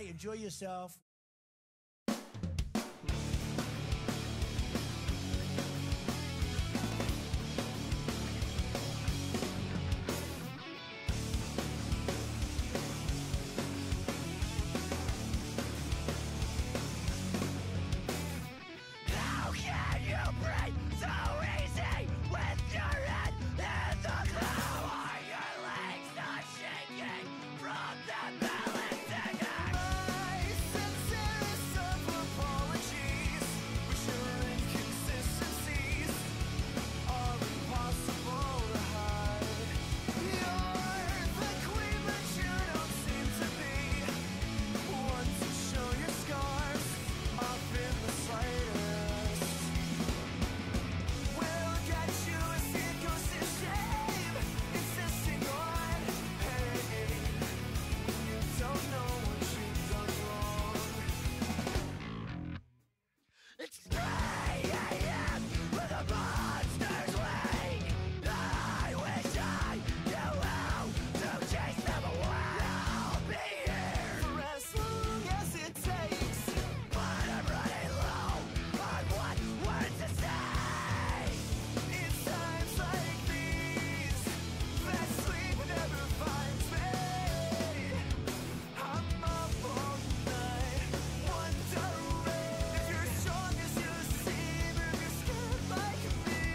Bye. Enjoy yourself. How can you breathe so easy with your head in the cloud? Are your legs not shaking from the balance singing? My sincerest of apologies, wish your inconsistencies are impossible to hide. You're the queen, but you don't seem to be one to show your scars off in the slightest. We'll get you as it goes to shame, insisting on pain. You don't know what you've done wrong. It's 3 a.m. with the monsters wing. I wish I knew how to chase them away. I'll be here for as long as it takes, but I'm running low on what words to say. It's times like these that sleep never finds me. I'm up all night, wondering if you're strong as you seem, or if you're scared like me.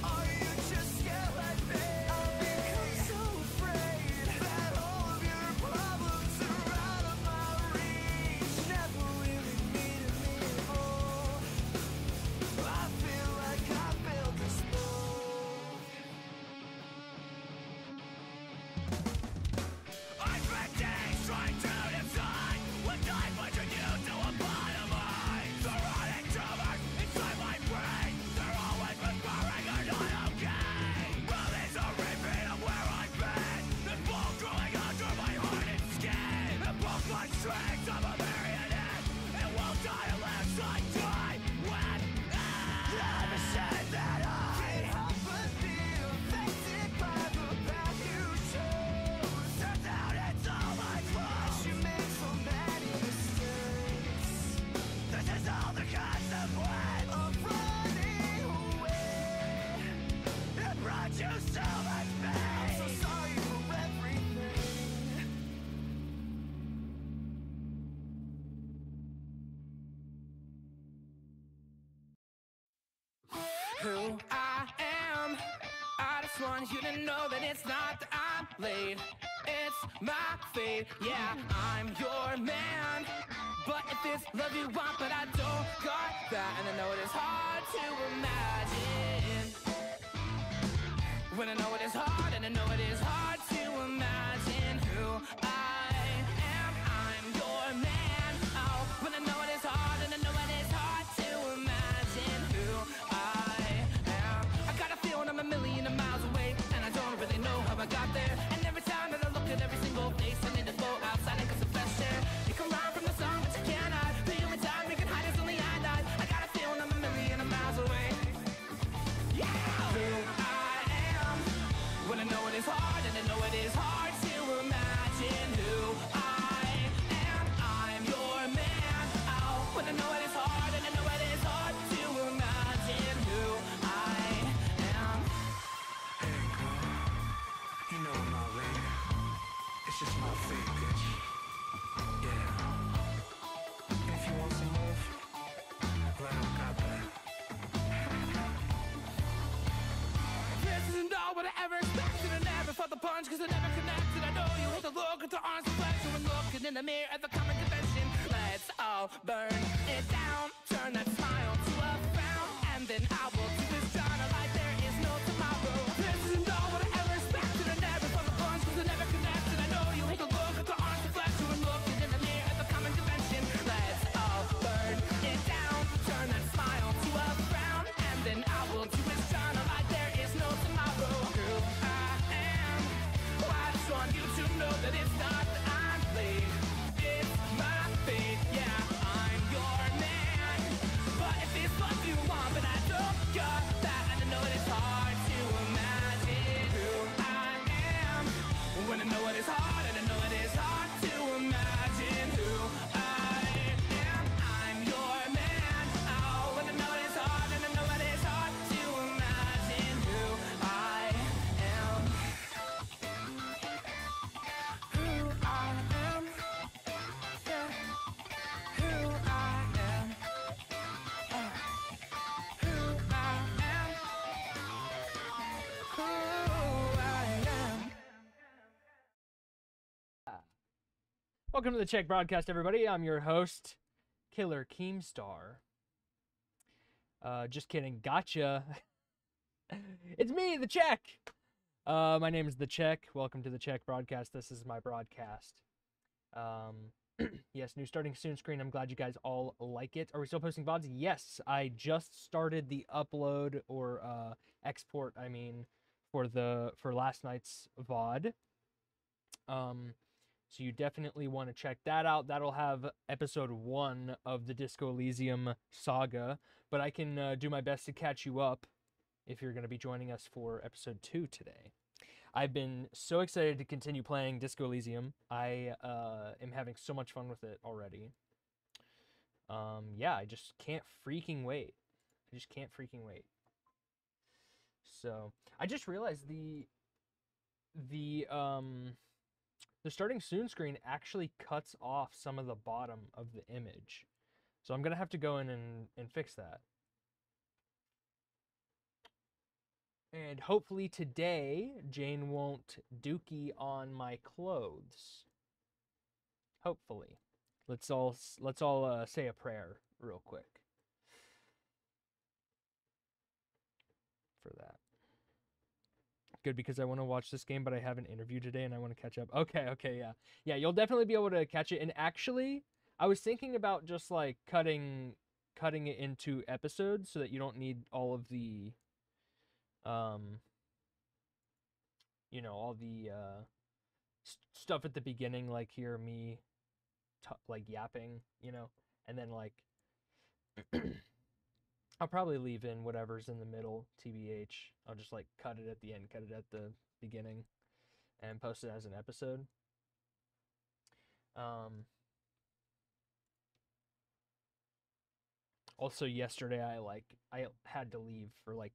Are you just scared like me? I've become so afraid that all of your problems are out of my reach. Never really needed me at all. I feel like I built this boat. I've been days trying to decide what I'm pushing you to a bottom line. The rotting tumors inside my brain, they're always whispering you're not okay. Well, it's a repeat of where I've been. This ball growing under my heart and skin. It broke my strings of a marionette. It won't die unless I die when I'm said that I can't help but be affected by the path you chose. Turns out it's all my fault. You made so many mistakes. This is all the consequence of running away. It brought you so much pain. I'm so sorry for everything. Who I am, I just want you to know that it's not that I'm late, it's my fate. Yeah, I'm your man, but if it's love you want, but I don't got that. And I know it is hard to imagine, when I know it is hard, and I know it is hard to imagine who I am. I'm your man, oh, when I know it is hard, and I know it is hard to imagine who I am. I got a feeling I'm a million miles away, and I don't really know how I got there. And every time that I look at every single face, I need to go outside and get some fresh air. You can run from the sun, but you can't hide. The only time you can hide is only I die. I got a feeling I'm a million miles away. Yeah, who I am, when I know it is hard, and I know it is hard to imagine who I am. I'm your man, oh, when I know it is hard, and I know it is hard to imagine who I am. Hey girl, you know I'm not late. It's just my fate, bitch. Yeah. And if you want some love, well, I don't got that. This isn't all what I ever expected. I never felt the punch, cause I never connected. I know you hate the look at the arms reflection when looking in the mirror at the common convention. Let's all burn it down, turn that smile to a frown, and then I will do this genre like there is no tomorrow. This isn't all what I ever expected. I never felt the punch, cause I never connected. I know you hate the look at the arms reflection when looking in the mirror at the common convention. Let's all burn it down, turn that smile to a frown, and then I will do this genre like there is no tomorrow. Who I am, oh, I just want you to know that it's not that I'm late, it's my fate. Yeah, I'm your man, but if it's Welcome to the Czech Broadcast, everybody. I'm your host, Killer Keemstar. Just kidding. Gotcha. It's me, the Czech. My name is the Czech. Welcome to the Czech Broadcast. This is my broadcast. Yes, new starting soon screen. I'm glad you guys all like it. Are we still posting VODs? Yes, I just started the upload or export, I mean, for last night's VOD. So you definitely want to check that out. That'll have episode 1 of the Disco Elysium saga, but I can do my best to catch you up if you're going to be joining us for episode 2 today. I've been so excited to continue playing Disco Elysium. I am having so much fun with it already. Yeah, I just can't freaking wait. So, I just realized the starting soon screen actually cuts off some of the bottom of the image. So I'm going to have to go in and fix that. And hopefully today, Jane won't dookie on my clothes. Hopefully. Let's all say a prayer real quick for that. Good, because I want to watch this game, but I have an interview today and I want to catch up. Okay, yeah. Yeah, you'll definitely be able to catch it. And actually, I was thinking about just like cutting it into episodes so that you don't need all of the you know, all the stuff at the beginning, like hear me like yapping, you know, and then like I'll probably leave in whatever's in the middle, TBH. I'll just like cut it at the end, cut it at the beginning, and post it as an episode. Also yesterday I had to leave for like,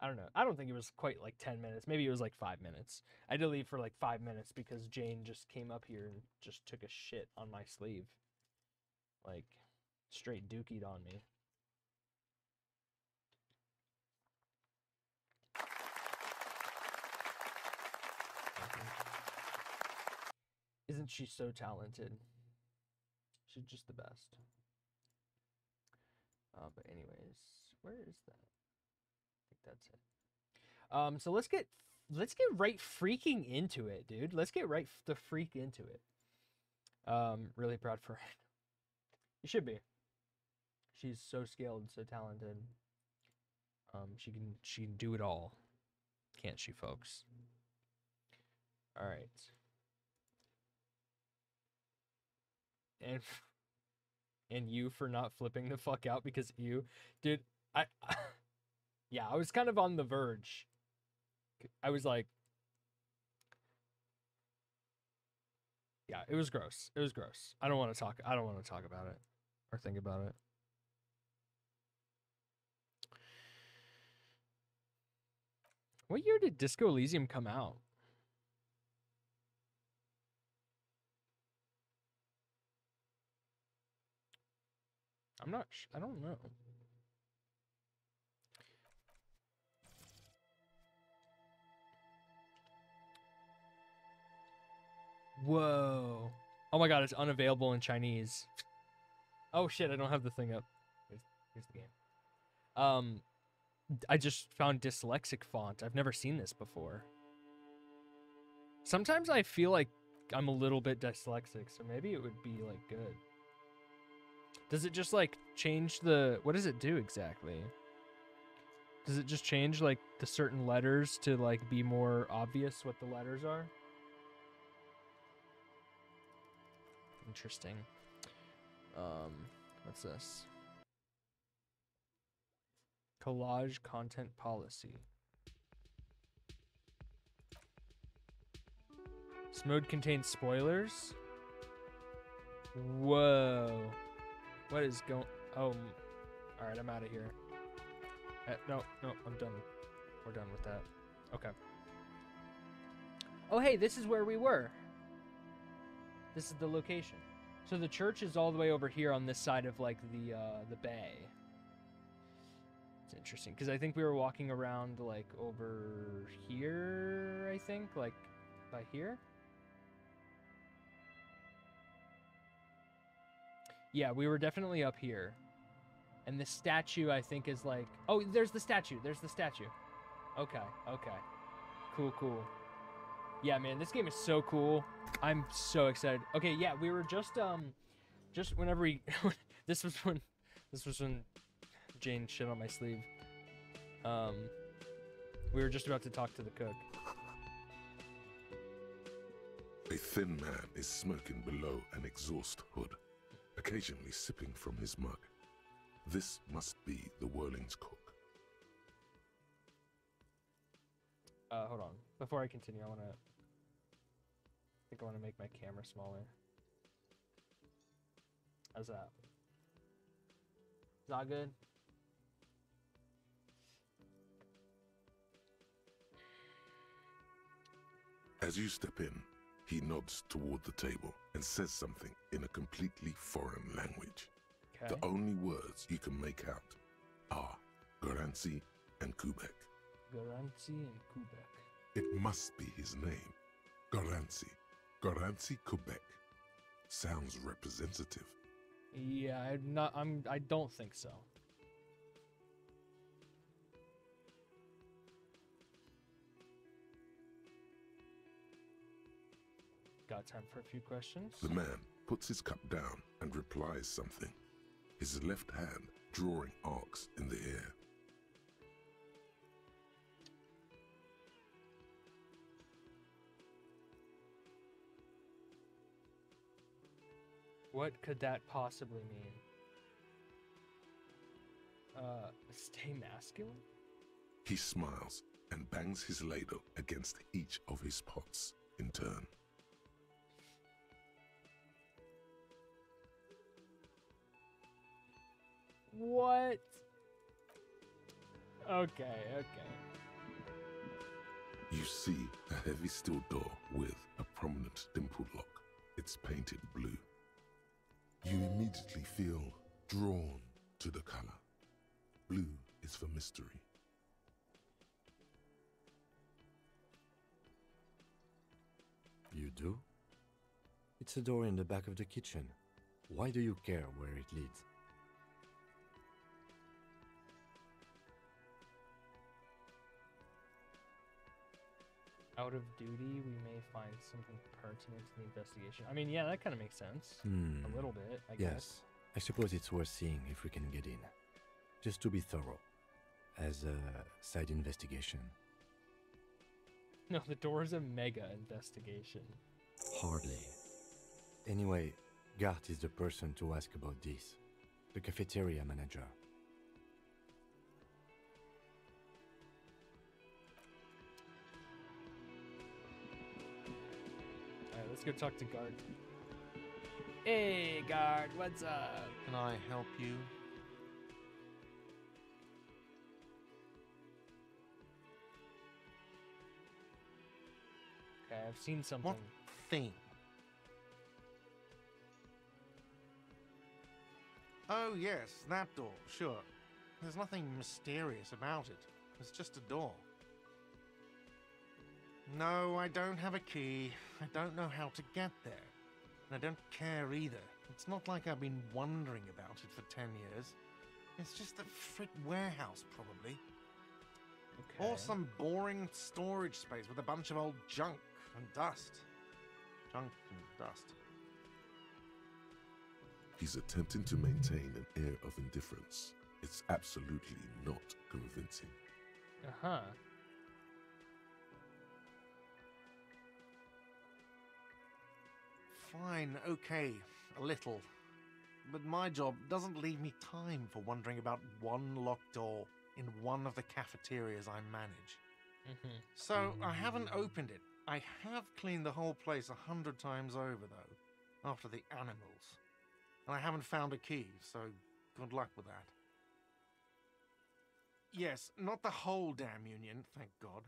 I don't know. I don't think it was quite like 10 minutes. Maybe it was like 5 minutes. I had to leave for like 5 minutes because Jane just came up here and just took a shit on my sleeve. Like, straight dookied on me. Isn't she so talented? She's just the best. But anyways, where is that? I think that's it. So let's get right freaking into it, dude. Let's get right the freak into it. Really proud for her. You should be. She's so skilled, so talented. She can do it all. Can't she, folks? All right. And you for not flipping the fuck out because you, dude, yeah, I was kind of on the verge. I was like, yeah, it was gross. It was gross. I don't want to talk about it or think about it. What year did Disco Elysium come out? I don't know. Whoa. Oh my god, it's unavailable in Chinese. Oh shit, I don't have the thing up. Here's the game. I just found dyslexic font. I've never seen this before. Sometimes I feel like I'm a little bit dyslexic, so maybe it would be like good. Does it just like change what does it do exactly? Does it just change like the certain letters to like be more obvious what the letters are? Interesting. What's this? Collage content policy. This mode contains spoilers? Whoa. What is going... Oh, alright, I'm out of here. No, I'm done. We're done with that. Okay. Oh, hey, this is where we were. This is the location. So the church is all the way over here on this side of, like, the bay. It's interesting, because I think we were walking around, like, over here, I think, like, by here? Yeah, we were definitely up here. And the statue, I think, is like... Oh, there's the statue. There's the statue. Okay, okay. Cool, cool. Yeah, man, this game is so cool. I'm so excited. Okay, yeah, we were just whenever we... this was when Jane shit on my sleeve. We were just about to talk to the cook. A thin man is smoking below an exhaust hood, occasionally sipping from his mug. This must be the Whirling's cook. Hold on. Before I continue, I think I want to make my camera smaller. How's that? Is that good? As you step in, he nods toward the table and says something in a completely foreign language. Okay. The only words you can make out are Garanci and Kubek. Garanci and Kubek. It must be his name. Garanci. Garanci Kubek. Sounds representative. Yeah, I don't think so. Got time for a few questions? The man puts his cup down and replies something, his left hand drawing arcs in the air. What could that possibly mean? Stay masculine? He smiles and bangs his ladle against each of his pots in turn. What? Okay, okay. You see a heavy steel door with a prominent dimple lock. It's painted blue. You immediately feel drawn to the color. Blue is for mystery. You do? It's a door in the back of the kitchen. Why do you care where it leads? Out of duty, we may find something pertinent to the investigation. I mean, yeah, that kind of makes sense. A little bit, I guess. Yes, I suppose it's worth seeing if we can get in. Just to be thorough, as a side investigation. No, the door is a mega investigation. Hardly. Anyway, Gart is the person to ask about this. The cafeteria manager. Alright, let's go talk to Guard. Hey, Guard, what's up? Can I help you? Okay, I've seen something. What thing? Oh, yes, that door, sure. There's nothing mysterious about it. It's just a door. No, I don't have a key. I don't know how to get there. And I don't care either. It's not like I've been wondering about it for 10 years. It's just a frick warehouse, probably. Okay. Or some boring storage space with a bunch of old junk and dust. Junk and dust. He's attempting to maintain an air of indifference. It's absolutely not convincing. Uh-huh. Fine, okay, a little. But my job doesn't leave me time for wondering about one locked door in one of the cafeterias I manage. So I haven't opened it. I have cleaned the whole place 100 times over, though, after the animals. And I haven't found a key, so good luck with that. Yes, not the whole damn union, thank God.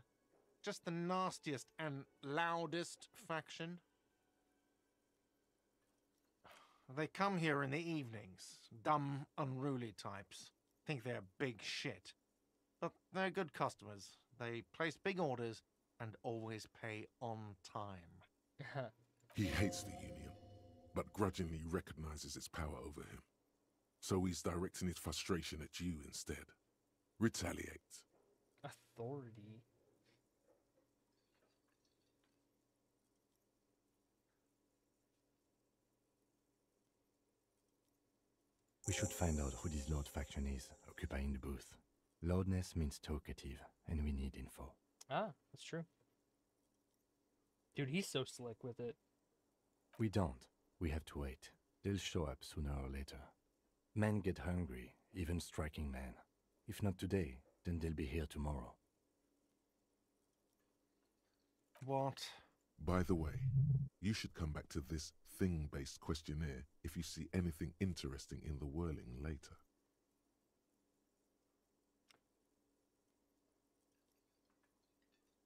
Just the nastiest and loudest faction. They come here in the evenings. Dumb, unruly types. Think they're big shit. But they're good customers. They place big orders and always pay on time. He hates the union. but grudgingly recognizes its power over him. So he's directing his frustration at you instead. Retaliate. Authority. We should find out who this Lord faction is, occupying the booth. Loudness means talkative, and we need info. Ah, that's true. Dude, he's so slick with it. We don't. We have to wait. They'll show up sooner or later. Men get hungry, even striking men. If not today, then they'll be here tomorrow. What? By the way, you should come back to this thing-based questionnaire if you see anything interesting in the whirling later.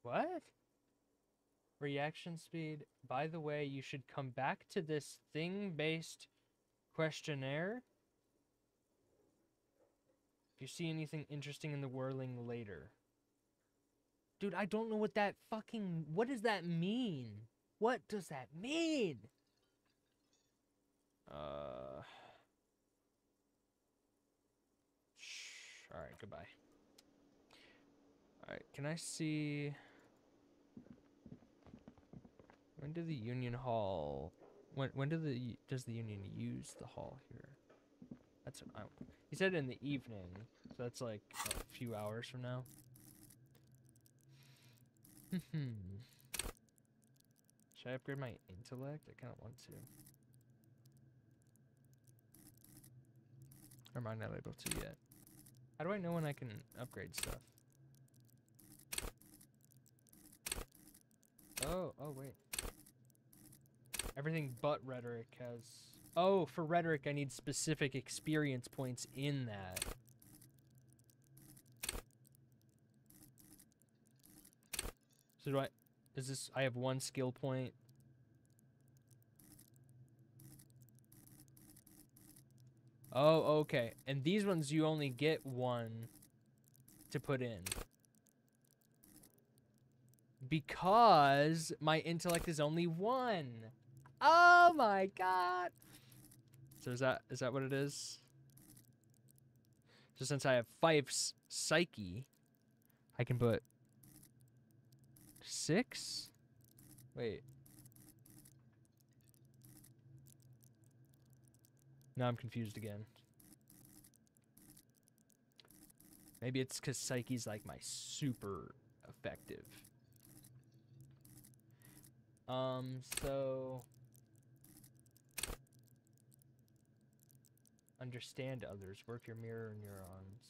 What? Reaction speed. By the way, you should come back to this thing-based questionnaire if you see anything interesting in the whirling later. Dude, I don't know what that fucking... What does that mean? What does that mean? Alright, goodbye. Alright, can I see... When did the Union Hall... When does the Union use the hall here? That's what he said in the evening, so that's like a few hours from now. Should I upgrade my intellect? I kind of want to. Or am I not able to yet? How do I know when I can upgrade stuff? Oh, wait. Everything but rhetoric has... Oh, for rhetoric I need specific experience points in that. So do I... Is this... I have 1 skill point. Oh, okay. And these ones you only get 1 to put in. Because my intellect is only 1. Oh my god. So is that what it is? So since I have 5 psyche, I can put 6? Wait. Now I'm confused again. Maybe it's because psyche's like my super effective. So... Understand others. Work your mirror neurons.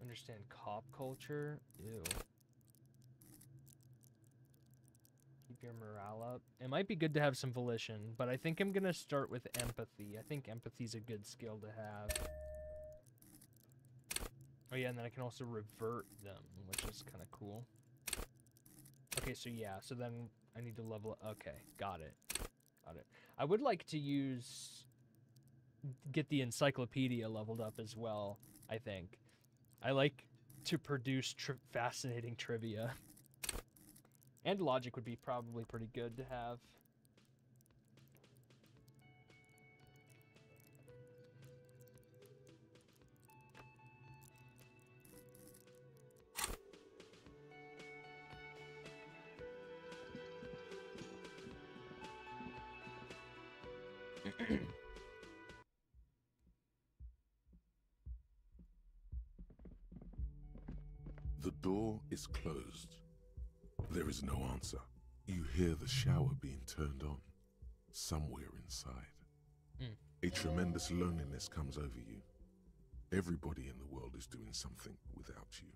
Understand cop culture. Ew. Keep your morale up. It might be good to have some volition, but I think I'm gonna start with empathy. I think empathy's a good skill to have. Oh yeah, and then I can also revert them, which is kind of cool. Okay, so yeah, so then I need to level up. Okay, got it. Got it. I would like to get the encyclopedia leveled up as well, I think. I like to produce fascinating trivia. And logic would be probably pretty good to have. The door is closed. There is no answer. You hear the shower being turned on, somewhere inside. A tremendous loneliness comes over you. Everybody in the world is doing something without you.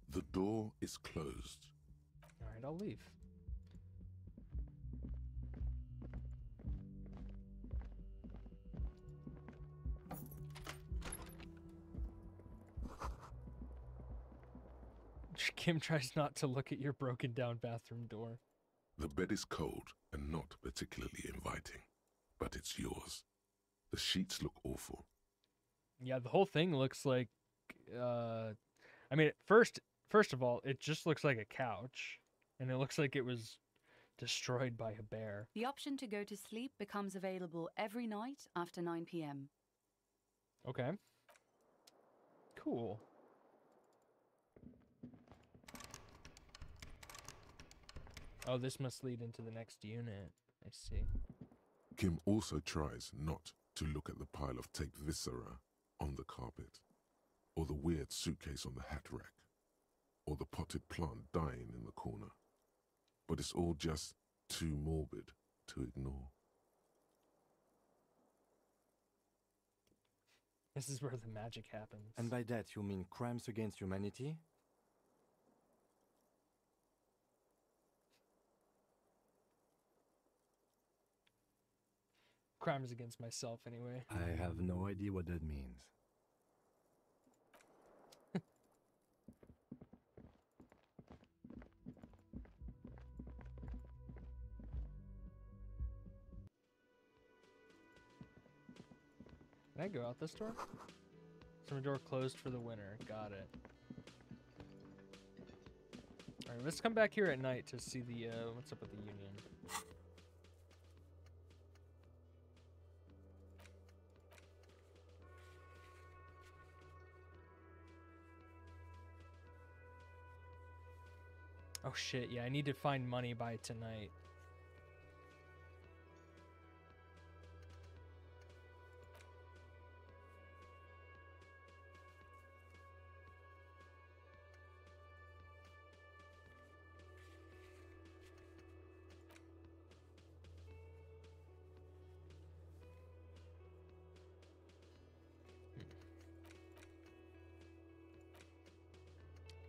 The door is closed. All right, I'll leave. Kim tries not to look at your broken down bathroom door. The bed is cold and not particularly inviting, but it's yours. The sheets look awful. Yeah, the whole thing looks like. I mean, first of all, it just looks like a couch, and it looks like it was destroyed by a bear. The option to go to sleep becomes available every night after 9 p.m. Okay. Cool. Oh, this must lead into the next unit. I see. Kim also tries not to look at the pile of taped viscera on the carpet, or the weird suitcase on the hat rack, or the potted plant dying in the corner. But it's all just too morbid to ignore. This is where the magic happens. And by that you mean crimes against humanity? Crimes against myself, anyway. I have no idea what that means. Can I go out this door? Some door closed for the winter. Got it. Alright, let's come back here at night to see the, what's up with the Union. Oh shit, yeah, I need to find money by tonight.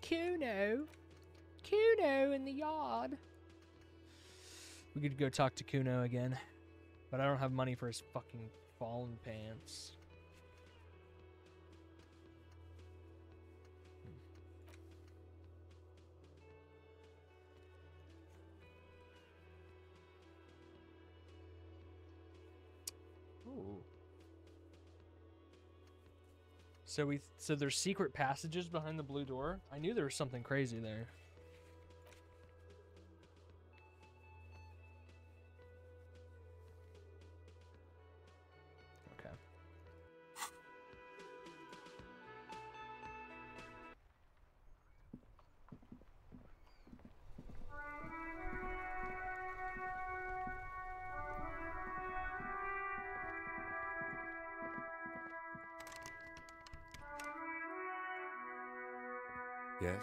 Kuno! Kuno in the yard! We could go talk to Kuno again. But I don't have money for his fucking fallen pants. Ooh. So there's secret passages behind the blue door? I knew there was something crazy there. Okay. Yes?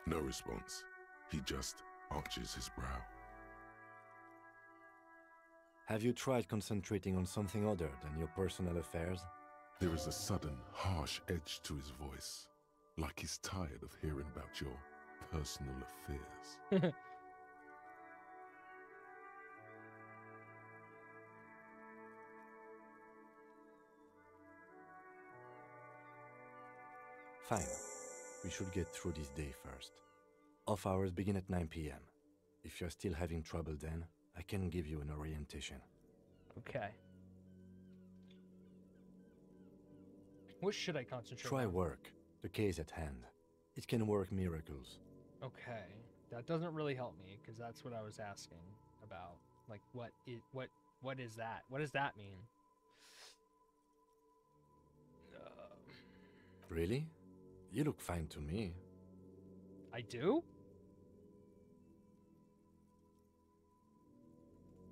No response. He just arches his brow. Have you tried concentrating on something other than your personal affairs? There is a sudden, harsh edge to his voice, like he's tired of hearing about your personal affairs. Fine. We should get through this day first. Off hours begin at 9 p.m. If you're still having trouble then, I can give you an orientation. Okay. What should I concentrate Try on? work. The case at hand. It can work miracles. Okay. That doesn't really help me, because that's what I was asking about. Like, what is that? What does that mean? Really? You look fine to me. I do?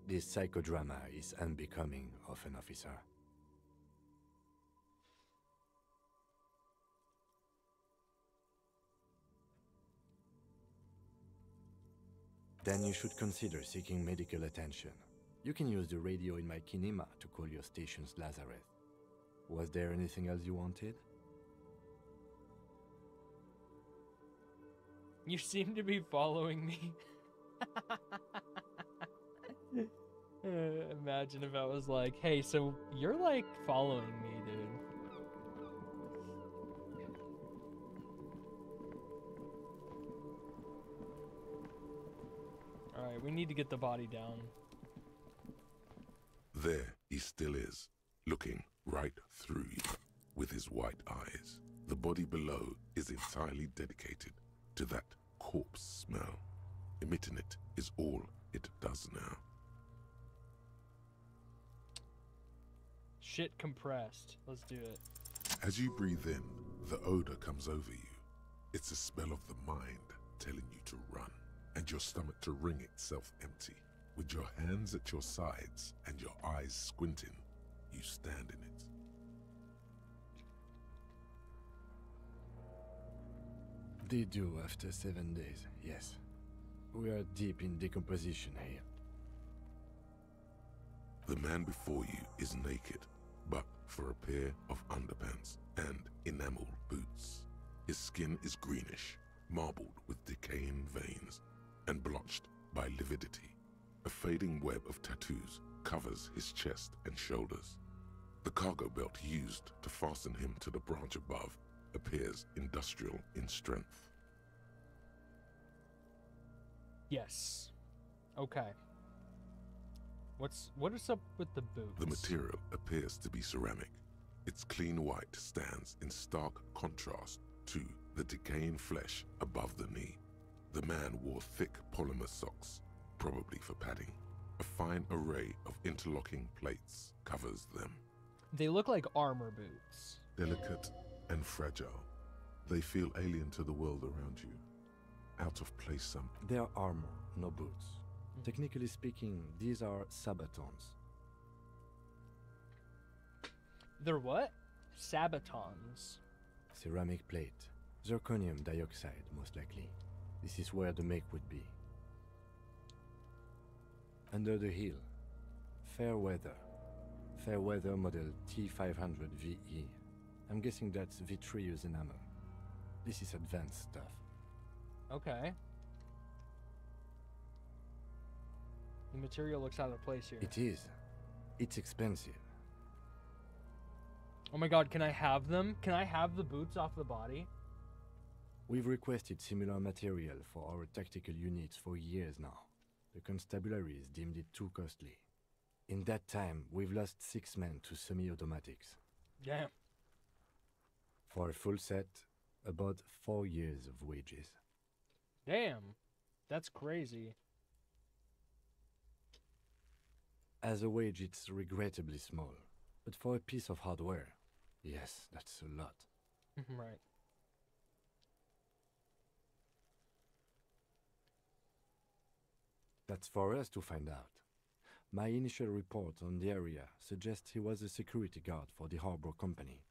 This psychodrama is unbecoming of an officer. Then you should consider seeking medical attention. You can use the radio in my kinema to call your station's Lazareth. Was there anything else you wanted? You seem to be following me. Imagine if I was like, hey, so you're like following me, dude. Alright, we need to get the body down. There he still is, looking right through you with his white eyes. The body below is entirely dedicated to that corpse smell. Emitting it is all it does now. Shit compressed. Let's do it. As you breathe in, the odor comes over you. It's a smell of the mind telling you to run, and your stomach to wring itself empty. With your hands at your sides and your eyes squinting, you stand in it. They do after 7 days, yes. We are deep in decomposition here. The man before you is naked, but for a pair of underpants and enameled boots. His skin is greenish, marbled with decaying veins, and blotched by lividity. A fading web of tattoos covers his chest and shoulders. The cargo belt used to fasten him to the branch above appears industrial in strength. Yes. Okay. What is up with the boots? The material appears to be ceramic. Its clean white stands in stark contrast to the decaying flesh above the knee. The man wore thick polymer socks, probably for padding. A fine array of interlocking plates covers them. They look like armor boots. Delicate and fragile, they feel alien to the world around you. Out of place some. They are armor, no boots. Technically speaking, these are sabatons. They're what? Sabatons. Ceramic plate. Zirconium dioxide, most likely. This is where the make would be. Under the heel. Fair weather. Fair weather model T500VE. I'm guessing that's vitreous enamel. This is advanced stuff. Okay. The material looks out of place here. It is. It's expensive. Oh my god, can I have them? Can I have the boots off the body? We've requested similar material for our tactical units for years now. The constabularies deemed it too costly. In that time, we've lost 6 men to semi-automatics. Damn. For a full set, about 4 years of wages. Damn. That's crazy. As a wage, it's regrettably small. But for a piece of hardware, yes, that's a lot. Right. That's for us to find out. My initial report on the area suggests he was a security guard for the harbor company.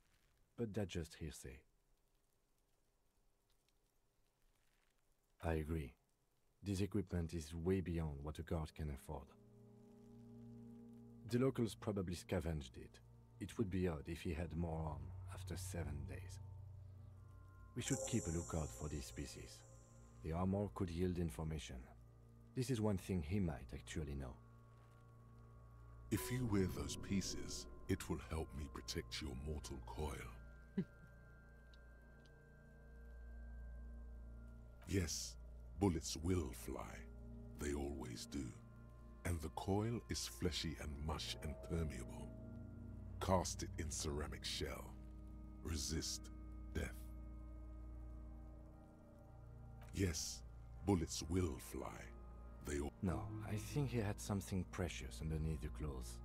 But that's just hearsay. I agree. This equipment is way beyond what a guard can afford. The locals probably scavenged it. It would be odd if he had more on after 7 days. We should keep a lookout for these species. The armor could yield information. This is one thing he might actually know. If you wear those pieces, it will help me protect your mortal coil. Yes, bullets will fly. They always do. And the coil is fleshy and mush and permeable. Cast it in ceramic shell. Resist death. Yes, bullets will fly. No, I think he had something precious underneath the clothes.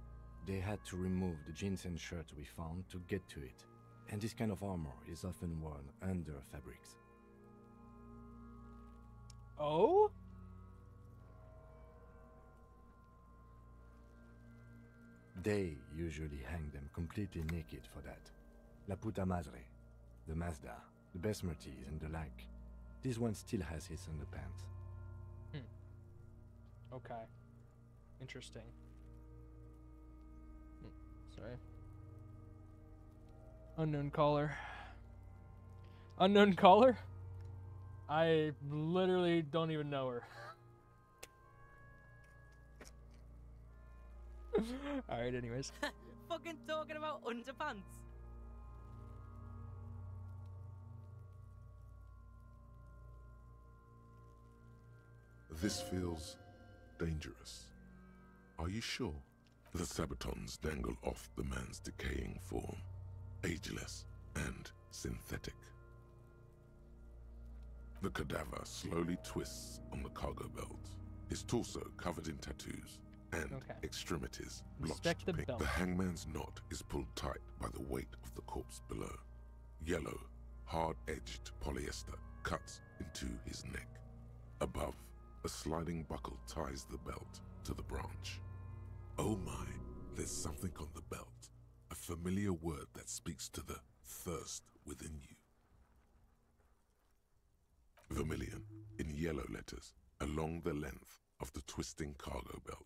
They had to remove the jeans and shirt we found to get to it. And this kind of armor is often worn under fabrics. Oh? They usually hang them completely naked for that. La puta madre, the Mazda, the Besmerties and the like. This one still has his underpants. Okay. Interesting. Sorry. Unknown caller. Unknown caller? I literally don't even know her. Alright, anyways. Fucking talking about underpants. This feels dangerous. Are you sure? The sabatons dangle off the man's decaying form, ageless and synthetic. The cadaver slowly twists on the cargo belt, his torso covered in tattoos and extremities blotched Inspect the pink. belt. The hangman's knot is pulled tight by the weight of the corpse below. Yellow, hard-edged polyester cuts into his neck. Above, a sliding buckle ties the belt to the branch. Oh my, there's something on the belt, a familiar word that speaks to the thirst within you. Vermilion, in yellow letters, along the length of the twisting cargo belt.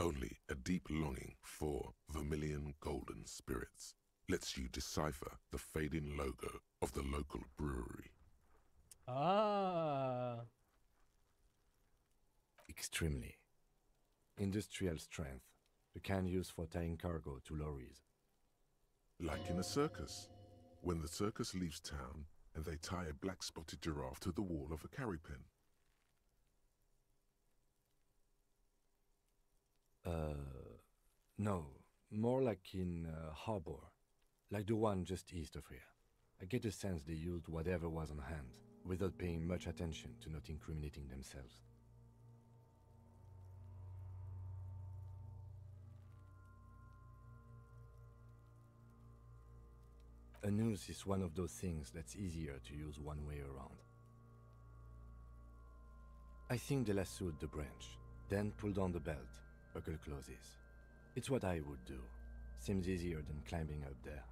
Only a deep longing for vermilion golden spirits lets you decipher the fading logo of the local brewery. Ah. Extremely. Industrial strength. The kind used for tying cargo to lorries. Like in a circus, when the circus leaves town and they tie a black-spotted giraffe to the wall of a carry pen. No. More like in harbor. Like the one just east of here. I get the sense they used whatever was on hand, without paying much attention to not incriminating themselves. A noose is one of those things that's easier to use one way around. I think they lassoed the branch, then pulled on the belt, buckle closes. It's what I would do. Seems easier than climbing up there.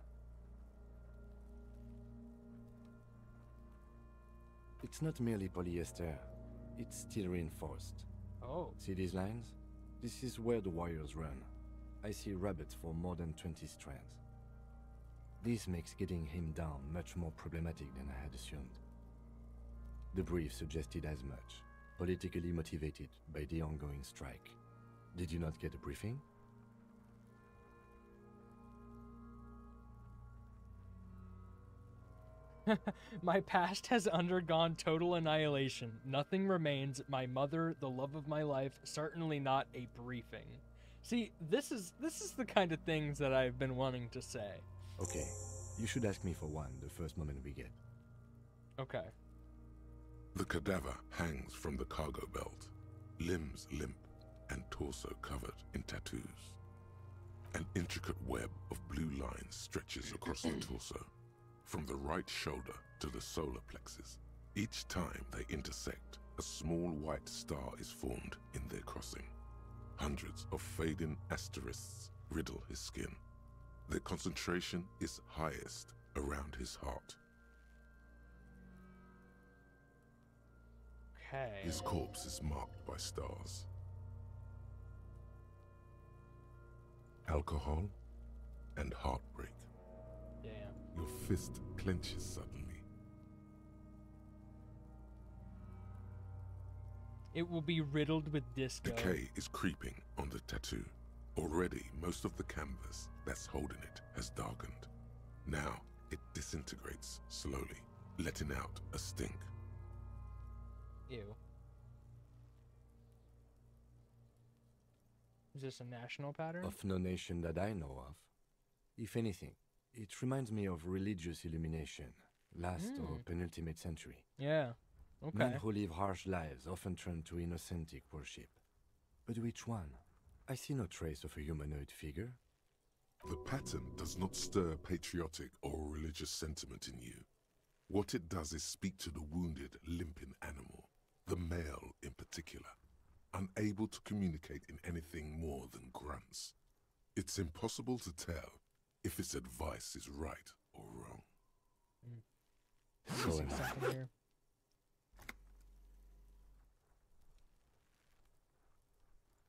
It's not merely polyester, it's steel reinforced. Oh. See these lines? This is where the wires run. I see rabbits for more than 20 strands. This makes getting him down much more problematic than I had assumed. The brief suggested as much, politically motivated by the ongoing strike. Did you not get a briefing? My past has undergone total annihilation. Nothing remains. My mother, the love of my life, certainly not a briefing. See, this is the kind of things that I've been wanting to say. Okay, you should ask me for one the first moment we get. Okay. The cadaver hangs from the cargo belt, limbs limp and torso covered in tattoos. An intricate web of blue lines stretches across the torso, from the right shoulder to the solar plexus. Each time they intersect, a small white star is formed in their crossing. Hundreds of fading asterisks riddle his skin. Their concentration is highest around his heart. Okay. His corpse is marked by stars. Alcohol and heartbreak. Damn. Your fist clenches suddenly. It will be riddled with disco. Decay is creeping on the tattoo. Already, most of the canvas that's holding it has darkened. Now, it disintegrates slowly, letting out a stink. Ew. Is this a national pattern? Of no nation that I know of. If anything, it reminds me of religious illumination, last or penultimate century. Yeah. Okay. Men who live harsh lives often turn to innocentic worship. But which one? I see no trace of a humanoid figure. The pattern does not stir patriotic or religious sentiment in you. What it does is speak to the wounded, limping animal, the male in particular, unable to communicate in anything more than grunts. It's impossible to tell if its advice is right or wrong. So am I. Second here.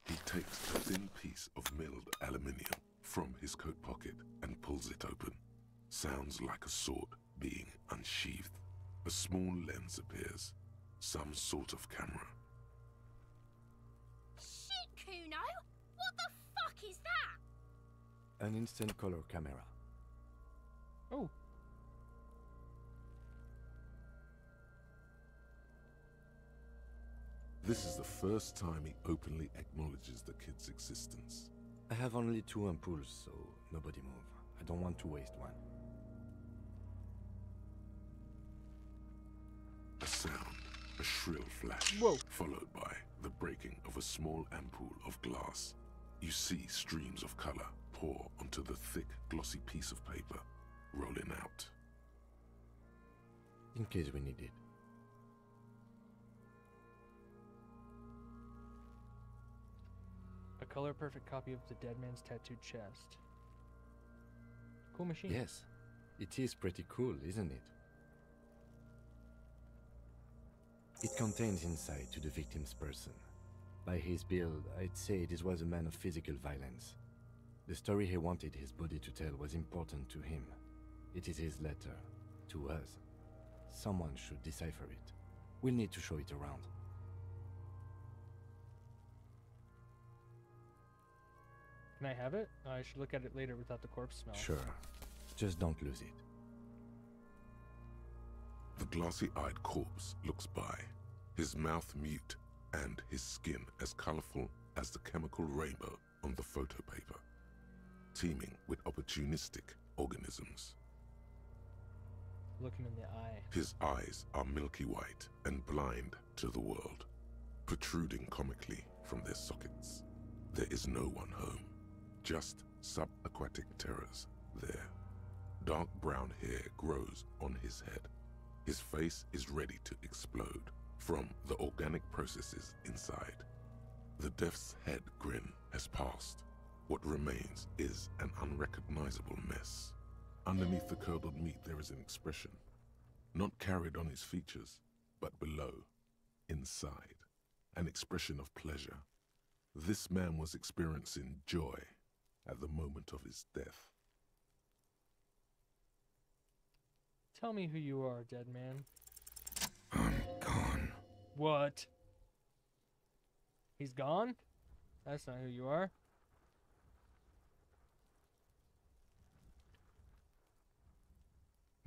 He takes a thin piece of milled aluminium from his coat pocket and pulls it open. Sounds like a sword being unsheathed. A small lens appears, some sort of camera. Shit, Kuno! What the fuck is that? An instant color camera. Oh. This is the first time he openly acknowledges the kid's existence. I have only 2 ampoules, so nobody move. I don't want to waste one. A sound, a shrill flash, Whoa. followed by the breaking of a small ampoule of glass. You see streams of color pour onto the thick, glossy piece of paper, rolling out. In case we need it. A color-perfect copy of the dead man's tattooed chest. Cool machine. Yes, it is pretty cool, isn't it? It contains insight to the victim's person. By his build, I'd say this was a man of physical violence. The story he wanted his body to tell was important to him. It is his letter, to us. Someone should decipher it. We'll need to show it around. Can I have it? I should look at it later without the corpse smell. Sure. Just don't lose it. The glossy-eyed corpse looks by, his mouth mute and his skin as colorful as the chemical rainbow on the photo paper, teeming with opportunistic organisms. Look him in the eye. His eyes are milky white and blind to the world, protruding comically from their sockets. There is no one home, just subaquatic terrors there. Dark brown hair grows on his head. His face is ready to explode from the organic processes inside. The death's head grin has passed. What remains is an unrecognizable mess. Underneath the curdled meat there is an expression, not carried on his features, but below, inside, an expression of pleasure. This man was experiencing joy at the moment of his death. Tell me who you are, dead man. I'm gone. What? He's gone? That's not who you are.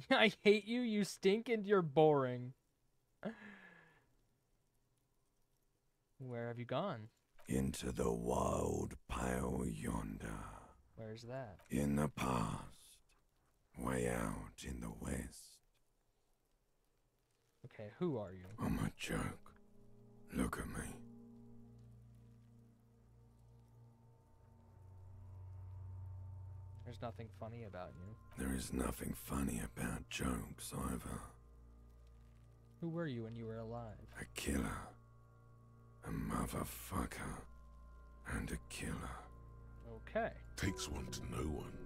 I hate you, you stink, and you're boring. Where have you gone? Into the wild pale yonder. Where's that? In the past. Way out in the west. Okay, who are you? I'm a joke. Look at me. There's nothing funny about you. There is nothing funny about jokes either. Who were you when you were alive? A killer. A motherfucker. And a killer. Okay. Takes one to know one.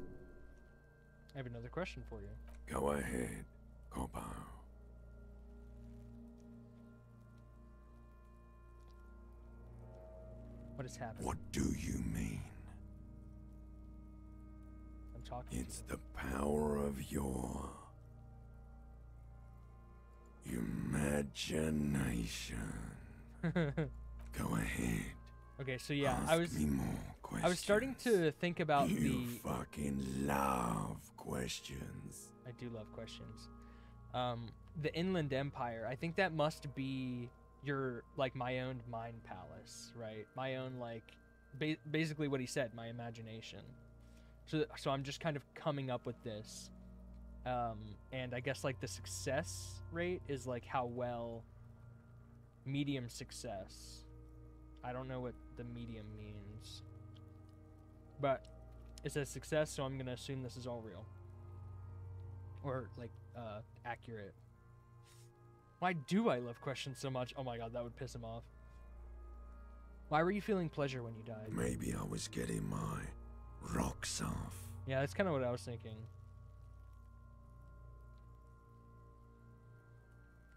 I have another question for you. Go ahead, Coppo. What has happened? What do you mean? I'm talking. It's the power of your imagination. Go ahead. Okay, so yeah, Ask me more questions. I was starting to think about You fucking love questions. I do love questions. The Inland Empire. I think that must be your my own mind palace, right? My own basically what he said, my imagination. So I'm just kind of coming up with this, and I guess the success rate is how well. Medium success. I don't know what the medium means, but it says success, so I'm gonna assume this is all real or accurate. Why do I love questions so much? Oh my god, that would piss him off. Why were you feeling pleasure when you died? Maybe I was getting my rocks off. Yeah, that's kind of what I was thinking.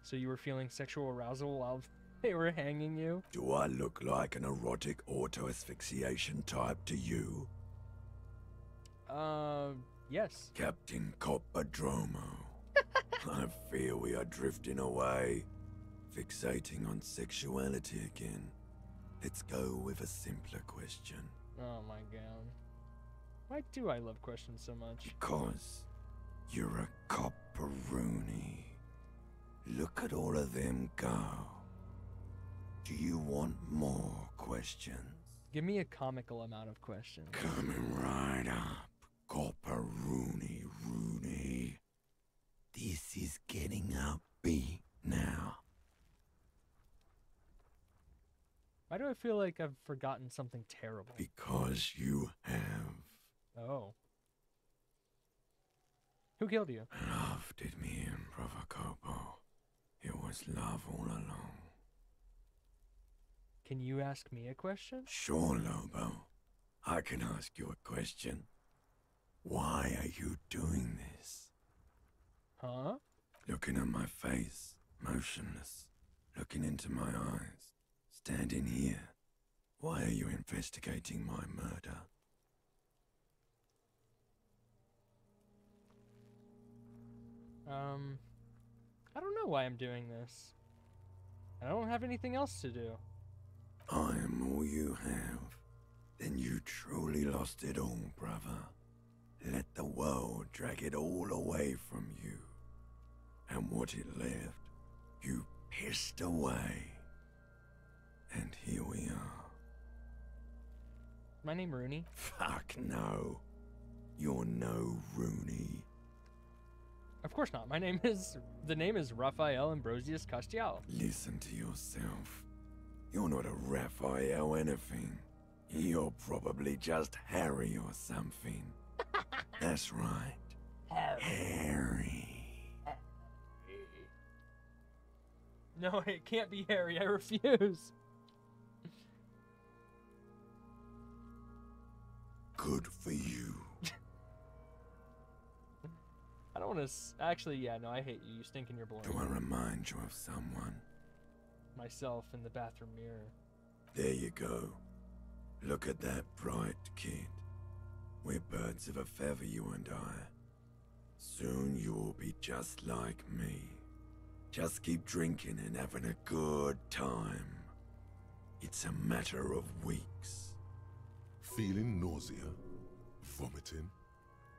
So you were feeling sexual arousal while they were hanging you? Do I look like an erotic auto-asphyxiation type to you? Yes. Captain Coppadromo. I fear we are drifting away, fixating on sexuality again. Let's go with a simpler question. Oh my god. Why do I love questions so much? Because you're a copperoony. Look at all of them go. Do you want more questions? Give me a comical amount of questions. Coming right up, Copper Rooney. This is getting upbeat now. Why do I feel like I've forgotten something terrible? Because you have. Oh. Who killed you? Love did me in, Brother Copo. It was love all along. Can you ask me a question? Sure, Lobo. I can ask you a question. Why are you doing this? Huh? Looking at my face, motionless, looking into my eyes, standing here. Why are you investigating my murder? I don't know why I'm doing this. I don't have anything else to do. I am all you have. Then you truly lost it all, brother. Let the world drag it all away from you. And what it left, you pissed away. And here we are. My name Rooney? Fuck no. You're no Rooney. Of course not. The name is Raphael Ambrosius Castiel. Listen to yourself. You're not a Raphael anything. You're probably just Harry or something. That's right. Harry. No, it can't be Harry. I refuse. Good for you. I don't want to... Actually, yeah, no, I hate you. You stink in your blood. Do I remind you of someone? Myself in the bathroom mirror. There you go. Look at that bright kid. We're birds of a feather, you and I. Soon you will be just like me. Just keep drinking and having a good time. It's a matter of weeks. Feeling nausea, vomiting,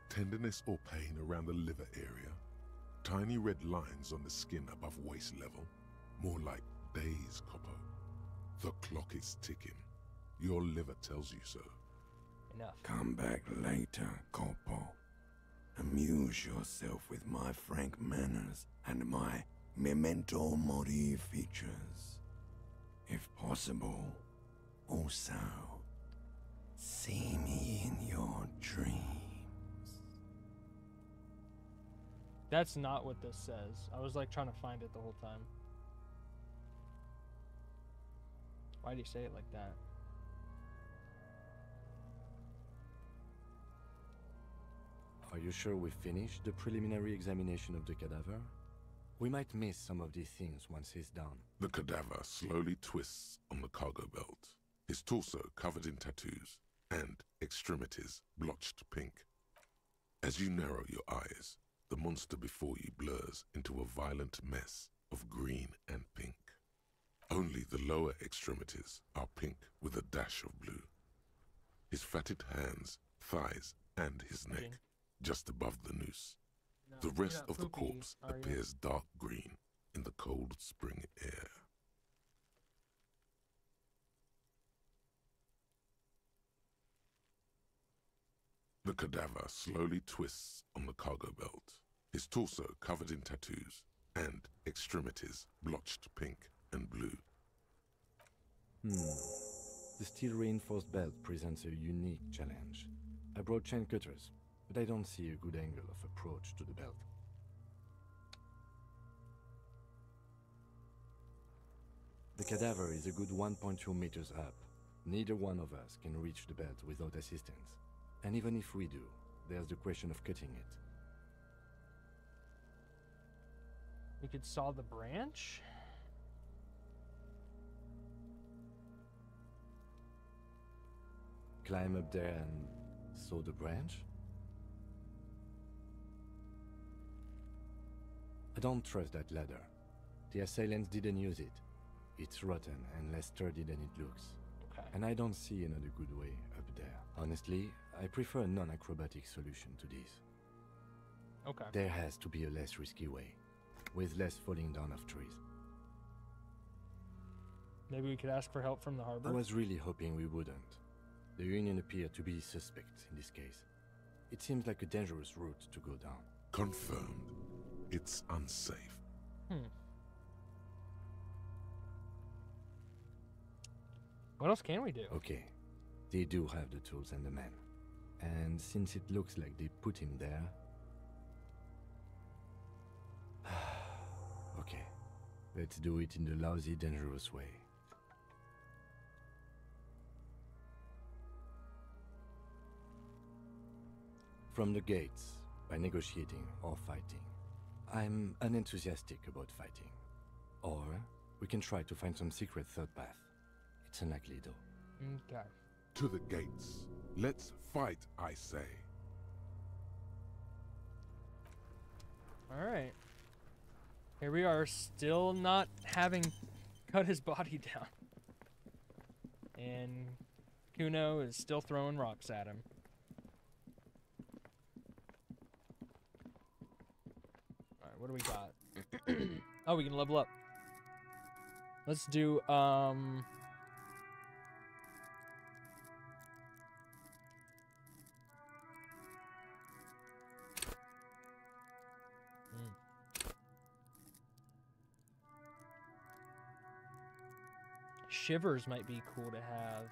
tenderness or pain around the liver area, tiny red lines on the skin above waist level, more like days, Coppo. The clock is ticking. Your liver tells you so. Enough. Come back later, Coppo. Amuse yourself with my frank manners and my memento mori features. If possible, also, see me in your dreams. That's not what this says. I was like trying to find it the whole time. Why do you say it like that? Are you sure we finished the preliminary examination of the cadaver? We might miss some of these things once he's done. The cadaver slowly twists on the cargo belt, his torso covered in tattoos and extremities blotched pink. As you narrow your eyes, the monster before you blurs into a violent mess of green and pink. Only the lower extremities are pink with a dash of blue. His fatted hands, thighs, and his neck, just above the noose. The rest of the corpse appears dark green in the cold spring air. The cadaver slowly twists on the cargo belt, his torso covered in tattoos and extremities blotched pink and blue. The steel-reinforced belt presents a unique challenge. I brought chain cutters, but I don't see a good angle of approach to the belt. The cadaver is a good 1.2 meters up. Neither one of us can reach the belt without assistance. And even if we do, there's the question of cutting it. We could saw the branch? Climb up there and saw the branch? I don't trust that ladder. The assailants didn't use it. It's rotten and less sturdy than it looks. Okay. And I don't see another good way up there. Honestly, I prefer a non-acrobatic solution to this. Okay. There has to be a less risky way, with less falling down of trees. Maybe we could ask for help from the harbor? I was really hoping we wouldn't. The Union appear to be suspect in this case. It seems like a dangerous route to go down. Confirmed. It's unsafe. What else can we do? Okay, they do have the tools and the men. And since it looks like they put him there... okay, let's do it in the lousy, dangerous way. From the gates, by negotiating or fighting. I'm unenthusiastic about fighting. Or we can try to find some secret third path. It's unlikely though. Okay. To the gates. Let's fight, I say. Alright. Here we are, still not having cut his body down. And Kuno is still throwing rocks at him. Alright, what do we got? Oh, we can level up. Let's do, Shivers might be cool to have.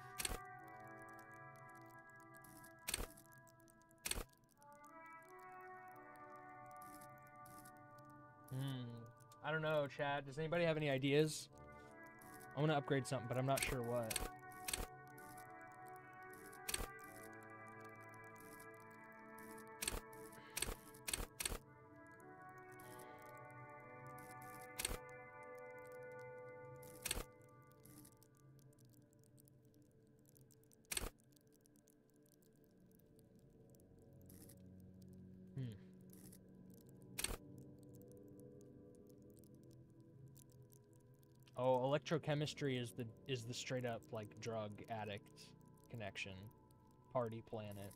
I don't know, Chad. Does anybody have any ideas? I want to upgrade something, but I'm not sure what. Oh, electrochemistry is the straight up like drug addict connection. Party planet.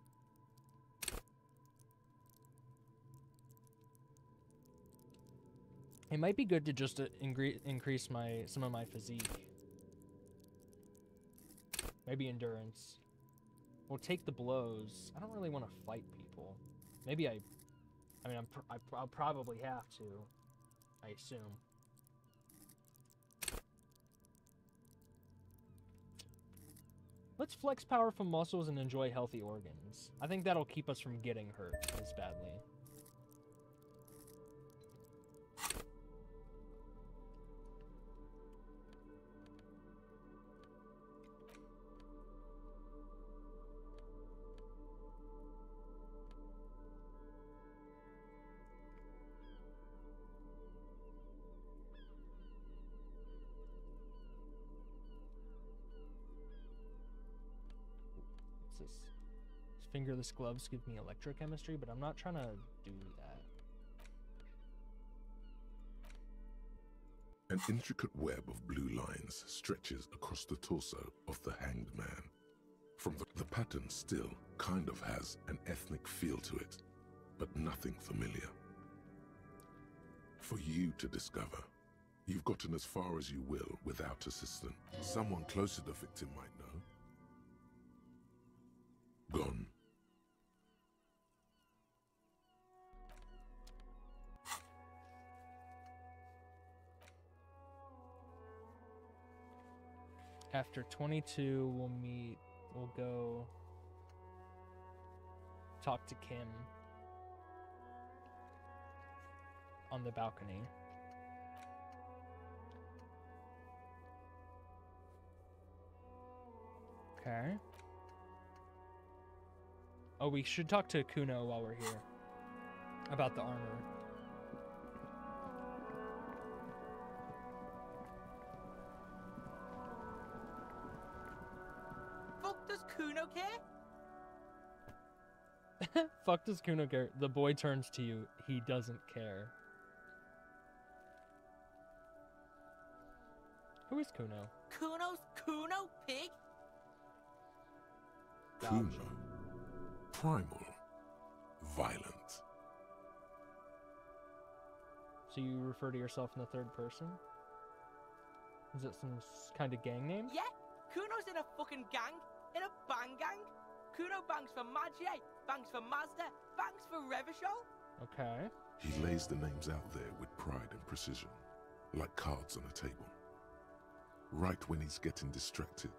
It might be good to just increase some of my physique. Maybe endurance. We'll take the blows. I don't really want to fight people. Maybe I'll probably have to. I assume. Let's flex powerful muscles and enjoy healthy organs. I think that'll keep us from getting hurt as badly. Fingerless gloves give me electrochemistry, but I'm not trying to do that. An intricate web of blue lines stretches across the torso of the hanged man. From the pattern still kind of has an ethnic feel to it, but nothing familiar. For you to discover, you've gotten as far as you will without assistance. Someone close to the victim might know. Gone. After 22, we'll go talk to Kim on the balcony. Okay. Oh, we should talk to Kuno while we're here about the armor. Does Kuno care? Fuck does Kuno care? The boy turns to you. He doesn't care. Who is Kuno? Kuno pig? Kuno. Primal. Violent. So you refer to yourself in the third person? Is it some kind of gang name? Yeah, Kuno's in a fucking gang. in a bang gang. Kuno bangs for Magie, bangs for Mazda, bangs for Revachol. Okay. He lays the names out there with pride and precision, like cards on a table. Right when he's getting distracted,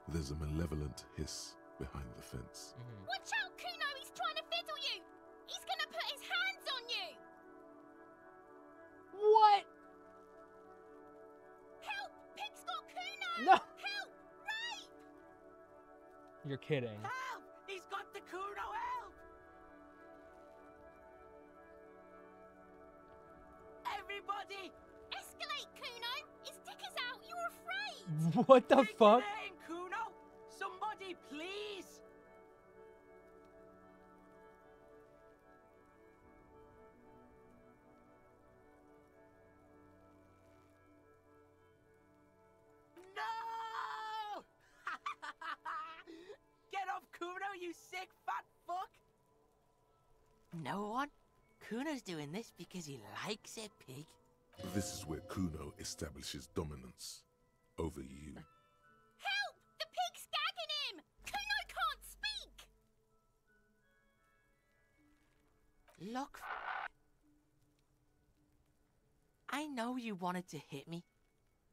there's a malevolent hiss behind the fence. Watch out, Kuno! He's trying to fiddle you! He's gonna put his hands on you! What? Help! Pig's got Kuno! No! Help! Rape! You're kidding. Help! He's got the Kuno, help! Everybody! Escalate, Kuno! His dick is out! You're afraid! What the Take fuck? your name, Kuno! Somebody, please! No! Get off, Kuno, you sick fat fuck! No one? Kuno's doing this because he likes it, pig. This is where Kuno establishes dominance over you. Help! The pig's gagging him! Kuno can't speak! Look. I know you wanted to hit me.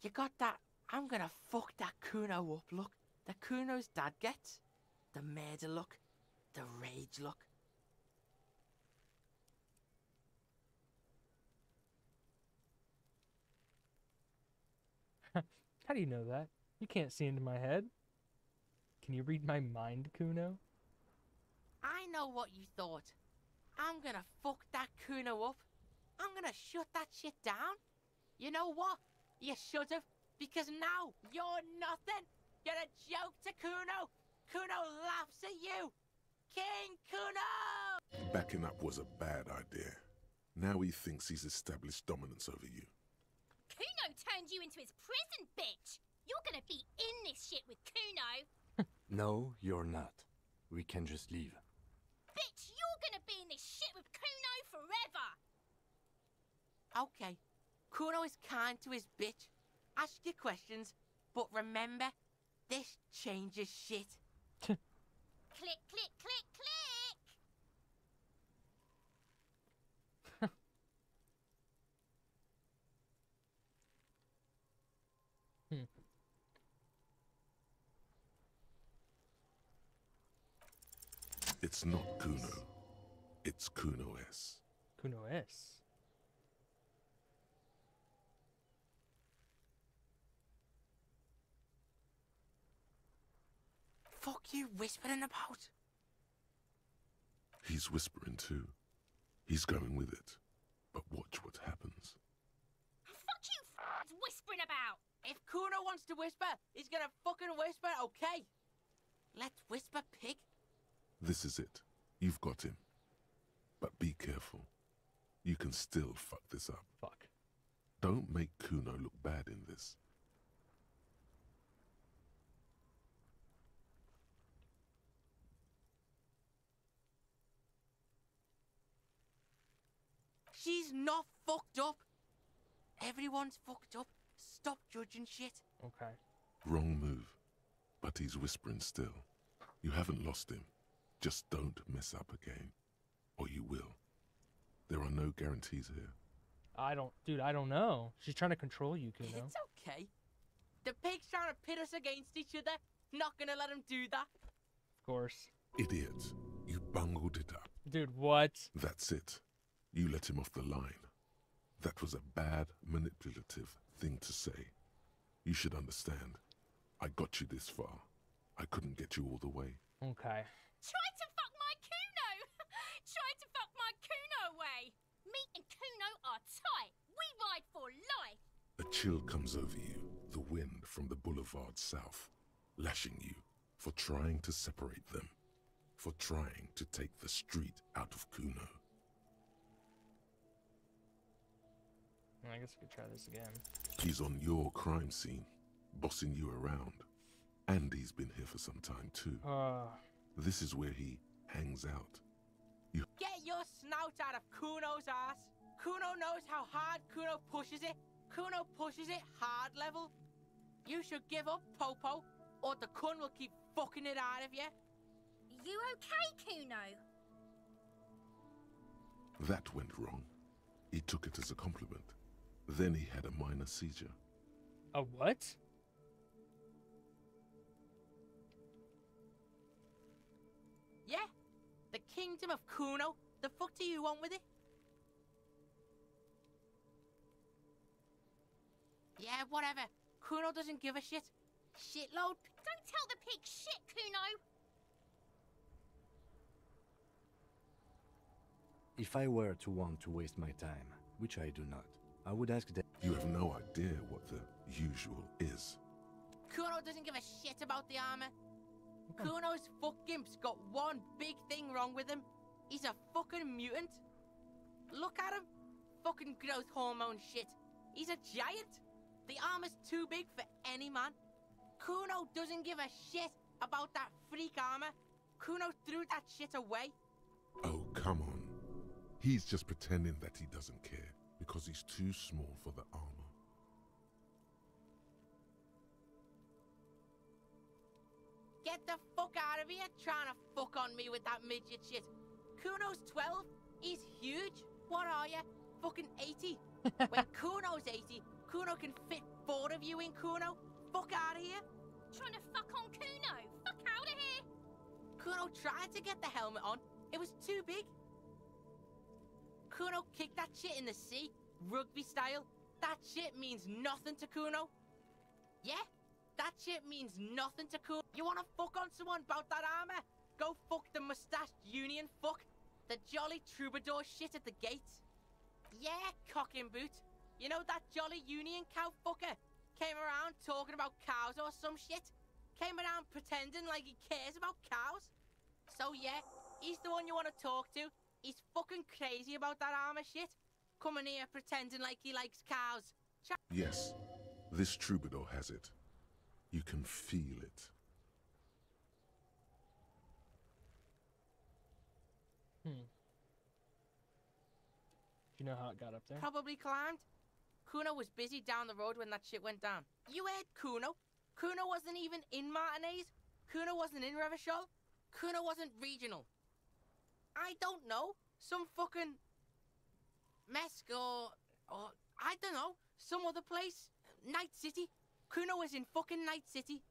You got that I'm gonna fuck that Kuno up look that Kuno's dad gets. The murder look. The rage look. How do you know that? You can't see into my head. Can you read my mind, Kuno? I know what you thought. I'm gonna fuck that Kuno up. I'm gonna shut that shit down. You know what? You should have, because now you're nothing. You're a joke to Kuno. Kuno laughs at you. King Kuno! Backing up was a bad idea. Now he thinks he's established dominance over you. Kuno turned you into his prison, bitch! You're gonna be in this shit with Kuno! No, you're not. We can just leave. Bitch, you're gonna be in this shit with Kuno forever! Okay, Kuno is kind to his bitch. Ask your questions, but remember, this changes shit. Click, click, click, click! It's not Kuno. It's Kuno S. Kuno S. Fuck you whispering about? He's whispering too. He's going with it. But watch what happens. Fuck you whispering about! If Kuno wants to whisper, he's gonna fucking whisper, okay? Let's whisper, pig. This is it. You've got him. But be careful. You can still fuck this up. Fuck. Don't make Kuno look bad in this. She's not fucked up. Everyone's fucked up. Stop judging shit. Okay. Wrong move. But he's whispering still. You haven't lost him. Just don't mess up again. Or you will. There are no guarantees here. I don't know. She's trying to control you, Kuno. It's okay. The pig's trying to pit us against each other. Not gonna let him do that. Of course. Idiot. You bungled it up. Dude, what? That's it. You let him off the line. That was a bad, manipulative thing to say. You should understand. I got you this far. I couldn't get you all the way. Okay. Try to fuck my Kuno! Try to fuck my Kuno away! Me and Kuno are tight. We ride for life. A chill comes over you, the wind from the boulevard south, lashing you for trying to separate them, for trying to take the street out of Kuno. I guess we could try this again. He's on your crime scene, bossing you around. And he's been here for some time too. This is where he hangs out. You Get your snout out of Kuno's ass. Kuno knows how hard Kuno pushes it. Kuno pushes it hard level. You should give up, Popo, or the Kun will keep fucking it out of you. You okay, Kuno? That went wrong. He took it as a compliment. Then he had a minor seizure. A what? Yeah, the kingdom of Kuno. The fuck do you want with it? Yeah, whatever. Kuno doesn't give a shit. Shitload. Don't tell the pig shit, Kuno. If I were to want to waste my time, which I do not, I would ask them. You have no idea what the usual is. Kuno doesn't give a shit about the armor. Kuno's fuck gimp's got one big thing wrong with him. He's a fucking mutant. Look at him. Fucking growth hormone shit. He's a giant. The armor's too big for any man. Kuno doesn't give a shit about that freak armor. Kuno threw that shit away. Oh, come on. He's just pretending that he doesn't care because he's too small for the armor. Get the fuck out of here trying to fuck on me with that midget shit. Kuno's 12. He's huge. What are you? Fucking 80. When Kuno's 80, Kuno can fit 4 of you in Kuno. Fuck out of here. Trying to fuck on Kuno. Fuck out of here. Kuno tried to get the helmet on. It was too big. Kuno kicked that shit in the sea, rugby style. That shit means nothing to Kuno. Yeah, that shit means nothing to Kuno. You wanna fuck on someone about that armor? Go fuck the mustached union fuck. The jolly troubadour shit at the gates. Yeah, cock and boot. You know that jolly union cow fucker? Came around talking about cows or some shit? Came around pretending like he cares about cows? So yeah, he's the one you wanna talk to. He's fucking crazy about that armor shit. Coming here pretending like he likes cows. Yes, this troubadour has it. You can feel it. Do you know how it got up there? Probably climbed. Kuno was busy down the road when that shit went down. You heard Kuno? Kuno wasn't even in Martinez. Kuno wasn't in Revachol. Kuno wasn't regional. I don't know. Some fucking Mesk or I don't know. Some other place. Night City. Kuno was in fucking Night City.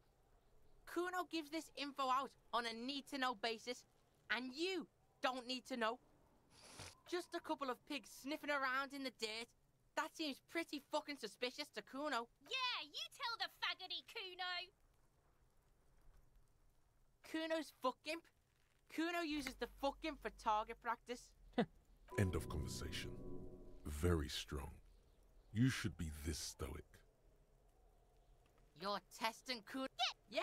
Kuno gives this info out on a need-to-know basis, and you don't need to know. Just a couple of pigs sniffing around in the dirt. That seems pretty fucking suspicious to Kuno. Yeah, you tell the faggoty, Kuno. Kuno's fuck gimp. Kuno uses the fuck gimp for target practice. End of conversation. Very strong. You should be this stoic. You're testing Kuno. Yeah.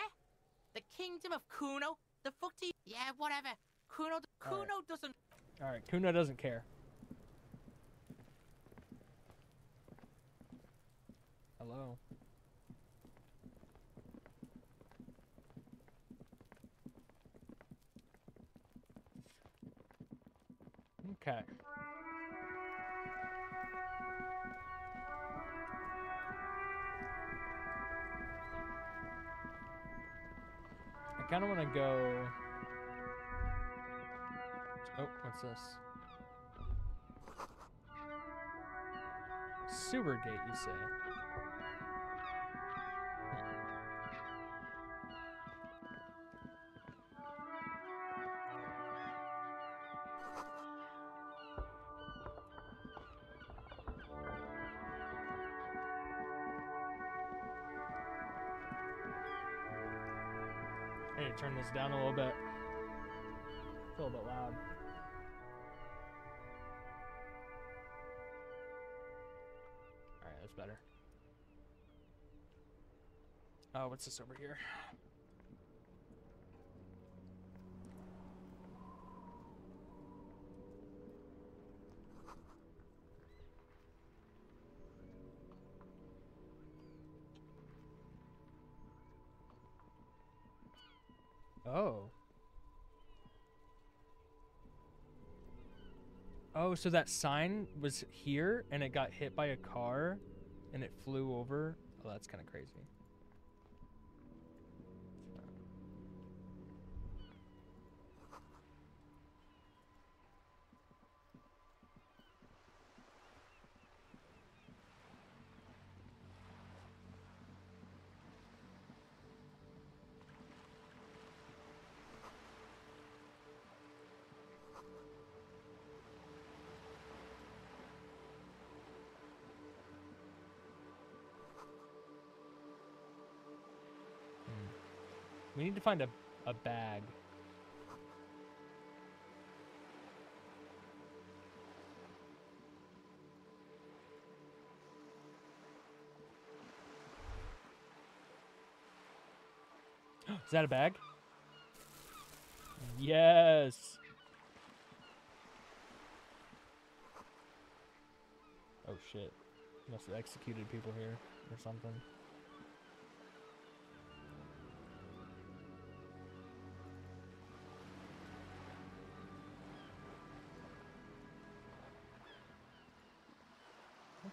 The kingdom of Kuno. The fuck do you... Yeah, whatever. Kuno doesn't... Alright, Kuno doesn't care. Hello. Okay. I kind of want to go... Oh, what's this? Sewer gate, you say? I need to turn this down a little bit. It's a little bit loud. Alright, that's better. Oh, what's this over here? Oh. Oh, so that sign was here and it got hit by a car and it flew over. Oh, that's kind of crazy. We need to find a bag. Is that a bag? Yes. Oh shit. Must have executed people here or something.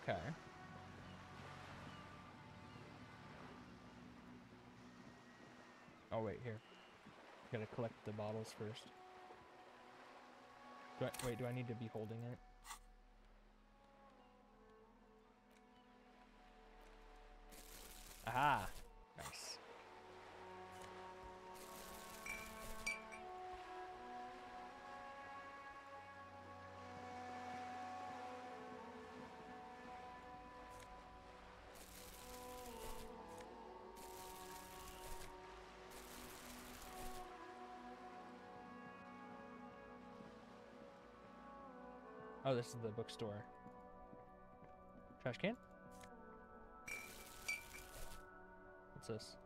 Okay. Oh wait, here. Gotta collect the bottles first. Wait, do I need to be holding it? Aha! Nice. Oh, this is the bookstore. Trash can? What's this?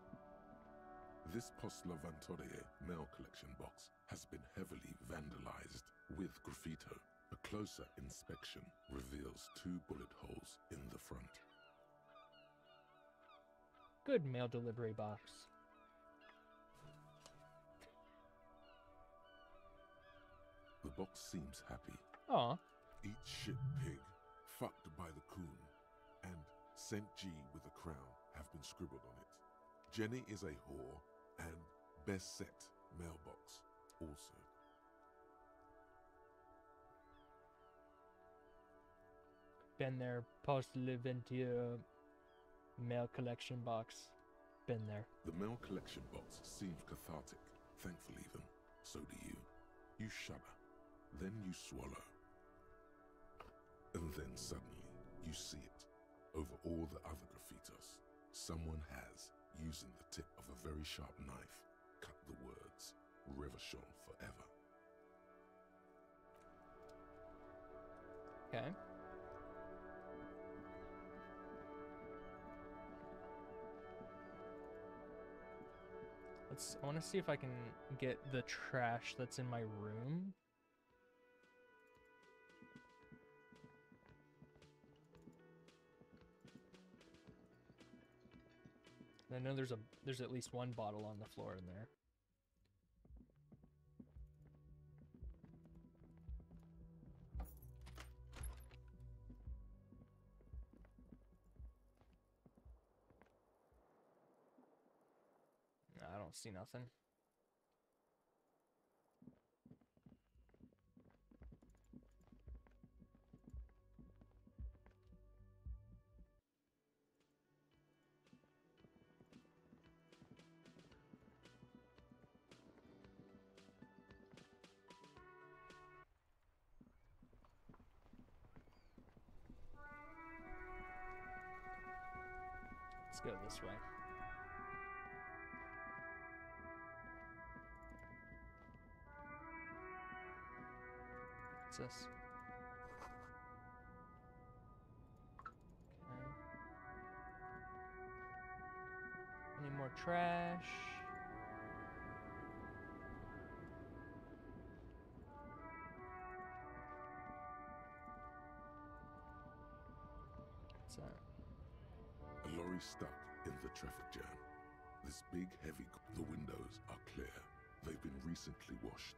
This Postlovantodie mail collection box has been heavily vandalized with graffito. A closer inspection reveals 2 bullet holes in the front. Good mail delivery box. The box seems happy. Aw. Eat shit pig, fucked by the coon, and St. G with a crown have been scribbled on it. Jenny is a whore, and best set mailbox also. Been there. Post Leventia mail collection box. Been there. The mail collection box seems cathartic, thankful even. So do you. You shudder, then you swallow. And then suddenly, you see it. Over all the other graffitos, someone has, using the tip of a very sharp knife, cut the words, Revachon forever. Okay. I want to see if I can get the trash that's in my room. I know there's at least one bottle on the floor in there. I don't see nothing. Let's go this way. What's this? Okay. Any more trash? What's that? A lorry stuck in the traffic jam. This big, heavy... The windows are clear. They've been recently washed.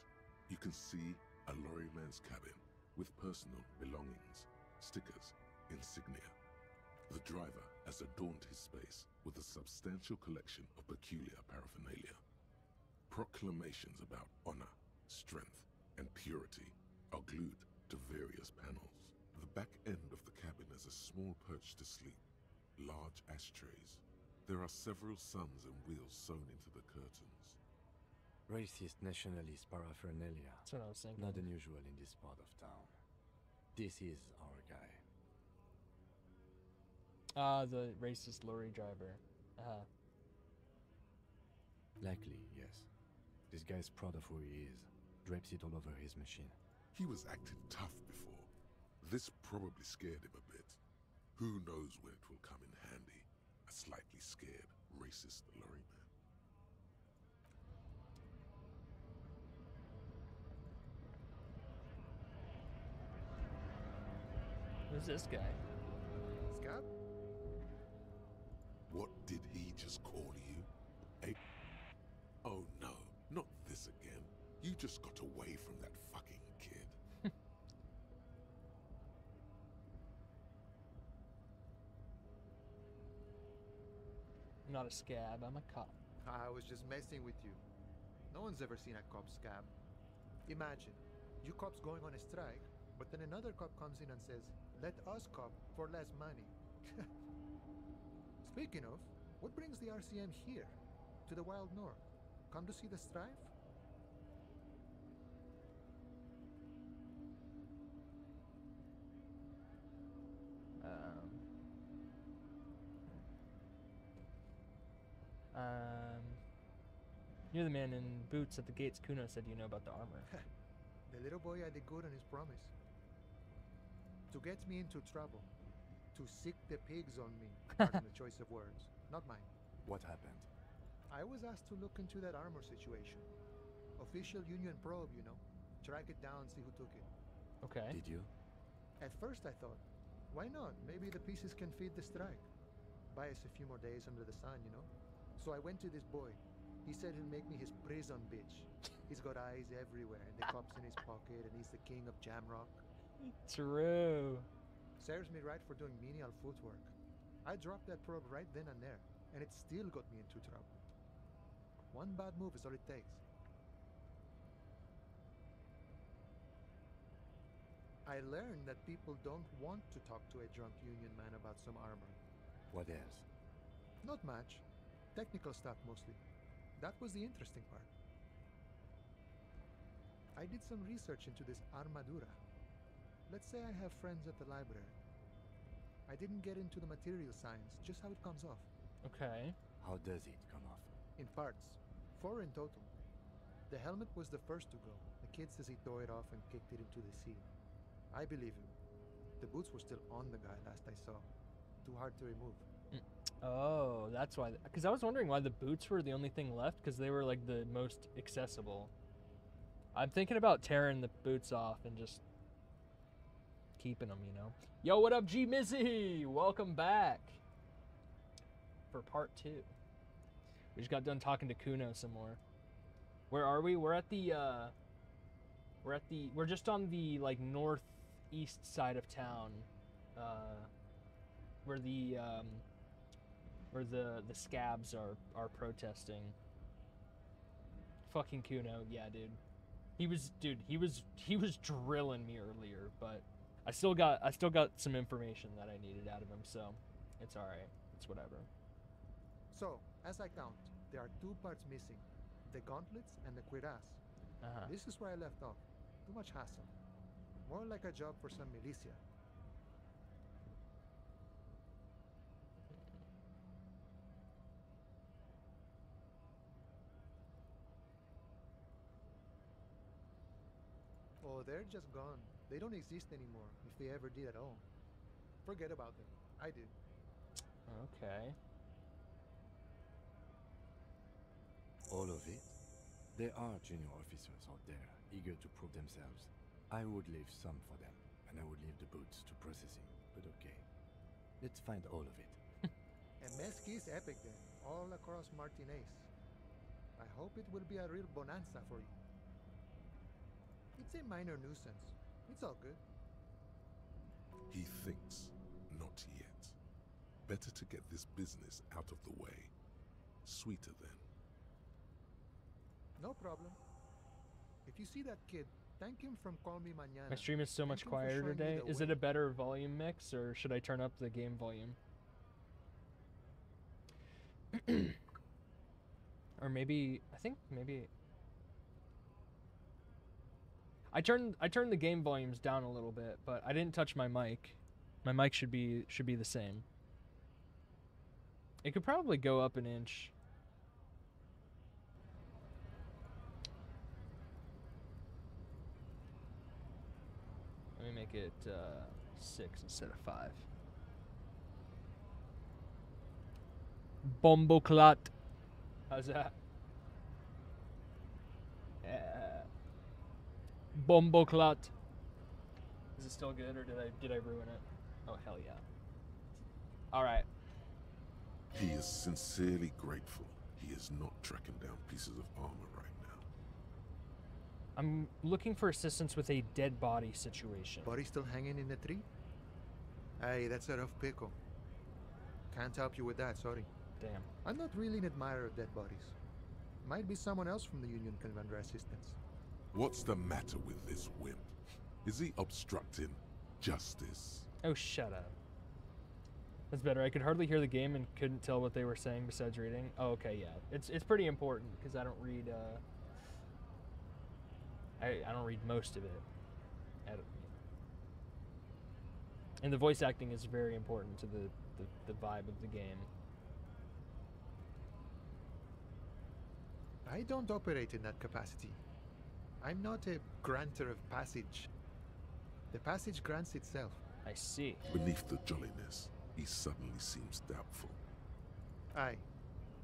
You can see a lorryman's cabin with personal belongings, stickers, insignia. The driver has adorned his space with a substantial collection of peculiar paraphernalia. Proclamations about honor, strength, and purity are glued to various panels. The back end of the cabin is a small perch to sleep. Large ashtrays. There are several suns and wheels sewn into the curtains. Racist nationalist paraphernalia. That's what I was thinking. Not unusual in this part of town. This is our guy. The racist lorry driver. Likely, yes. This guy's proud of who he is. Drapes it all over his machine. He was acting tough before. This probably scared him a bit. Who knows when it will come in handy? A slightly scared, racist lorryman. Who's this guy? Scab? What did he just call you? Oh no, not this again. You just got away from that fucking kid. I'm not a scab, I'm a cop. I was just messing with you. No one's ever seen a cop scab. Imagine, you cops going on a strike, but then another cop comes in and says, let us cop for less money. Speaking of, what brings the RCM here? To the Wild North? Come to see the strife? You're the man in boots at the gates. Kuno said you know about the armor. The little boy had the good on his promise. To get me into trouble. To sick the pigs on me. Pardon the choice of words. Not mine. What happened? I was asked to look into that armor situation. Official Union probe, you know. Track it down, see who took it. Okay. Did you? At first I thought, why not? Maybe the pieces can feed the strike. Buy us a few more days under the sun, you know? So I went to this boy. He said he'll make me his prison bitch. He's got eyes everywhere, and the cop's in his pocket, and he's the king of Jamrock. True. Serves me right for doing menial footwork. I dropped that probe right then and there, and it still got me into trouble. One bad move is all it takes. I learned that people don't want to talk to a drunk Union man about some armor. What else? Not much. Technical stuff mostly. That was the interesting part. I did some research into this armadura. Let's say I have friends at the library. I didn't get into the material science, just how it comes off. Okay. How does it come off? In parts. 4 in total. The helmet was the first to go. The kid says he tore it off and kicked it into the sea. I believe him. The boots were still on the guy last I saw. Too hard to remove. Oh, that's why. Because I was wondering why the boots were the only thing left, because they were like the most accessible. I'm thinking about tearing the boots off and just keeping them, you know. Yo, what up, G Mizzy? Welcome back for part 2. We just got done talking to Kuno some more. Where are we? We're just on the like northeast side of town, where the scabs are protesting. Fucking Kuno, yeah, dude. He was drilling me earlier, but I still got some information that I needed out of him, so it's all right. It's whatever. So, as I count, there are 2 parts missing. The gauntlets and the cuirass. This is where I left off. Too much hassle. More like a job for some militia. Oh, they're just gone. They don't exist anymore, if they ever did at all. Forget about them. I did. Okay. All of it? There are junior officers out there, eager to prove themselves. I would leave some for them, and I would leave the boots to processing, but okay. Let's find all of it. A mesquite epic then, all across Martinez. I hope it will be a real bonanza for you. It's a minor nuisance. It's all good. He thinks, not yet. Better to get this business out of the way. Sweeter then. No problem. If you see that kid, thank him from Call Me Mañana. My stream is so much quieter today. Is it a better volume mix, or should I turn up the game volume? Or maybe I turned the game volumes down a little bit, but I didn't touch my mic. My mic should be the same. It could probably go up an inch. make it 6 instead of 5. Bomboclat. How's that? Bomboclat. Is it still good, or did I ruin it? Oh hell yeah! All right. He is sincerely grateful he is not tracking down pieces of armor right now. I'm looking for assistance with a dead body situation. Body still hanging in the tree? Hey, that's a rough pickle. Can't help you with that, sorry. Damn. I'm not really an admirer of dead bodies. Might be someone else from the Union can render assistance. What's the matter with this wimp? Is he obstructing justice? Oh, shut up. That's better. I could hardly hear the game and couldn't tell what they were saying besides reading. Oh, okay, yeah. It's pretty important because I don't read. I don't read most of it. And the voice acting is very important to the vibe of the game. I don't operate in that capacity. I'm not a granter of passage. The passage grants itself. I see. Beneath the jolliness, he suddenly seems doubtful. Aye.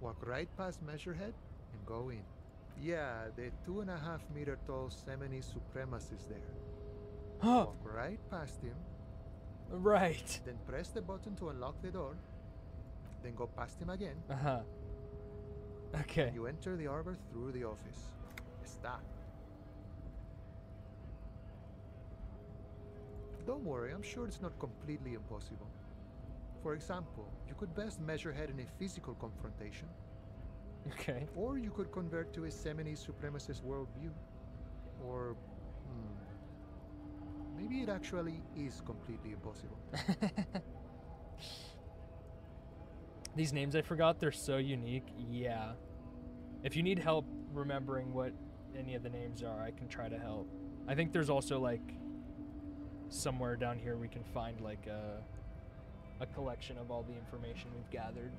Walk right past Measurehead and go in. Yeah, the 2.5 meter tall Semini Supremus is there. Huh. Walk right past him. Right. Then press the button to unlock the door. Then go past him again. Uh-huh. Okay. You enter the arbor through the office. Está. Don't worry, I'm sure it's not completely impossible. For example, you could best Measurehead in a physical confrontation. Okay. Or you could convert to a Semini Supremacist worldview. Or... maybe it actually is completely impossible. These names I forgot, they're so unique. Yeah. If you need help remembering what any of the names are, I can try to help. I think there's also like somewhere down here we can find like a collection of all the information we've gathered.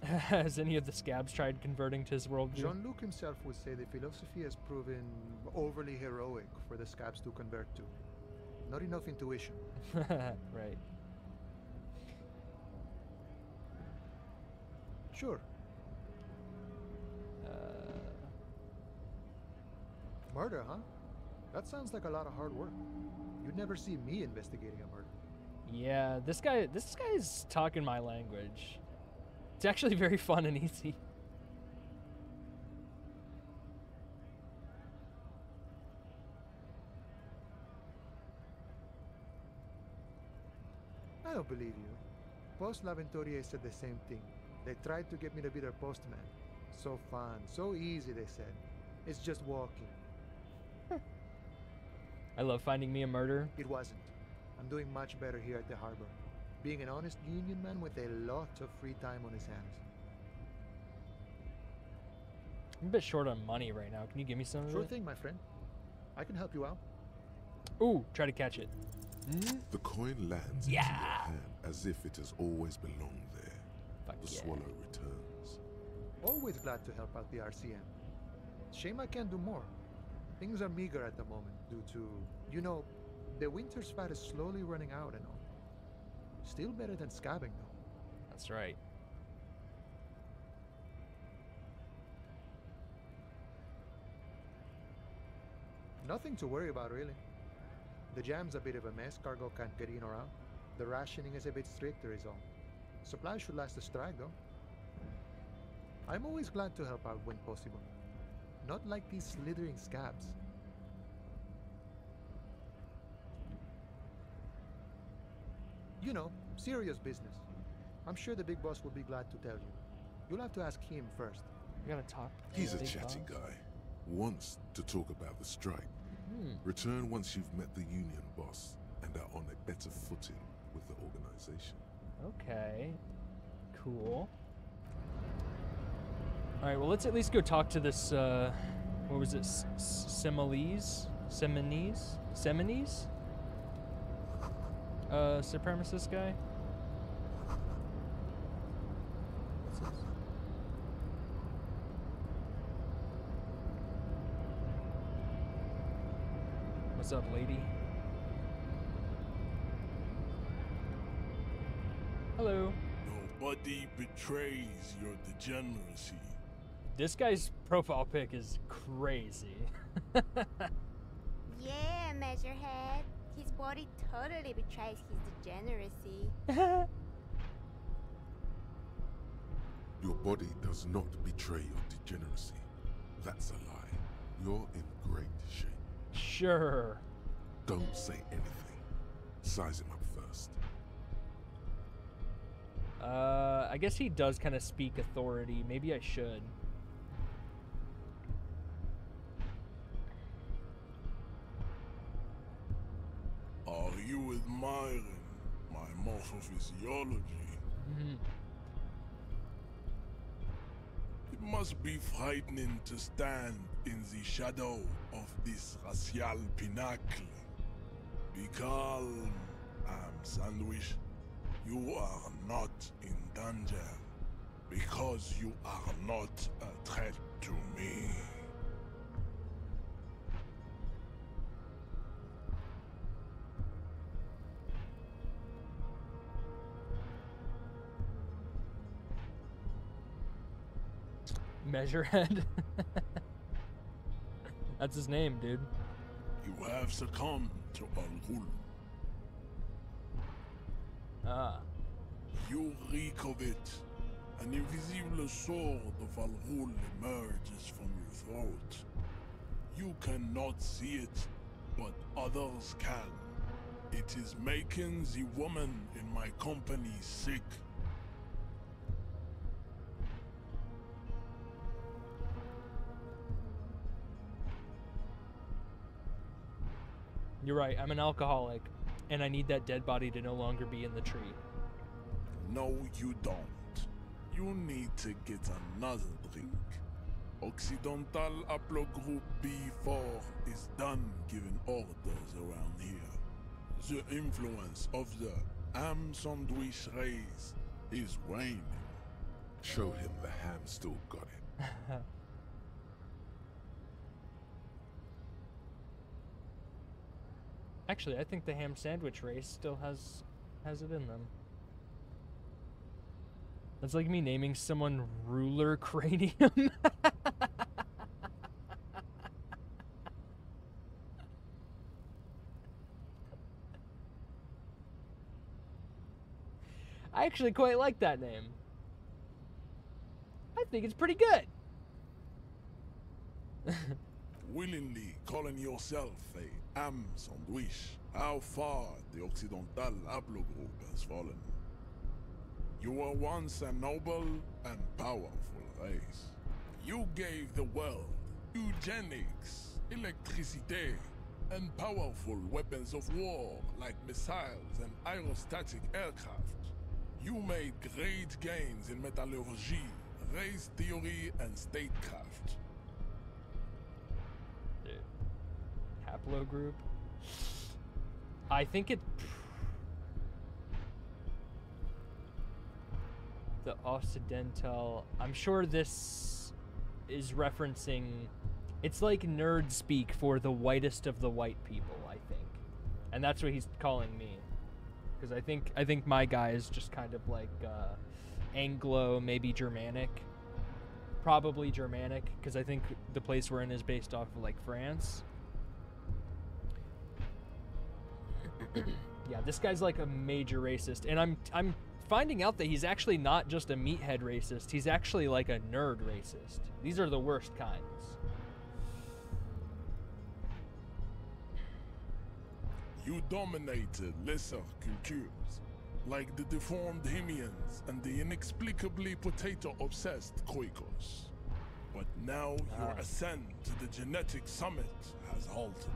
Has any of the scabs tried converting to his worldview? Jean-Luc himself would say the philosophy has proven overly heroic for the scabs to convert to. Not enough intuition. Right. Sure. Murder, huh? That sounds like a lot of hard work. You'd never see me investigating a murder. Yeah, this guy's talking my language. It's actually very fun and easy. I don't believe you. Post L'Aventurier said the same thing. They tried to get me to be their postman. So fun, so easy, they said. It's just walking. I love finding me a murder. It wasn't. I'm doing much better here at the harbor. Being an honest union man with a lot of free time on his hands. I'm a bit short on money right now. Can you give me some of Sure it? thing, my friend. I can help you out. Ooh, try to catch it. The coin lands into your hand as if it has always belonged there. Fuck The yeah. swallow returns. Always glad to help out the RCM. Shame I can't do more. Things are meager at the moment due to, you know, the winter's fat is slowly running out and all. Still better than scabbing though. That's right. Nothing to worry about really. The jam's a bit of a mess, cargo can't get in or out. The rationing is a bit stricter is all. Supplies should last the strike though. I'm always glad to help out when possible. Not like these slithering scabs. You know, serious business. I'm sure the big boss will be glad to tell you. You'll have to ask him first. You gotta talk. to He's the a big chatty boss. guy. Wants to talk about the strike. Return once you've met the union boss and are on a better footing with the organization. Okay. Cool. Alright, well, let's at least go talk to this, what was it? Seminese? Supremacist guy? What's this? What's up, lady? Hello. Nobody betrays your degeneracy. This guy's profile pic is crazy. Yeah, Measurehead. His body totally betrays his degeneracy. Your body does not betray your degeneracy. That's a lie. You're in great shape. Sure. Don't say anything. Size him up first. I guess he does kind of speak authority. Maybe I should. Are you admiring my morphophysiology? It must be frightening to stand in the shadow of this racial pinnacle. Be calm, Sandwich. You are not in danger because you are not a threat to me. Measurehead. That's his name, dude. You have succumbed to Al-Ghul. Ah. You reek of it. An invisible sword of Al-Ghul emerges from your throat. You cannot see it, but others can. It is making the woman in my company sick. You're right, I'm an alcoholic, and I need that dead body to no longer be in the tree. No, you don't. You need to get another drink. Occidental Haplogroup B4 is done giving orders around here. The influence of the ham sandwich race is waning. Show him the ham still got it. Actually, I think the ham sandwich race still has it in them. That's like me naming someone Ruler Cranium. I actually quite like that name. I think it's pretty good. Willingly calling yourself a ham sandwich, how far the Occidental Haplogroup has fallen. You were once a noble and powerful race. You gave the world eugenics, electricity, and powerful weapons of war like missiles and aerostatic aircraft. You made great gains in metallurgy, race theory, and statecraft. Dude. Haplogroup? I think it... The Occidental... I'm sure this is referencing... It's like nerd speak for the whitest of the white people, I think. And that's what he's calling me. Because I think my guy is just kind of like Anglo, maybe Germanic. Probably Germanic, because I think the place we're in is based off of like France. Yeah, this guy's like a major racist, and I'm finding out that he's actually not just a meathead racist. He's actually like a nerd racist. These are the worst kinds. You dominated lesser cultures, like the deformed Hemians and the inexplicably potato-obsessed Quakers. But now your ascent to the genetic summit has halted.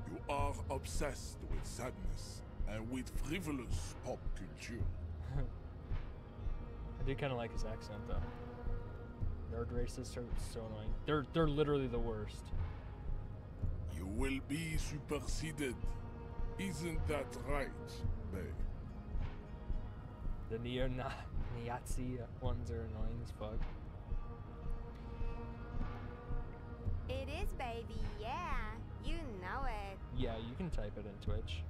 You are obsessed with sadness and with frivolous pop culture. I do kind of like his accent, though. Nerd racists are so annoying. They're literally the worst. You will be superseded. Isn't that right, babe? The neo-Nazi ones are annoying as fuck. It is, baby, yeah. You know it. Yeah, you can type it in Twitch.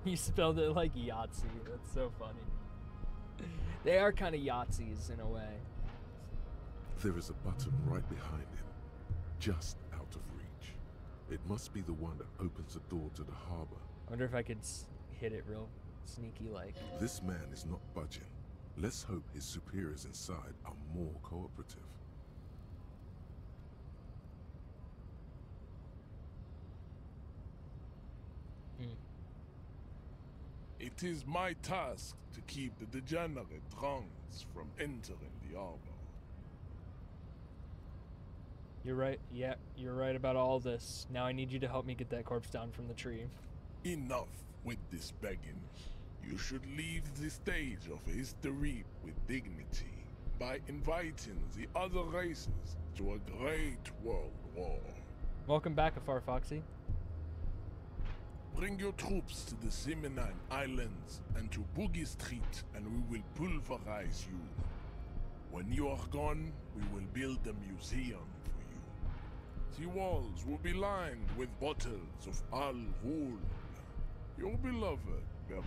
You spelled it like Yahtzee. That's so funny. They are kind of Yahtzees in a way. There is a button right behind him, just out of reach. It must be the one that opens the door to the harbor. I wonder if I could hit it real sneaky like. This man is not budging. Let's hope his superiors inside are more cooperative. It is my task to keep the degenerate drunks from entering the harbor. You're right. Yeah, you're right about all this. Now I need you to help me get that corpse down from the tree. Enough with this begging. You should leave the stage of history with dignity by inviting the other races to a great world war. Welcome back, Afar Foxy. Bring your troops to the Seminine Islands and to Boogie Street, and we will pulverize you. When you are gone, we will build a museum for you. The walls will be lined with bottles of Al Ghul, your beloved beverage.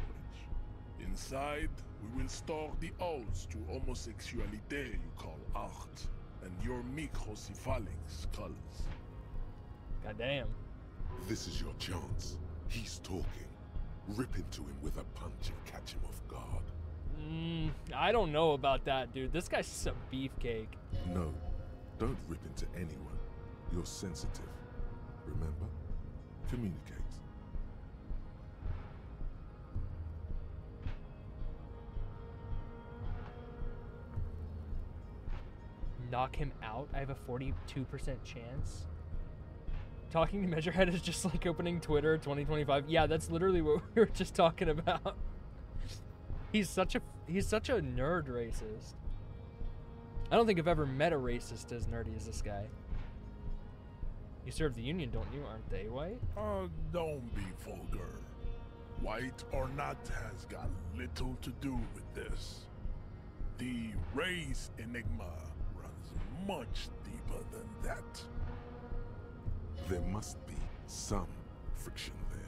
Inside, we will store the odes to homosexuality you call art, and your microcephalic skulls. Goddamn. This is your chance. He's talking. Rip into him with a punch and catch him off guard. I don't know about that, dude. This guy's some beefcake. No, don't rip into anyone. You're sensitive. Remember? Communicate. Knock him out? I have a 42% chance. Talking to Measurehead is just like opening Twitter 2025. Yeah, that's literally what we were just talking about. He's such a nerd racist. I don't think I've ever met a racist as nerdy as this guy. You serve the Union, don't you? Aren't they white? Don't be vulgar. White or not has got little to do with this. The race enigma runs much deeper than that. There must be some friction there.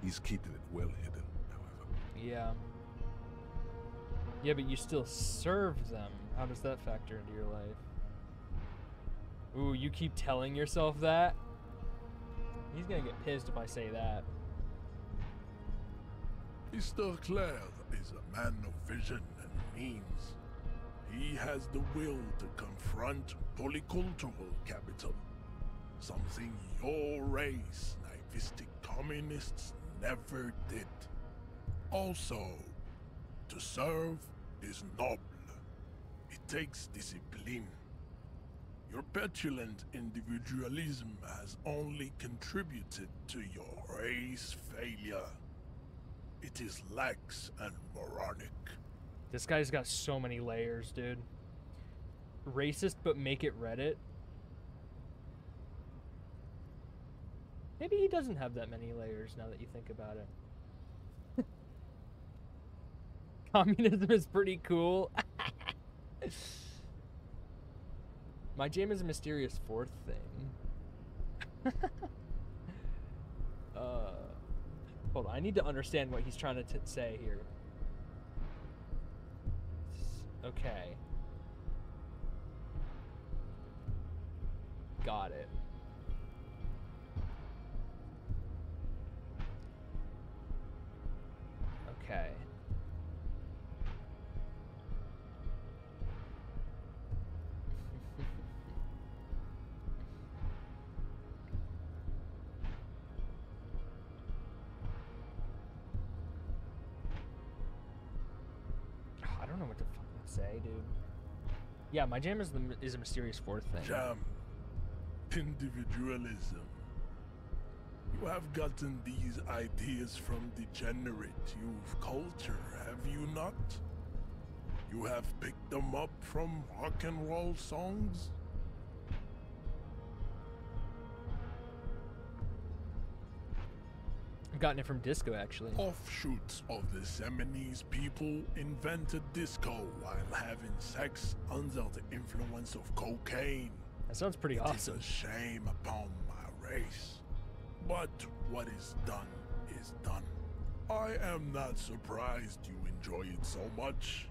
He's keeping it well hidden, however. Yeah. Yeah, but you still serve them. How does that factor into your life? Ooh, you keep telling yourself that? He's gonna get pissed if I say that. Mr. Clare is a man of vision and means. He has the will to confront polycultural capital. Something your race, naivistic communists, never did. Also, to serve is noble. It takes discipline. Your petulant individualism has only contributed to your race failure. It is lax and moronic. This guy's got so many layers, dude. Racist, but make it Reddit. Maybe he doesn't have that many layers now that you think about it. Communism is pretty cool. My jam is a mysterious fourth thing. Hold on, I need to understand what he's trying to say here. Okay. Got it. Okay. I don't know what to fucking say, dude. Yeah, my jam is a mysterious fourth thing. Jam. Individualism. You have gotten these ideas from degenerate youth culture, have you not? You have picked them up from rock and roll songs? I've gotten it from disco, actually. Offshoots of the Seminoles people invented disco while having sex under the influence of cocaine. That sounds pretty It awesome. is a shame upon my race, but what is done is done. I am not surprised you enjoy it so much.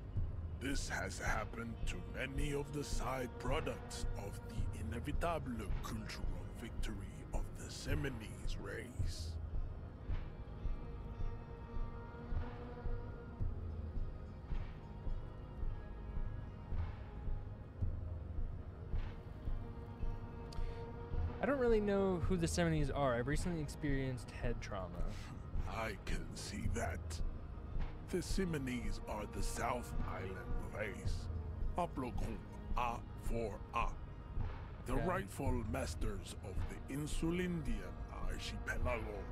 This has happened to many of the side products of the inevitable cultural victory of the Seminoles race. I don't really know who the Seminoles are. I've recently experienced head trauma. I can see that. The Seminoles are the South Island race. Haplogroup A4A. The Okay. rightful masters of the Insulindian archipelago.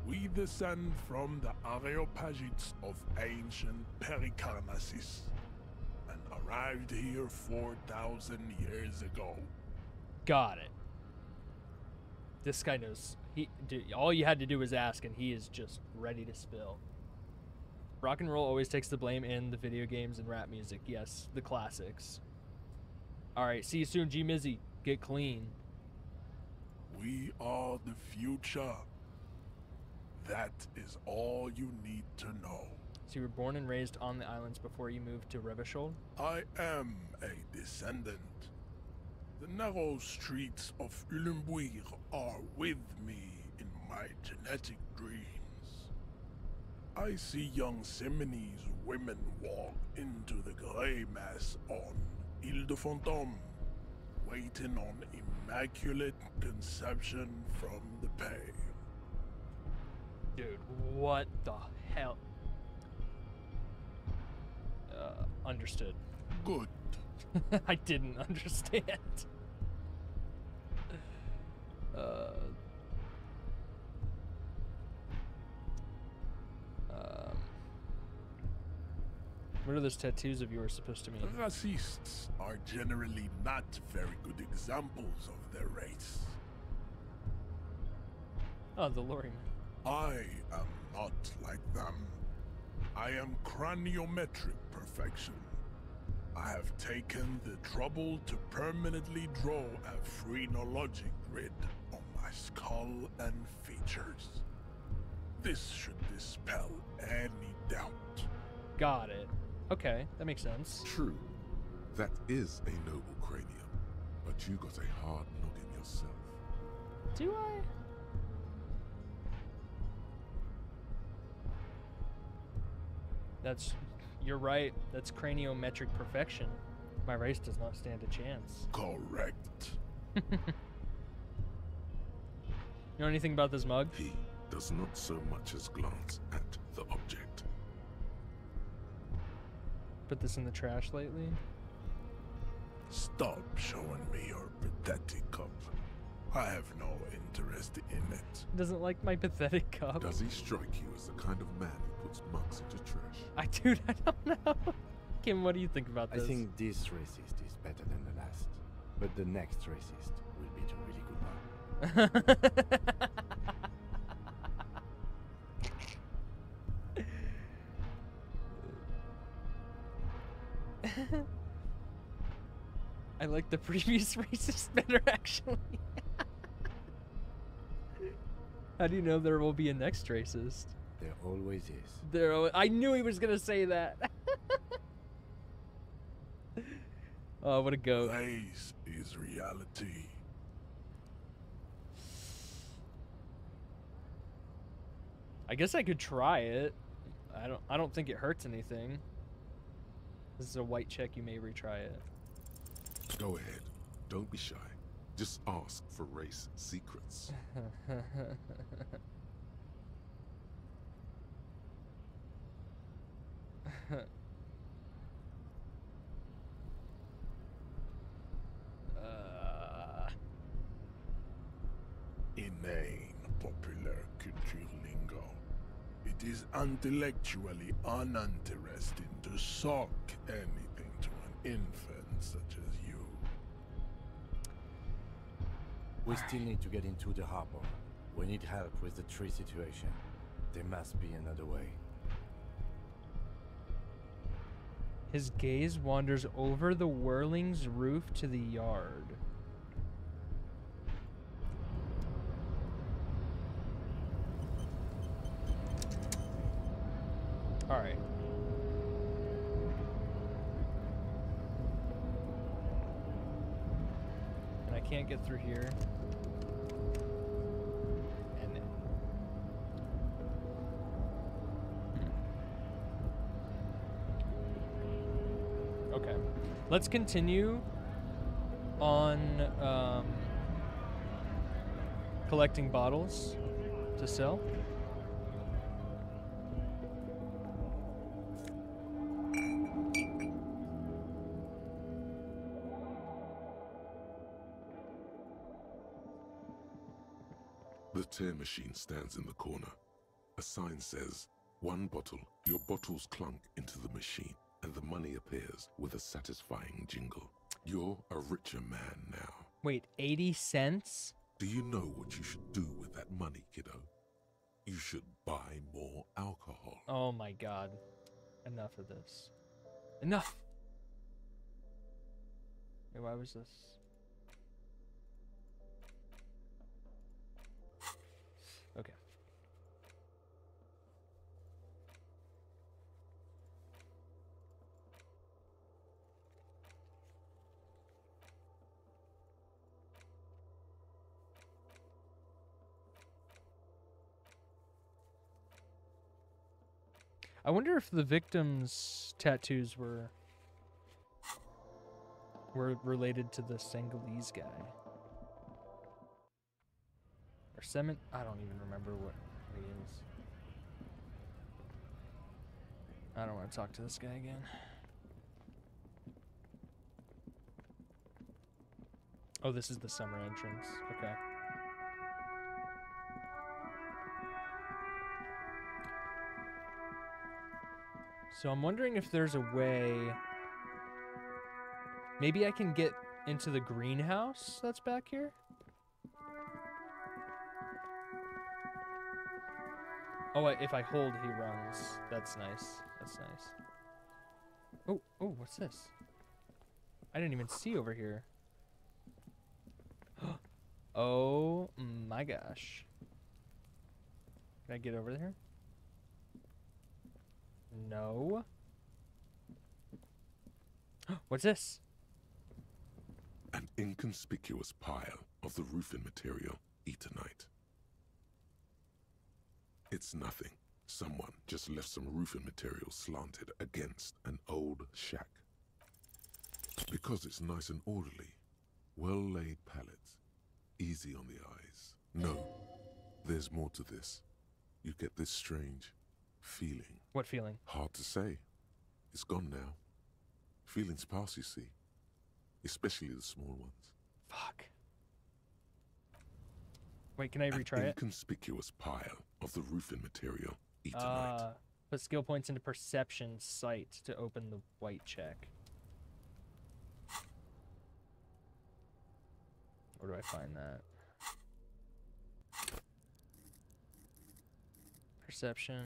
We descend from the Areopagites of ancient Pericarnassus and arrived here 4,000 years ago. Got it. This guy knows. Dude, all you had to do was ask, and he is just ready to spill. Rock and roll always takes the blame in the video games and rap music. Yes, the classics. All right, see you soon, G Mizzy. Get clean. We are the future. That is all you need to know. So you were born and raised on the islands before you moved to Revachol? I am a descendant. The narrow streets of Ulimbuir are with me in my genetic dreams. I see young Seminoles women walk into the grey mass on Ile de Fantôme, waiting on immaculate conception from the pale. Dude, what the hell? Understood. Good. I didn't understand. What are those tattoos of yours supposed to mean? Racists are generally not very good examples of their race. Oh, the lorry man. I am not like them. I am craniometric perfection. I have taken the trouble to permanently draw a phrenologic grid on my skull and features. This should dispel any doubt. Got it. Okay, that makes sense. True. That is a noble cranium, but you got a hard noggin yourself. Do I? You're right. That's craniometric perfection. My race does not stand a chance. Correct. You know anything about this mug? He does not so much as glance at the object. Put this in the trash lately? Stop showing me your pathetic cup. I have no interest in it. Doesn't like my pathetic cup. Does he strike you as the kind of man who puts mugs into trash? Dude, I don't know. Kim, what do you think about this? I think this racist is better than the last, but the next racist will be the really good one. I like the previous racist better, actually. How do you know there will be a next racist? There always is. I knew he was gonna say that. Oh, what a goat. Race is reality. I guess I could try it. I don't think it hurts anything. This is a white check, you may retry it. Go ahead. Don't be shy. Just ask for race secrets. Inane popular culture lingo. It is intellectually uninteresting to sock anything to an infant such as you. We still need to get into the harbor. We need help with the tree situation. There must be another way. His gaze wanders over the whirling's roof to the yard. All right. And I can't get through here. And okay. Let's continue on collecting bottles to sell. The tear machine stands in the corner. A sign says, 1 bottle. Your bottles clunk into the machine, and the money appears with a satisfying jingle. You're a richer man now. Wait, 80 cents? Do you know what you should do with that money, kiddo? You should buy more alcohol. Oh my god. Enough of this. Enough! Wait, why was this? Okay. I wonder if the victims' tattoos were related to the Senegalese guy. Or I don't even remember what he is. I don't want to talk to this guy again. Oh, this is the summer entrance. Okay. So I'm wondering if there's a way... Maybe I can get into the greenhouse that's back here? Oh, if I hold, he runs. That's nice. That's nice. Oh, what's this? I didn't even see over here. Oh my gosh. Can I get over there? No. What's this? An inconspicuous pile of the roofing material, Eternite. It's nothing. Someone just left some roofing material slanted against an old shack. Because it's nice and orderly, well-laid pallets, easy on the eyes. No, there's more to this. You get this strange feeling. What feeling? Hard to say. It's gone now. Feelings pass, you see. Especially the small ones. Fuck. Wait, can I retry An it? Inconspicuous pile of the roofing material, Eternite. Put skill points into perception sight to open the white check. Where do I find that? Perception.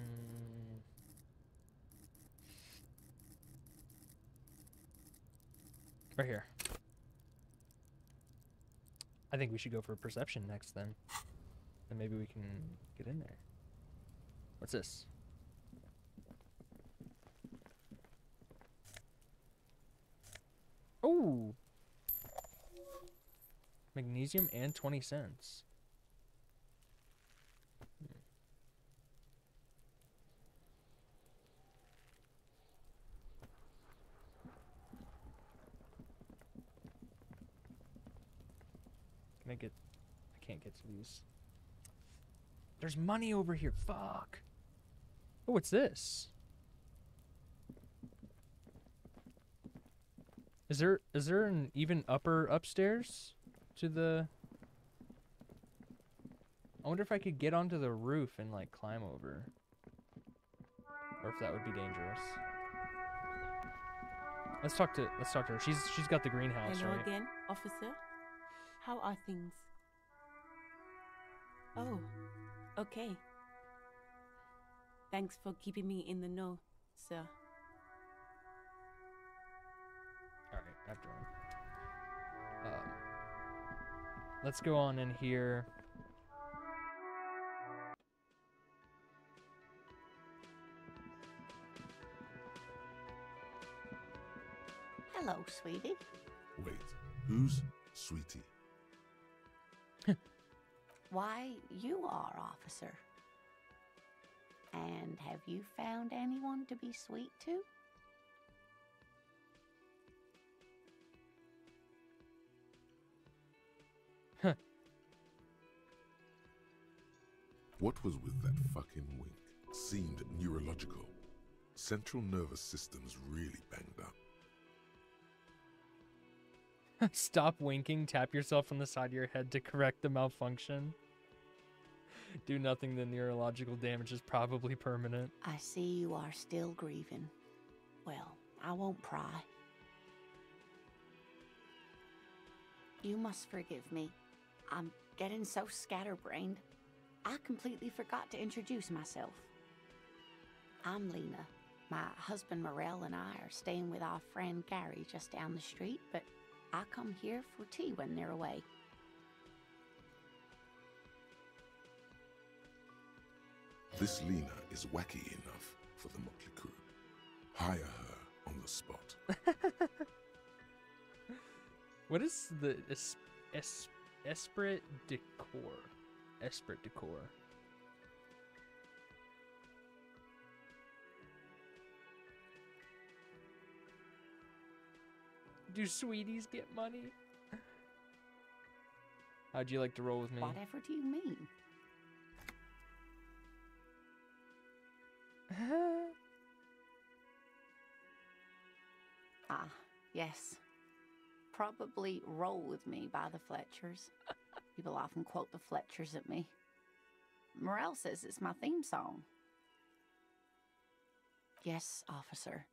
Right here. I think we should go for perception next then. Then maybe we can get in there. What's this? Oh! Magnesium and 20 cents. Can I get... I can't get to these. There's money over here. Fuck. Oh, what's this? Is there an even upstairs to the... I wonder if I could get onto the roof and like climb over. Or if that would be dangerous. Let's talk to her. She's got the greenhouse, Hello right? again, officer. How are things? Oh, okay. Thanks for keeping me in the know, sir. Alright, after one. Let's go on in here. Hello, sweetie. Wait, who's Sweetie? Why, you are, officer. And have you found anyone to be sweet to? What was with that fucking wink? Seemed neurological. Central nervous system's really banged up. Stop winking, tap yourself on the side of your head to correct the malfunction. Do nothing, the neurological damage is probably permanent. I see you are still grieving. Well, I won't pry. You must forgive me. I'm getting so scatterbrained. I completely forgot to introduce myself. I'm Lena. My husband Morel and I are staying with our friend Gary just down the street, but I come here for tea when they're away. This Lena is wacky enough for the motley crew. Hire her on the spot. What is the esprit decor? Esprit decor. Do sweeties get money? How'd you like to roll with me? Whatever do you mean? Ah, yes. Probably Roll With Me by the Fletchers. People often quote the Fletchers at me. Morel says it's my theme song. Yes, officer.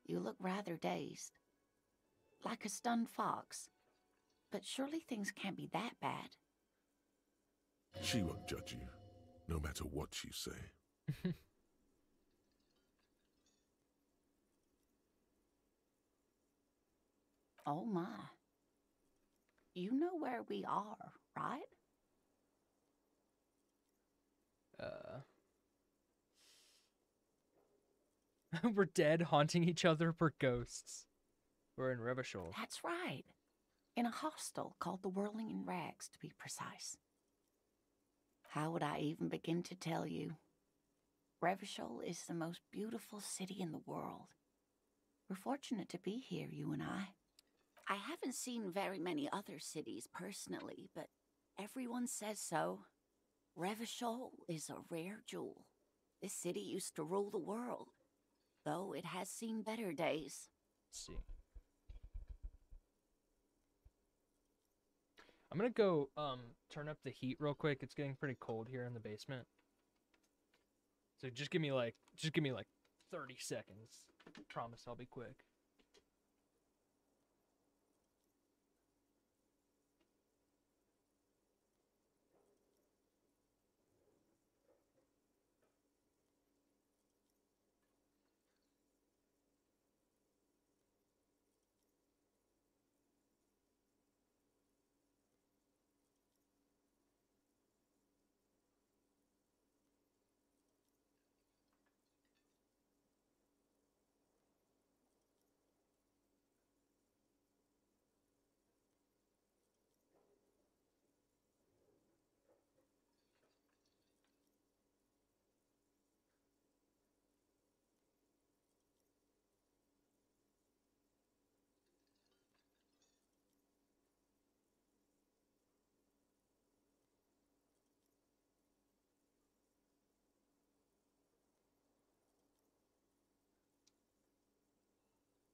You look rather dazed. Like a stunned fox. But surely things can't be that bad. She won't judge you, no matter what you say. Oh my. You know where we are, right? We're dead, haunting each other. We're ghosts. We're in Revachol. That's right. In a hostel called the Whirling in Rags, to be precise. How would I even begin to tell you? Revachol is the most beautiful city in the world. We're fortunate to be here, you and I. I haven't seen very many other cities personally, but everyone says so. Revachol is a rare jewel. This city used to rule the world, though it has seen better days. Let's see. I'm gonna go turn up the heat real quick. It's getting pretty cold here in the basement. So just give me like 30 seconds. Promise I'll be quick.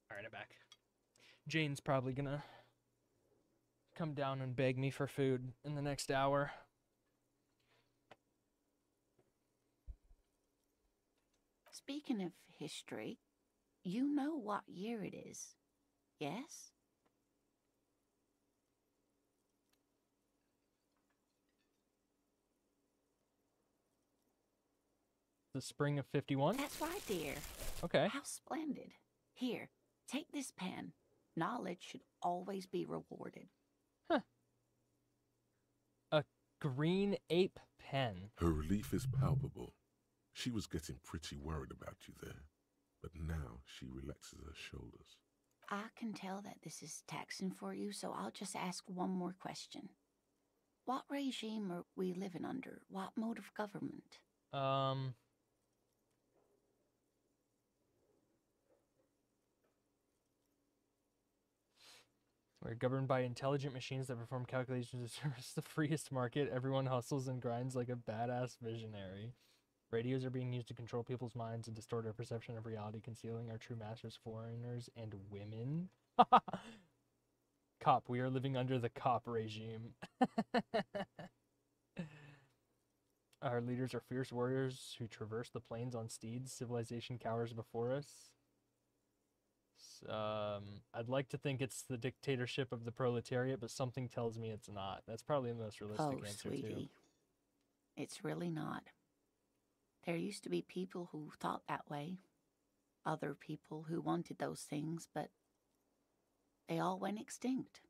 Alright, I'm back. Jane's probably gonna come down and beg me for food in the next hour. Speaking of history, you know what year it is, yes? The spring of 51? That's right, dear. Okay. How splendid. Here, take this pen. Knowledge should always be rewarded. Huh. A green ape pen. Her relief is palpable. She was getting pretty worried about you there, but now she relaxes her shoulders. I can tell that this is taxing for you, so I'll just ask one more question. What regime are we living under? What mode of government? We're governed by intelligent machines that perform calculations to service the freest market. Everyone hustles and grinds like a badass visionary. Radios are being used to control people's minds and distort our perception of reality, concealing our true masters, foreigners, and women. Cop, we are living under the cop regime. Our leaders are fierce warriors who traverse the plains on steeds. Civilization cowers before us. I'd like to think it's the dictatorship of the proletariat, but something tells me it's not. That's probably the most realistic answer, sweetie. too. It's really not. There used to be people who thought that way. Other people who wanted those things, but they all went extinct.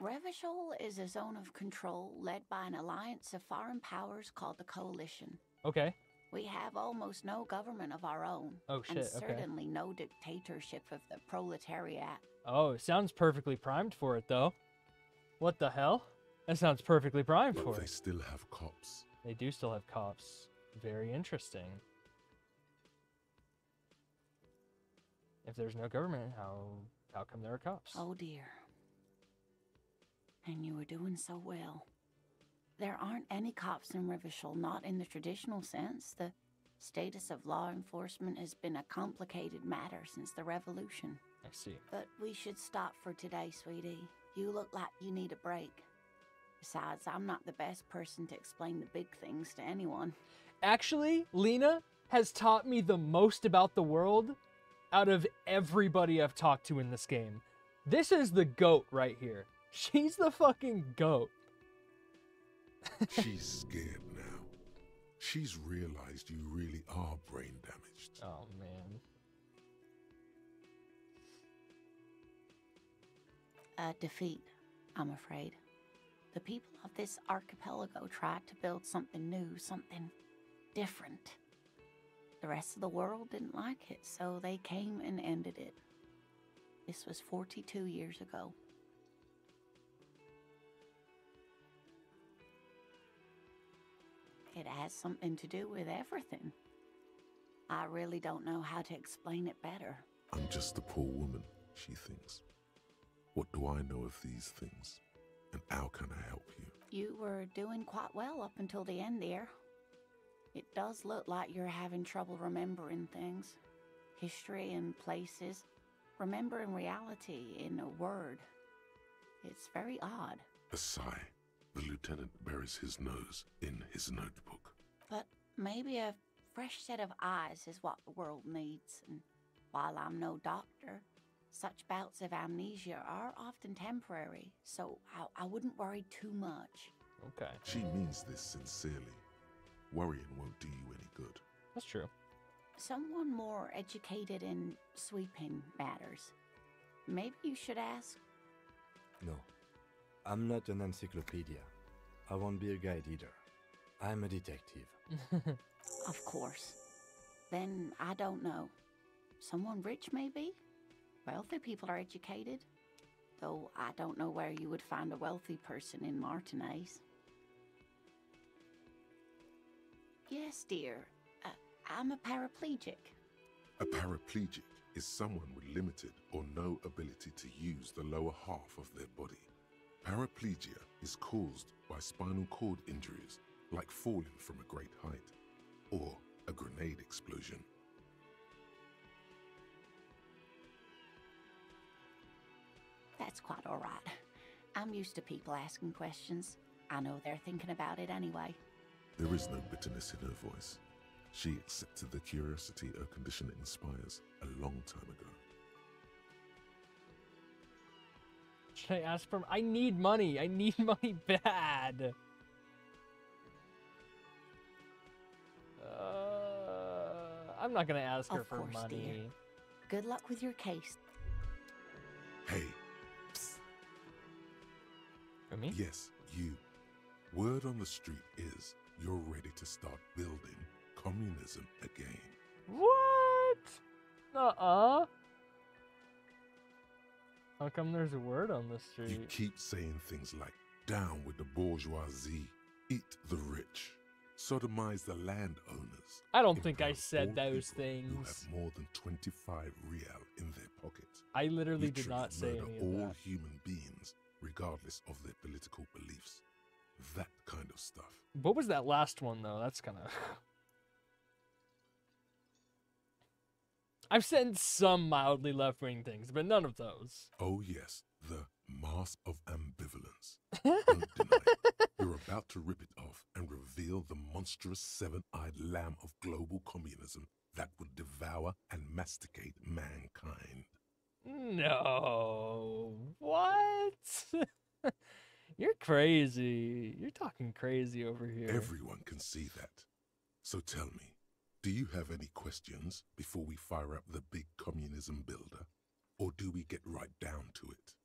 Revachol is a zone of control led by an alliance of foreign powers called the Coalition. Okay. We have almost no government of our own. Oh, shit, and okay. certainly no dictatorship of the proletariat. Oh, it sounds perfectly primed for it, though. What the hell? That sounds perfectly primed But for they it. still have cops. They do still have cops. Very interesting. If there's no government, how come there are cops? Oh dear. And you were doing so well. There aren't any cops in Revachol, not in the traditional sense. The status of law enforcement has been a complicated matter since the revolution. I see. But we should stop for today, sweetie. You look like you need a break. Besides, I'm not the best person to explain the big things to anyone. Actually, Lena has taught me the most about the world out of everybody I've talked to in this game. This is the GOAT right here. She's the fucking GOAT. She's scared now. She's realized you really are brain damaged. Oh, man. A defeat, I'm afraid. The people of this archipelago tried to build something new, something different. The rest of the world didn't like it, so they came and ended it. This was 42 years ago. It has something to do with everything. I really don't know how to explain it better. I'm just a poor woman, she thinks. What do I know of these things? And how can I help you? You were doing quite well up until the end there. It does look like you're having trouble remembering things. History and places. Remembering reality in a word. It's very odd. A sigh. The lieutenant buries his nose in his notebook. But maybe a fresh set of eyes is what the world needs. And while I'm no doctor, such bouts of amnesia are often temporary, so I wouldn't worry too much. Okay. She means this sincerely. Worrying won't do you any good. That's true. Someone more educated in sweeping matters. Maybe you should ask. No, I'm not an encyclopedia. I won't be a guide either. I'm a detective. Of course. Then I don't know. Someone rich, maybe? Wealthy people are educated. Though I don't know where you would find a wealthy person in Martinez. Yes, dear. I'm a paraplegic. A paraplegic is someone with limited or no ability to use the lower half of their body. Paraplegia is caused by spinal cord injuries, like falling from a great height, or a grenade explosion. That's quite all right. I'm used to people asking questions. I know they're thinking about it anyway. There is no bitterness in her voice. She accepted the curiosity her condition inspires a long time ago. Should I ask for... I need money. I need money bad. I'm not going to ask her for money. Dear. Good luck with your case. Hey. Psst. For me? Yes, you. Word on the street is you're ready to start building communism again. What? How come there's a word on the You street? keep saying things like, down with the bourgeoisie, eat the rich, sodomize the landowners. I don't think I imperil said all those people who have things. more than 25 real in their pocket. I literally did not say murder any of all that. human beings, regardless of their political beliefs. That kind of stuff. What was that last one, though? That's kind of... I've said some mildly left-wing things, but none of those. Oh yes, the mask of ambivalence. Don't deny it. You're about to rip it off and reveal the monstrous seven-eyed lamb of global communism that would devour and masticate mankind. No. What? You're crazy. You're talking crazy over here. Everyone can see that. So tell me, do you have any questions before we fire up the big communism builder? Or do we get right down to it?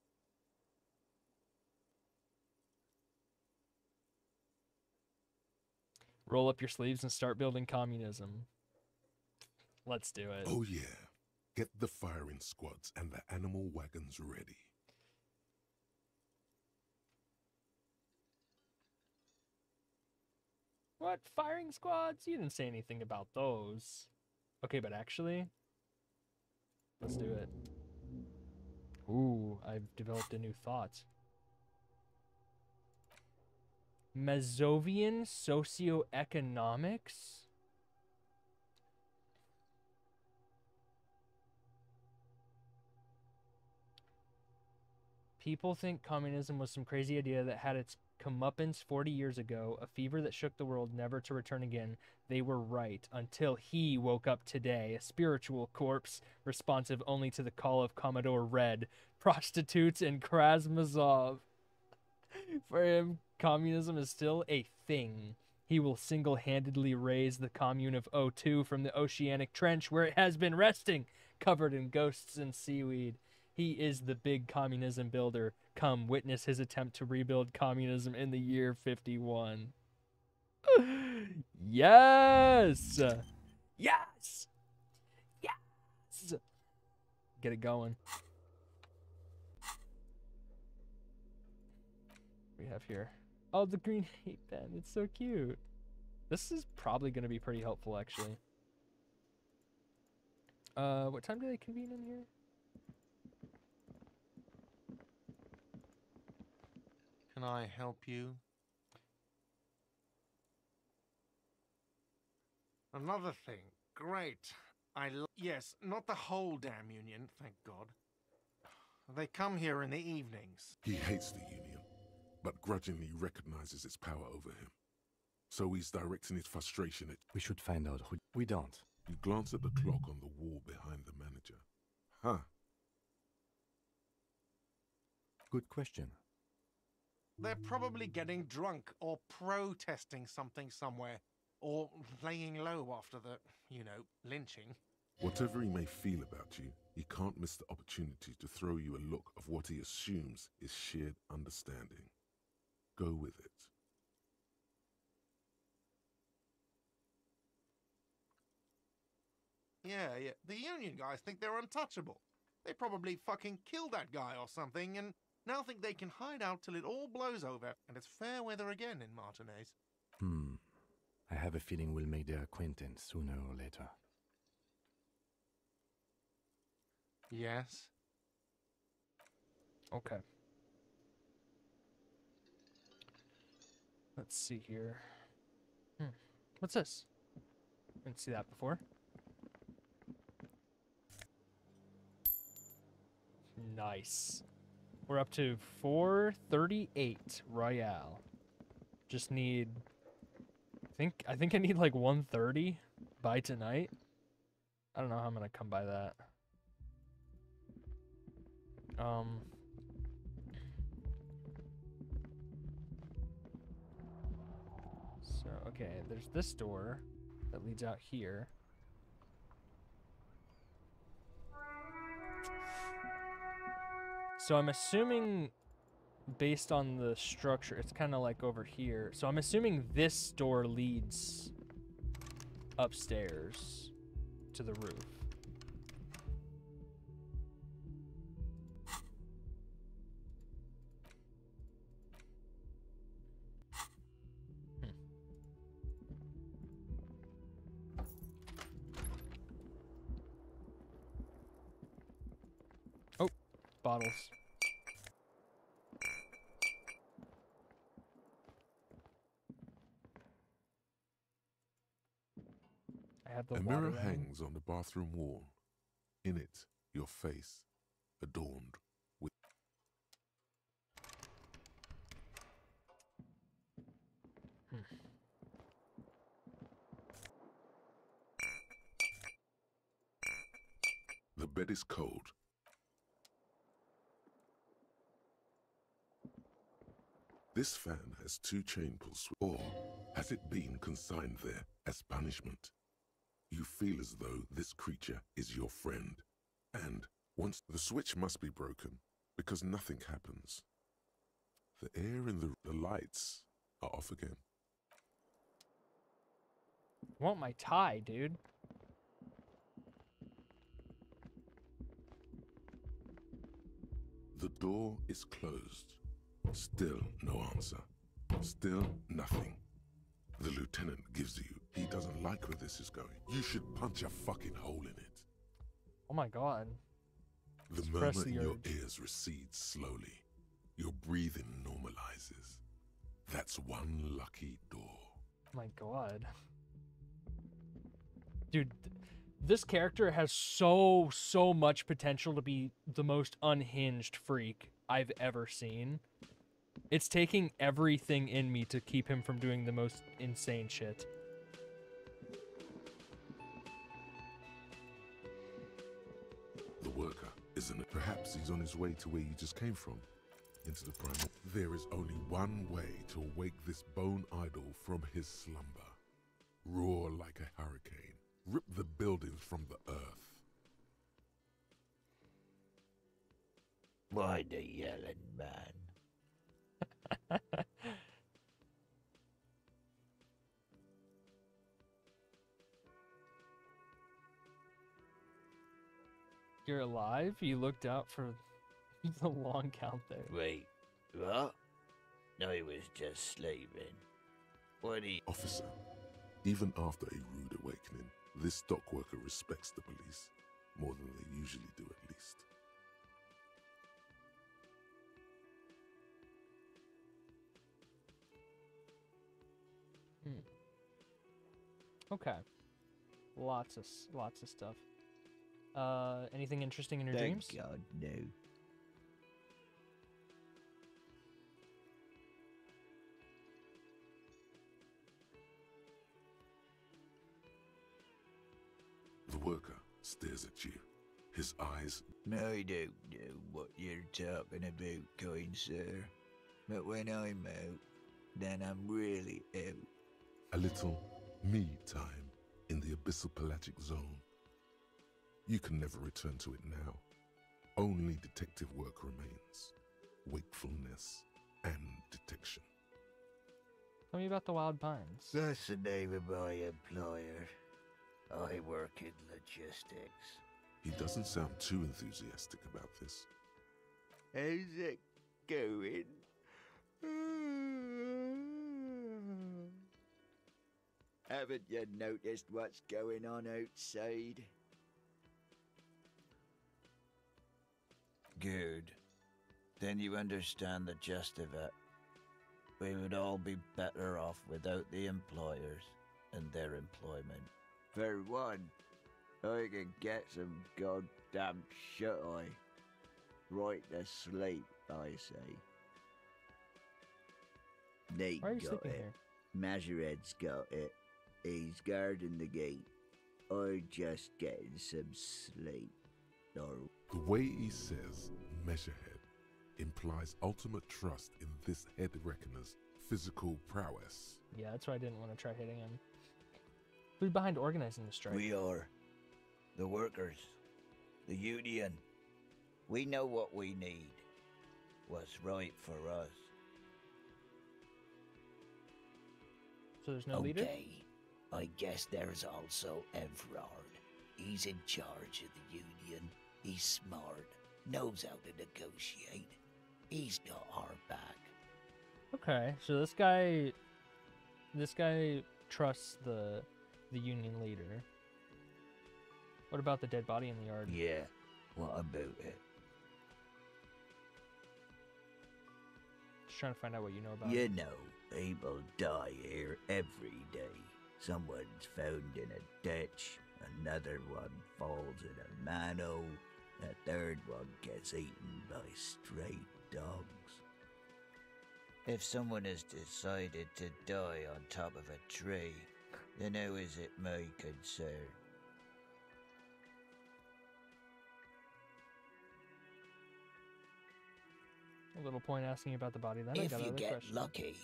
Roll up your sleeves and start building communism. Let's do it. Oh yeah. Get the firing squads and the animal wagons ready. What? Firing squads? You didn't say anything about those. Okay, but actually, let's do it. Ooh, I've developed a new thought. Mesovian socioeconomics? People think communism was some crazy idea that had its comeuppance 40 years ago, a fever that shook the world never to return again. They were right, until he woke up today, a spiritual corpse, responsive only to the call of Commodore Red, prostitutes, and Krasmazov. For him, communism is still a thing. He will single-handedly raise the commune of O2 from the oceanic trench where it has been resting, covered in ghosts and seaweed. He is the big communism builder. Come witness his attempt to rebuild communism in the year 51. Yes! Yes! Yes! Get it going. We have here. Oh, the green hate pen. It's so cute. This is probably going to be pretty helpful, actually. What time do they convene in here? Can I help you? Another thing. Great. Yes, not the whole damn union, thank God. They come here in the evenings. He hates the union, but grudgingly recognizes its power over him. So he's directing his frustration at... We should find out who... We don't. You glance at the clock on the wall behind the manager. Huh. Good question. They're probably getting drunk or protesting something somewhere. Or laying low after the, lynching. Whatever he may feel about you, he can't miss the opportunity to throw you a look of what he assumes is shared understanding. Go with it. Yeah. The union guys think they're untouchable. They probably fucking killed that guy or something and now think they can hide out till it all blows over and it's fair weather again in Martinez. I have a feeling we'll make their acquaintance sooner or later. Yes? Okay. Let's see here. What's this? Didn't see that before. Nice. We're up to 438 Royale. Just need... I think I need like 130 by tonight. I don't know how I'm gonna come by that. So, okay, there's this door that leads out here. So I'm assuming, based on the structure, it's kind of like over here. So I'm assuming this door leads upstairs to the roof. bottles. I have the A water mirror running. hangs on the bathroom wall. In it, your face, adorned with... The bed is cold. This fan has 2 chain pulls, or has it been consigned there as punishment? You feel as though this creature is your friend, and once the switch must be broken, because nothing happens. The air and the lights are off again. I want my tie, dude. The door is closed. Still no answer. Still nothing. The lieutenant gives you. He doesn't like where this is going. You should punch a fucking hole in it. Oh my god. The Suppress murmur the in your urge. ears recedes slowly. Your breathing normalizes. That's one lucky door. Oh my god. Dude, this character has so much potential to be the most unhinged freak I've ever seen. It's taking everything in me to keep him from doing the most insane shit. The worker, isn't it? Perhaps he's on his way to where you just came from. Into the primal. There is only one way to wake this bone idol from his slumber. Roar like a hurricane. Rip the buildings from the earth. Why the yelling man? You're alive? You looked out for the long count there. Wait, what? No, he was just sleeping. What do you... Officer, even after a rude awakening, this dock worker respects the police more than they usually do, at least. Okay. Lots of stuff. Anything interesting in your Thank dreams? God, no. The worker stares at you. His eyes... I don't know what you're talking about, kind sir. But when I'm out, then I'm really out. A little me time in the abyssal pelagic zone. You can never return to it now. Only detective work remains. Wakefulness and detection. Tell me about the Wild Pines. That's the name of my employer. I work in logistics. He doesn't sound too enthusiastic about this. How's it going? Haven't you noticed what's going on outside? Good. Then you understand the gist of it. We would all be better off without the employers and their employment. For one, I can get some goddamn shut-eye. Right to sleep, I say. Nate Why are you got sleeping it. here? Majoret's got it. He's guarding the gate. I'm just getting some sleep. Or The way he says measurehead implies ultimate trust in this head reckoner's physical prowess. Yeah, that's why I didn't want to try hitting him. Who's behind organizing the strike? we are. The workers. The union. We know what we need. What's right for us. So there's no leader? Okay. I guess there's also Everard. He's in charge of the union. He's smart. Knows how to negotiate. He's got our back. Okay, so this guy trusts the union leader. What about the dead body in the yard? Yeah. What about it? Just trying to find out what you know about You it. know, people die here every day. Someone's found in a ditch, another one falls in a manhole, a third one gets eaten by stray dogs. If someone has decided to die on top of a tree, then how is it my concern? A little point asking about the body. Then I If got you another get question. lucky,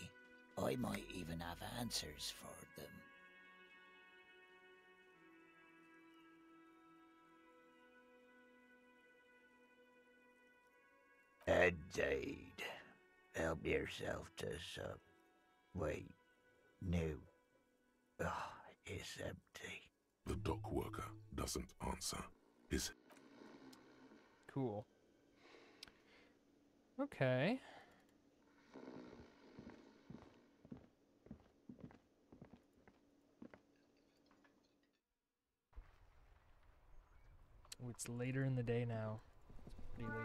I might even have answers for them. Indeed. Help yourself to some. Wait. No. Oh, it's empty. The dock worker doesn't answer. His Cool. Okay. Oh, it's later in the day now. It's pretty late.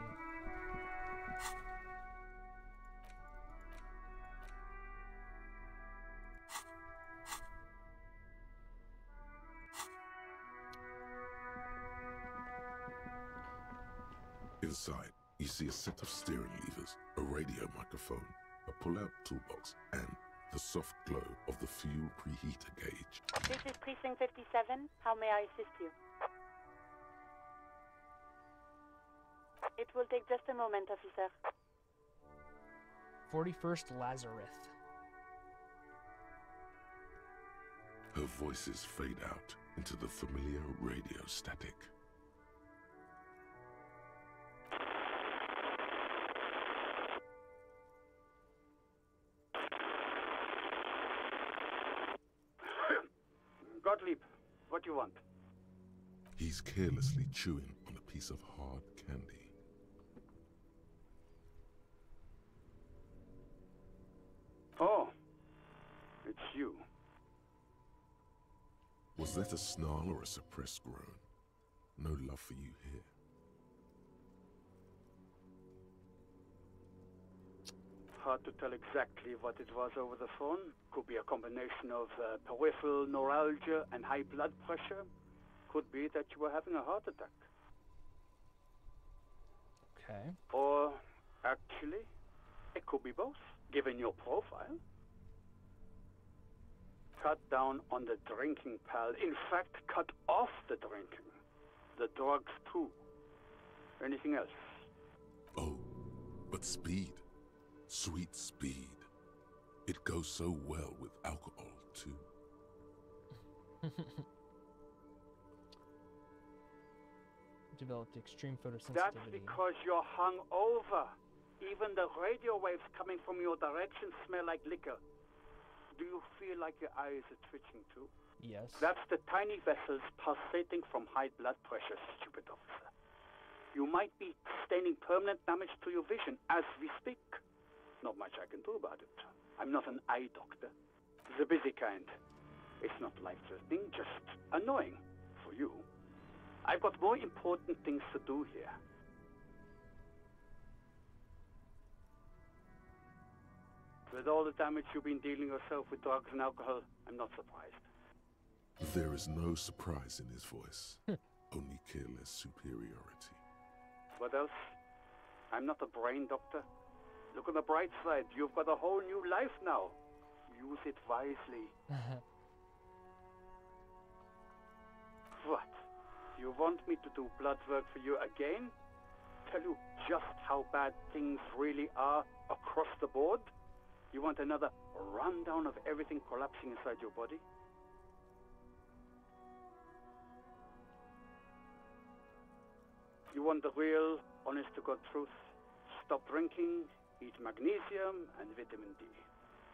Inside, you see a set of steering levers, a radio microphone, a pull-out toolbox, and the soft glow of the fuel preheater gauge. This is Precinct 57. How may I assist you? It will take just a moment, officer. 41st Lazarus. Her voices fade out into the familiar radio static. Gottlieb, what do you want? He's carelessly chewing on a piece of hard candy. Oh, it's you. Was that a snarl or a suppressed groan? No love for you here. Hard to tell exactly what it was over the phone. Could be a combination of peripheral neuralgia and high blood pressure. Could be that you were having a heart attack. Okay. Or, actually, it could be both, given your profile. Cut down on the drinking, pal. In fact, cut off the drinking. The drugs, too. Anything else? Oh, but speed. Sweet speed. It goes so well with alcohol, too. Developed extreme photosensitivity. That's because you're hung over. Even the radio waves coming from your direction smell like liquor. Do you feel like your eyes are twitching too? Yes. That's the tiny vessels pulsating from high blood pressure, stupid officer. You might be sustaining permanent damage to your vision as we speak. Not much I can do about it. I'm not an eye doctor. The busy kind. It's not life-threatening, just annoying for you. I've got more important things to do here. With all the damage you've been dealing yourself with drugs and alcohol, I'm not surprised. There is no surprise in his voice, only careless superiority. What else? I'm not a brain doctor. Look on the bright side. You've got a whole new life now. Use it wisely. What? You want me to do blood work for you again? Tell you just how bad things really are across the board? You want another rundown of everything collapsing inside your body? You want the real, honest-to-God truth? Stop drinking, eat magnesium and vitamin D.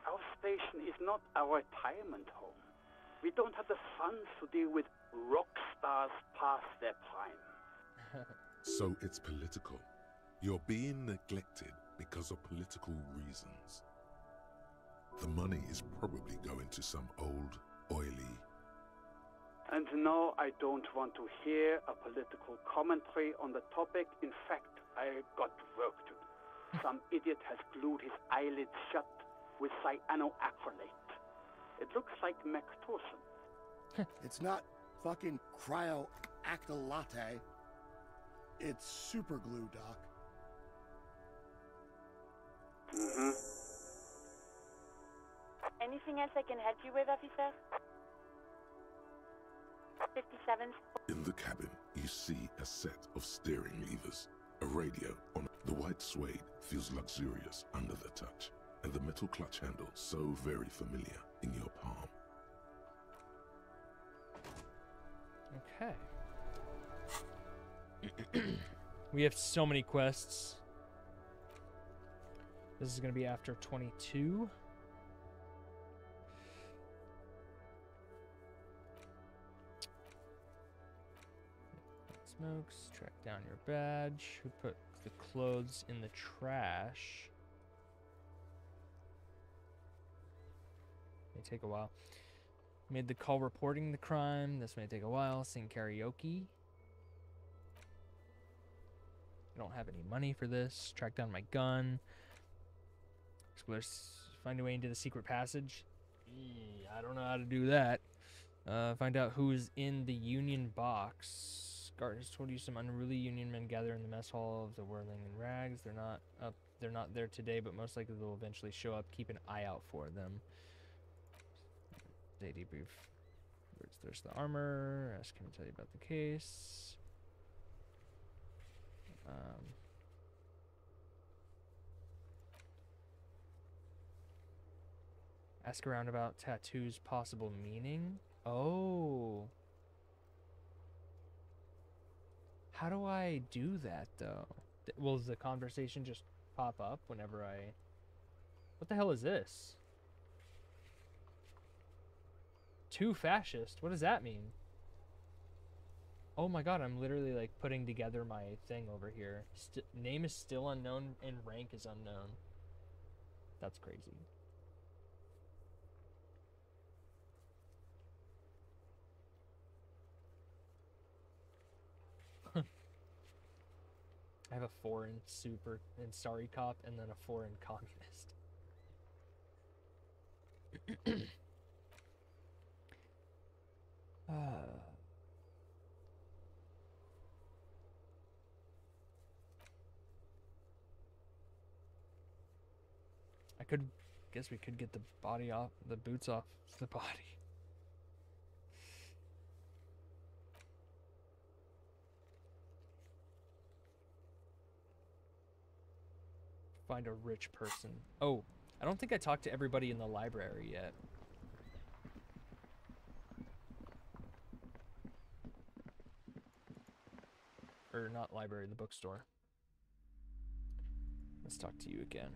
Our station is not a retirement home. We don't have the funds to deal with rock stars past their prime. So it's political. You're being neglected because of political reasons. The money is probably going to some old, oily... And no, I don't want to hear a political commentary on the topic. In fact, I got work to do. Some idiot has glued his eyelids shut with cyanoacrylate. It looks like Mectorson. It's not fucking cryoactylate. It's super glue, Doc. Mm-hmm. Anything else I can help you with, officer? 57. In the cabin, you see a set of steering levers, a radio on the white suede feels luxurious under the touch, and the metal clutch handle so very familiar in your palm. Okay. We have so many quests. This is going to be after 22. Smokes, track down your badge. We put the clothes in the trash. May take a while. Made the call reporting the crime. This may take a while. Sing karaoke. I don't have any money for this. Track down my gun. Explorers find a way into the secret passage. I don't know how to do that. Find out who's in the Union box. Guard has told you some unruly Union men gather in the mess hall of the Whirling in Rags. They're not up. They're not there today, but most likely they'll eventually show up. Keep an eye out for them. They debrief. There's the armor. Ask him to tell you about the case. Ask around about tattoos' possible meaning. Oh. How do I do that, though? Will the conversation just pop up whenever I... What the hell is this? Too fascist? What does that mean? Oh my god, I'm literally like putting together my thing over here. Name is still unknown and rank is unknown. That's crazy. I have a 4 in super in sorry cop and then a 4 in communist. I guess we could get the body off, the boots off the body. Find a rich person. Oh, I don't think I talked to everybody in the library yet. Or not library, the bookstore. Let's talk to you again.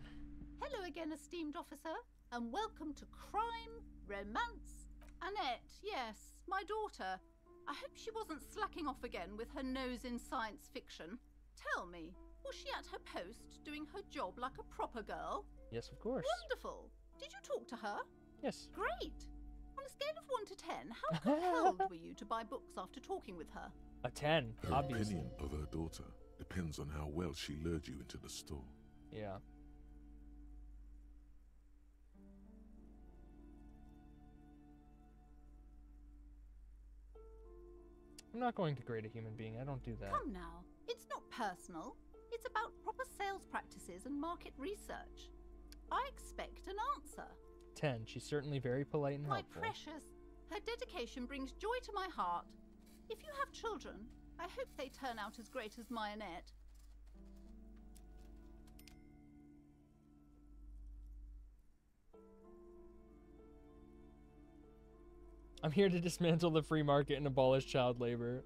Hello again, esteemed officer, and welcome to Crime, Romance, Annette. Yes, my daughter. I hope she wasn't slacking off again with her nose in science fiction. Tell me, was she at her post doing her job like a proper girl? Yes, of course. Wonderful. Did you talk to her? Yes. Great. On a scale of 1 to 10, how compelled were you to buy books after talking with her? A 10, Her obviously. opinion of her daughter depends on how well she lured you into the store. Yeah. I'm not going to grade a human being. I don't do that. Come now. It's not personal. It's about proper sales practices and market research. I expect an answer. 10. She's certainly very polite and My helpful. precious, her dedication brings joy to my heart. If you have children, I hope they turn out as great as my Annette. I'm here to dismantle the free market and abolish child labor.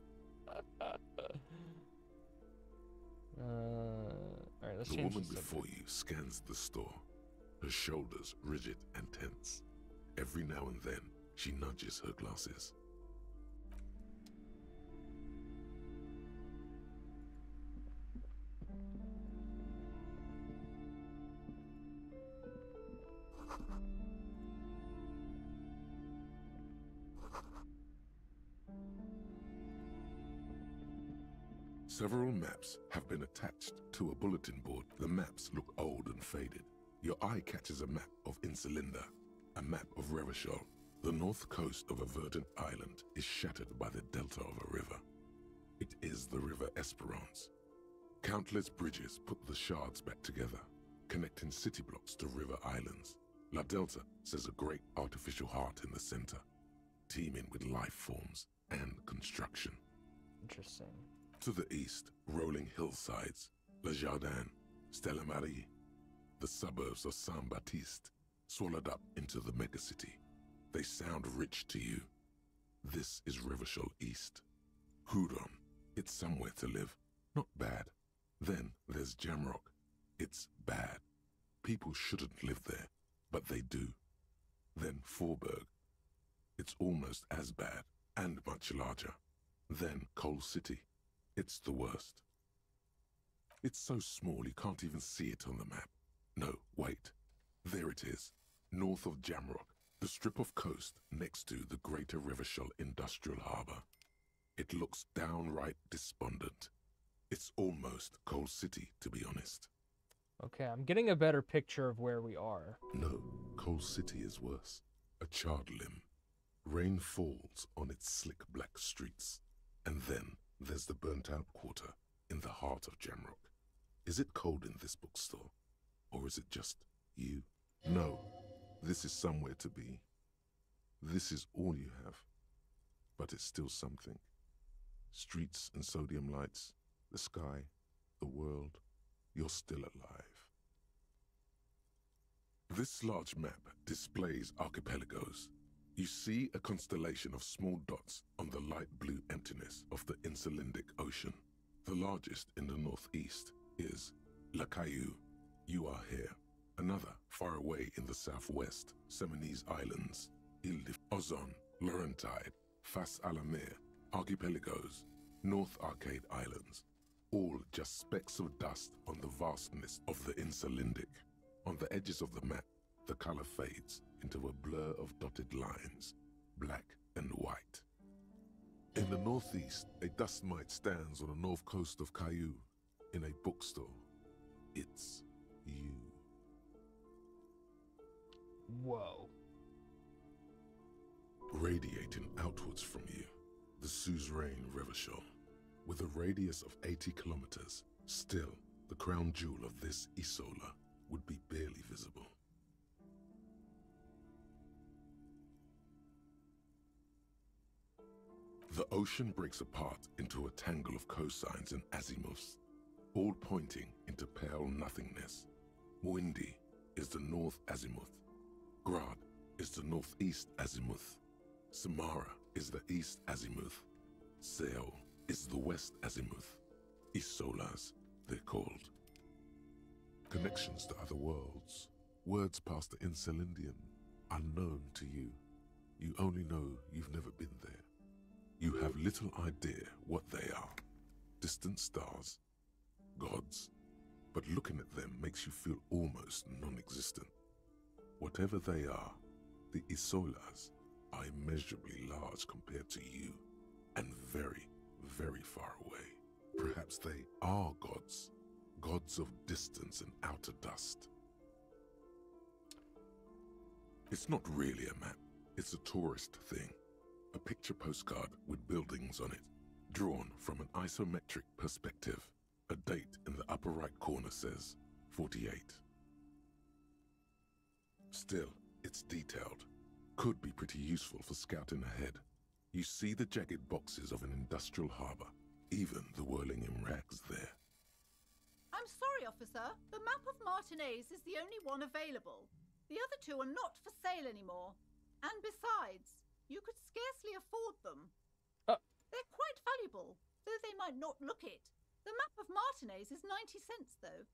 Alright, let's The change woman the before subject. you scans the store, her shoulders rigid and tense. Every now and then, she nudges her glasses. Several maps have been attached to a bulletin board. The maps look old and faded. Your eye catches a map of Insulinda, a map of Revachol. The north coast of a verdant island is shattered by the delta of a river. It is the River Esperance. Countless bridges put the shards back together, connecting city blocks to river islands. La Delta says a great artificial heart in the center, teeming with life forms and construction. Interesting. To the east, rolling hillsides, Le Jardin, Stella Marie, the suburbs of Saint-Baptiste, swallowed up into the megacity. They sound rich to you. This is Revachol East. Hudon, it's somewhere to live, not bad. Then there's Jamrock. It's bad. People shouldn't live there, but they do. Then Forburg. It's almost as bad, and much larger. Then Coal City. It's the worst. It's so small you can't even see it on the map. No, wait. There it is, north of Jamrock, the strip of coast next to the Greater Revachol Industrial Harbour. It looks downright despondent. It's almost Coal City, to be honest. Okay, I'm getting a better picture of where we are. No, Coal City is worse. A charred limb. Rain falls on its slick black streets. And then there's the burnt-out quarter in the heart of Jamrock. Is it cold in this bookstore? Or is it just you? No, this is somewhere to be. This is all you have. But it's still something. Streets and sodium lights, the sky, the world, you're still alive. This large map displays archipelagos. You see a constellation of small dots on the light blue emptiness of the Insulindic Ocean. The largest in the northeast is La Caillou. You are here. Another, far away in the southwest, Seminese Islands, Ile de Ozon, Laurentide, Fas à la Mer, Archipelagos, North Arcade Islands, all just specks of dust on the vastness of the Insulindic. On the edges of the map, the color fades into a blur of dotted lines, black and white. In the northeast, a dust mite stands on the north coast of Caillou, in a bookstore. It's you. Whoa. Radiating outwards from you, the suzerain Revachol, with a radius of 80 kilometers, still the crown jewel of this Isola would be barely visible. The ocean breaks apart into a tangle of cosines and azimuths, all pointing into pale nothingness. Muindi is the north azimuth. Grad is the northeast azimuth. Samara is the east azimuth. Seo is the west azimuth. Isolas, they're called. Connections to other worlds, words past the Insulindian, unknown to you. You only know you've never been there. You have little idea what they are. Distant stars, gods, but looking at them makes you feel almost non-existent. Whatever they are, the Isolas are immeasurably large compared to you, and very, very far away. Perhaps they are gods, gods of distance and outer dust. It's not really a map, it's a tourist thing. A picture postcard with buildings on it, drawn from an isometric perspective. A date in the upper right corner says 48. Still, it's detailed. Could be pretty useful for scouting ahead. You see the jagged boxes of an industrial harbor, even the whirling in rags there. I'm sorry, officer. The map of Martinez is the only one available. The other two are not for sale anymore. And besides, you could scarcely afford them. They're quite valuable, though they might not look it. The map of Martinez is 90 cents, though.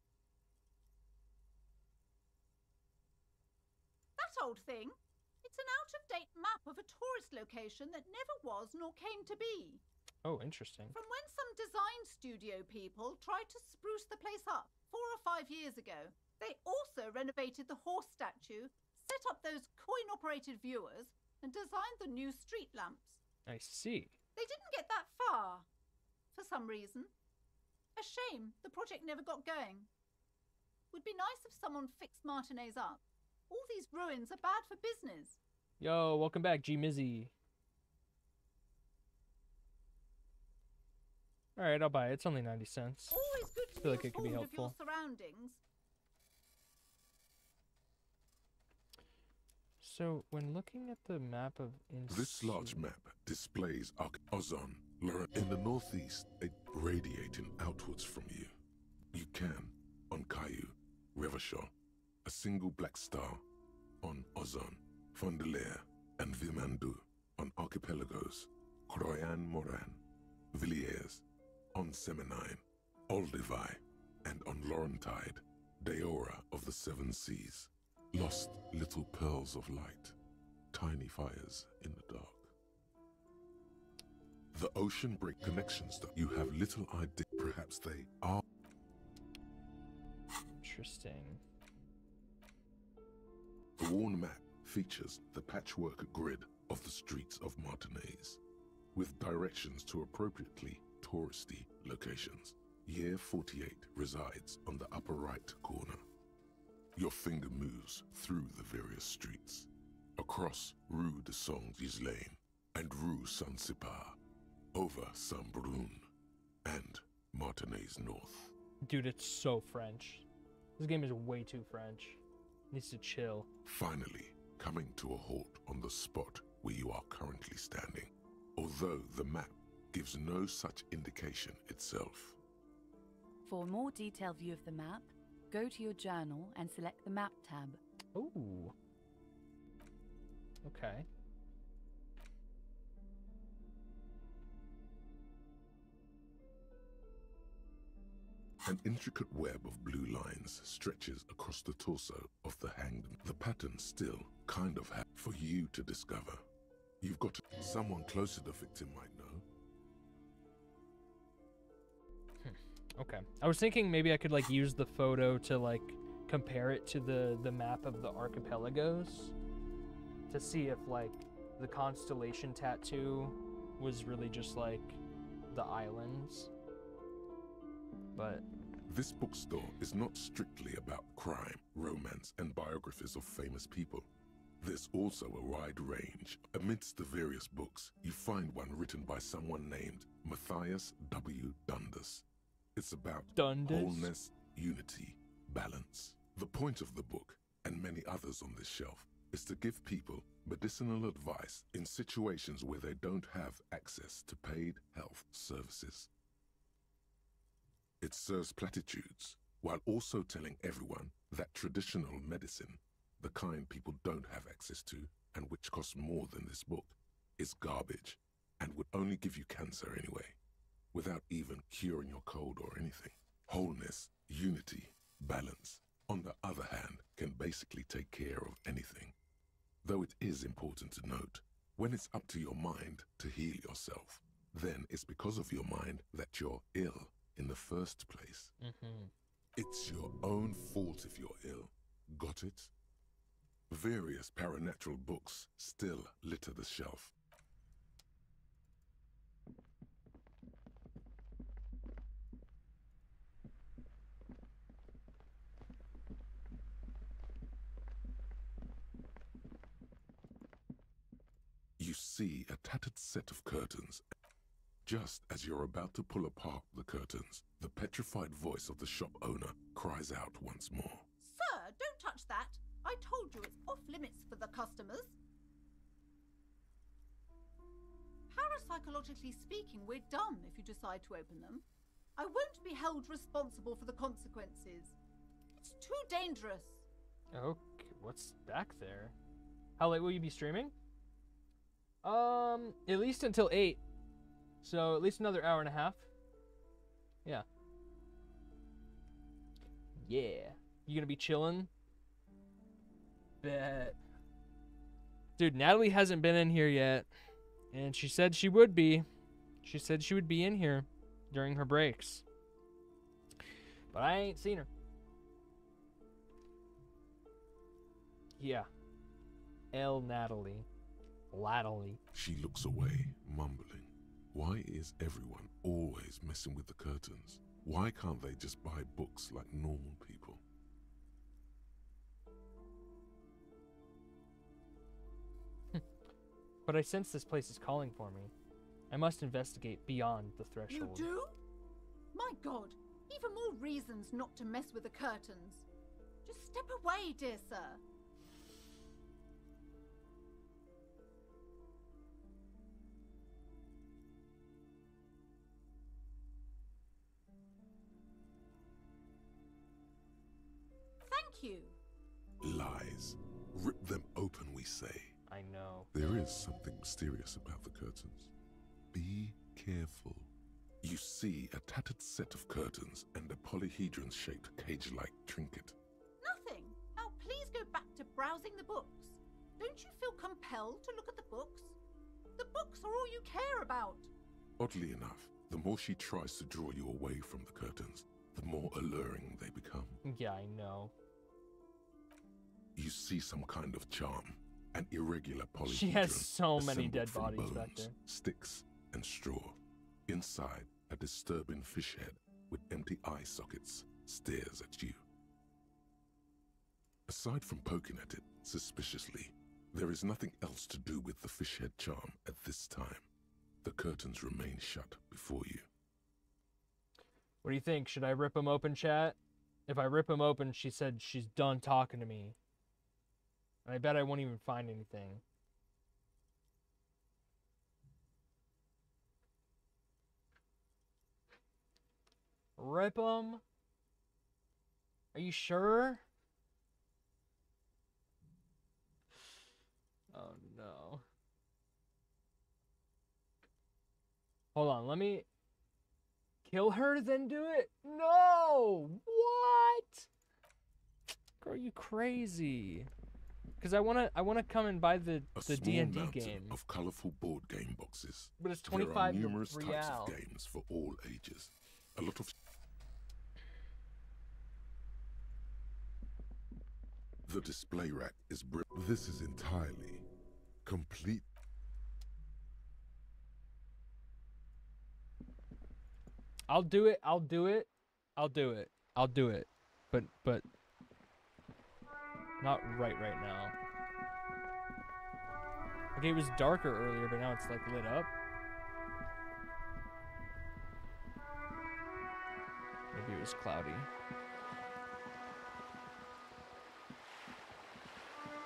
That old thing? It's an out-of-date map of a tourist location that never was nor came to be. Oh, interesting. From when some design studio people tried to spruce the place up 4 or 5 years ago. They also renovated the horse statue, set up those coin-operated viewers, and designed the new street lamps. I see. They didn't get that far, for some reason. A shame the project never got going. Would be nice if someone fixed Martinez up. All these ruins are bad for business. Yo, welcome back, G Mizzy. Alright, I'll buy it. It's only 90 cents. Always good to I feel be like it could be informed of your helpful. surroundings. So, when looking at the map of This large map displays Ozon, in the northeast, radiating outwards from you. You can, on Caillou, Revachol, a single black star, on Ozon, Fondelier, and Vimandu, on archipelagos, Croyan Moran, Villiers, on Semenine, Olduvai, and on Laurentide, Deora of the Seven Seas. Lost little pearls of light, tiny fires in the dark. The ocean break connections that you have little idea. Perhaps they are. Interesting. The worn map features the patchwork grid of the streets of Martinez, with directions to appropriately touristy locations. Year 48 resides on the upper right corner. Your finger moves through the various streets, across Rue de Saint-Ghislain and Rue Saint-Sipar, over Saint-Brun and Martinez North. Dude, it's so French. This game is way too French. It needs to chill. Finally, coming to a halt on the spot where you are currently standing, although the map gives no such indication itself. For a more detailed view of the map, go to your journal and select the map tab. Ooh. Okay. An intricate web of blue lines stretches across the torso of the hanged. The pattern still kind of for you to discover. You've got someone close to the victim might know. Okay. I was thinking maybe I could like use the photo to like compare it to the map of the archipelagos to see if like the constellation tattoo was really just like the islands. But this bookstore is not strictly about crime, romance, and biographies of famous people. There's also a wide range. Amidst the various books, you find one written by someone named Matthias W. Dundas. It's about wholeness, unity, balance. The point of the book, and many others on this shelf, is to give people medicinal advice in situations where they don't have access to paid health services. It serves platitudes, while also telling everyone that traditional medicine, the kind people don't have access to and which costs more than this book, is garbage and would only give you cancer anyway, without even curing your cold or anything. Wholeness, unity, balance, on the other hand, can basically take care of anything. Though it is important to note, when it's up to your mind to heal yourself, then it's because of your mind that you're ill in the first place. It's your own fault if you're ill. Got it? Various paranatural books still litter the shelf. You see a tattered set of curtains. Just as you're about to pull apart the curtains, the petrified voice of the shop owner cries out once more. Sir, don't touch that. I told you it's off limits for the customers. Parapsychologically speaking, we're done if you decide to open them. I won't be held responsible for the consequences. It's too dangerous. okay, what's back there? How late will you be streaming? At least until 8. So at least another hour and a half. Yeah. Yeah. You gonna be chilling? Bet. Dude, Natalie hasn't been in here yet. And she said she would be. She said she would be in here during her breaks. But I ain't seen her. Yeah. Natalie. Latterly. She looks away, mumbling. Why is everyone always messing with the curtains? Why can't they just buy books like normal people? But I sense this place is calling for me. I must investigate beyond the threshold. You do? My God, even more reasons not to mess with the curtains. Just step away, dear sir. Thank you. Lies. Rip them open, we say. I know. There is something mysterious about the curtains. Be careful. You see a tattered set of curtains and a polyhedron-shaped cage-like trinket. Nothing. Now please go back to browsing the books. Don't you feel compelled to look at the books? The books are all you care about. Oddly enough, the more she tries to draw you away from the curtains, the more alluring they become. Yeah, I know. You see some kind of charm, an irregular polyhedron. She has so many assembled dead from bodies bones, back there. sticks, and straw. Inside, a disturbing fish head with empty eye sockets stares at you. Aside from poking at it suspiciously, there is nothing else to do with the fish head charm at this time. The curtains remain shut before you. What do you think? Should I rip them open, chat? If I rip them open, she said she's done talking to me. And I bet I won't even find anything. Rip them? Are you sure? Oh no. Hold on, let me kill her, then do it? No! What? Girl, are you crazy? Because I wanna come and buy the D&D game. Of colorful board game boxes. But it's There are 25 numerous types real. of games for all ages. A lot of the display rack is This is entirely complete. I'll do it. I'll do it. I'll do it. I'll do it. But not right now. Okay, it was darker earlier, but now it's like lit up. Maybe it was cloudy.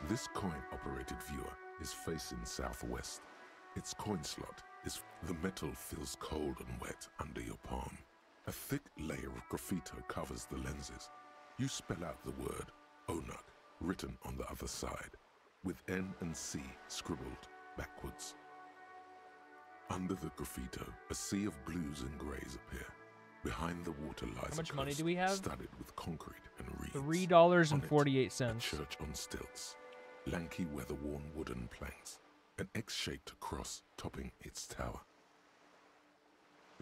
This coin-operated viewer is facing southwest. Its coin slot is the metal feels cold and wet under your palm. A thick layer of graffito covers the lenses. You spell out the word Onak written on the other side, with N and C scribbled backwards. Under the graffito, a sea of blues and greys appear. Behind the water lies How much a money coast do we have? studded with concrete and reeds. $3.48. A church on stilts, lanky weather-worn wooden planks, an X-shaped cross topping its tower.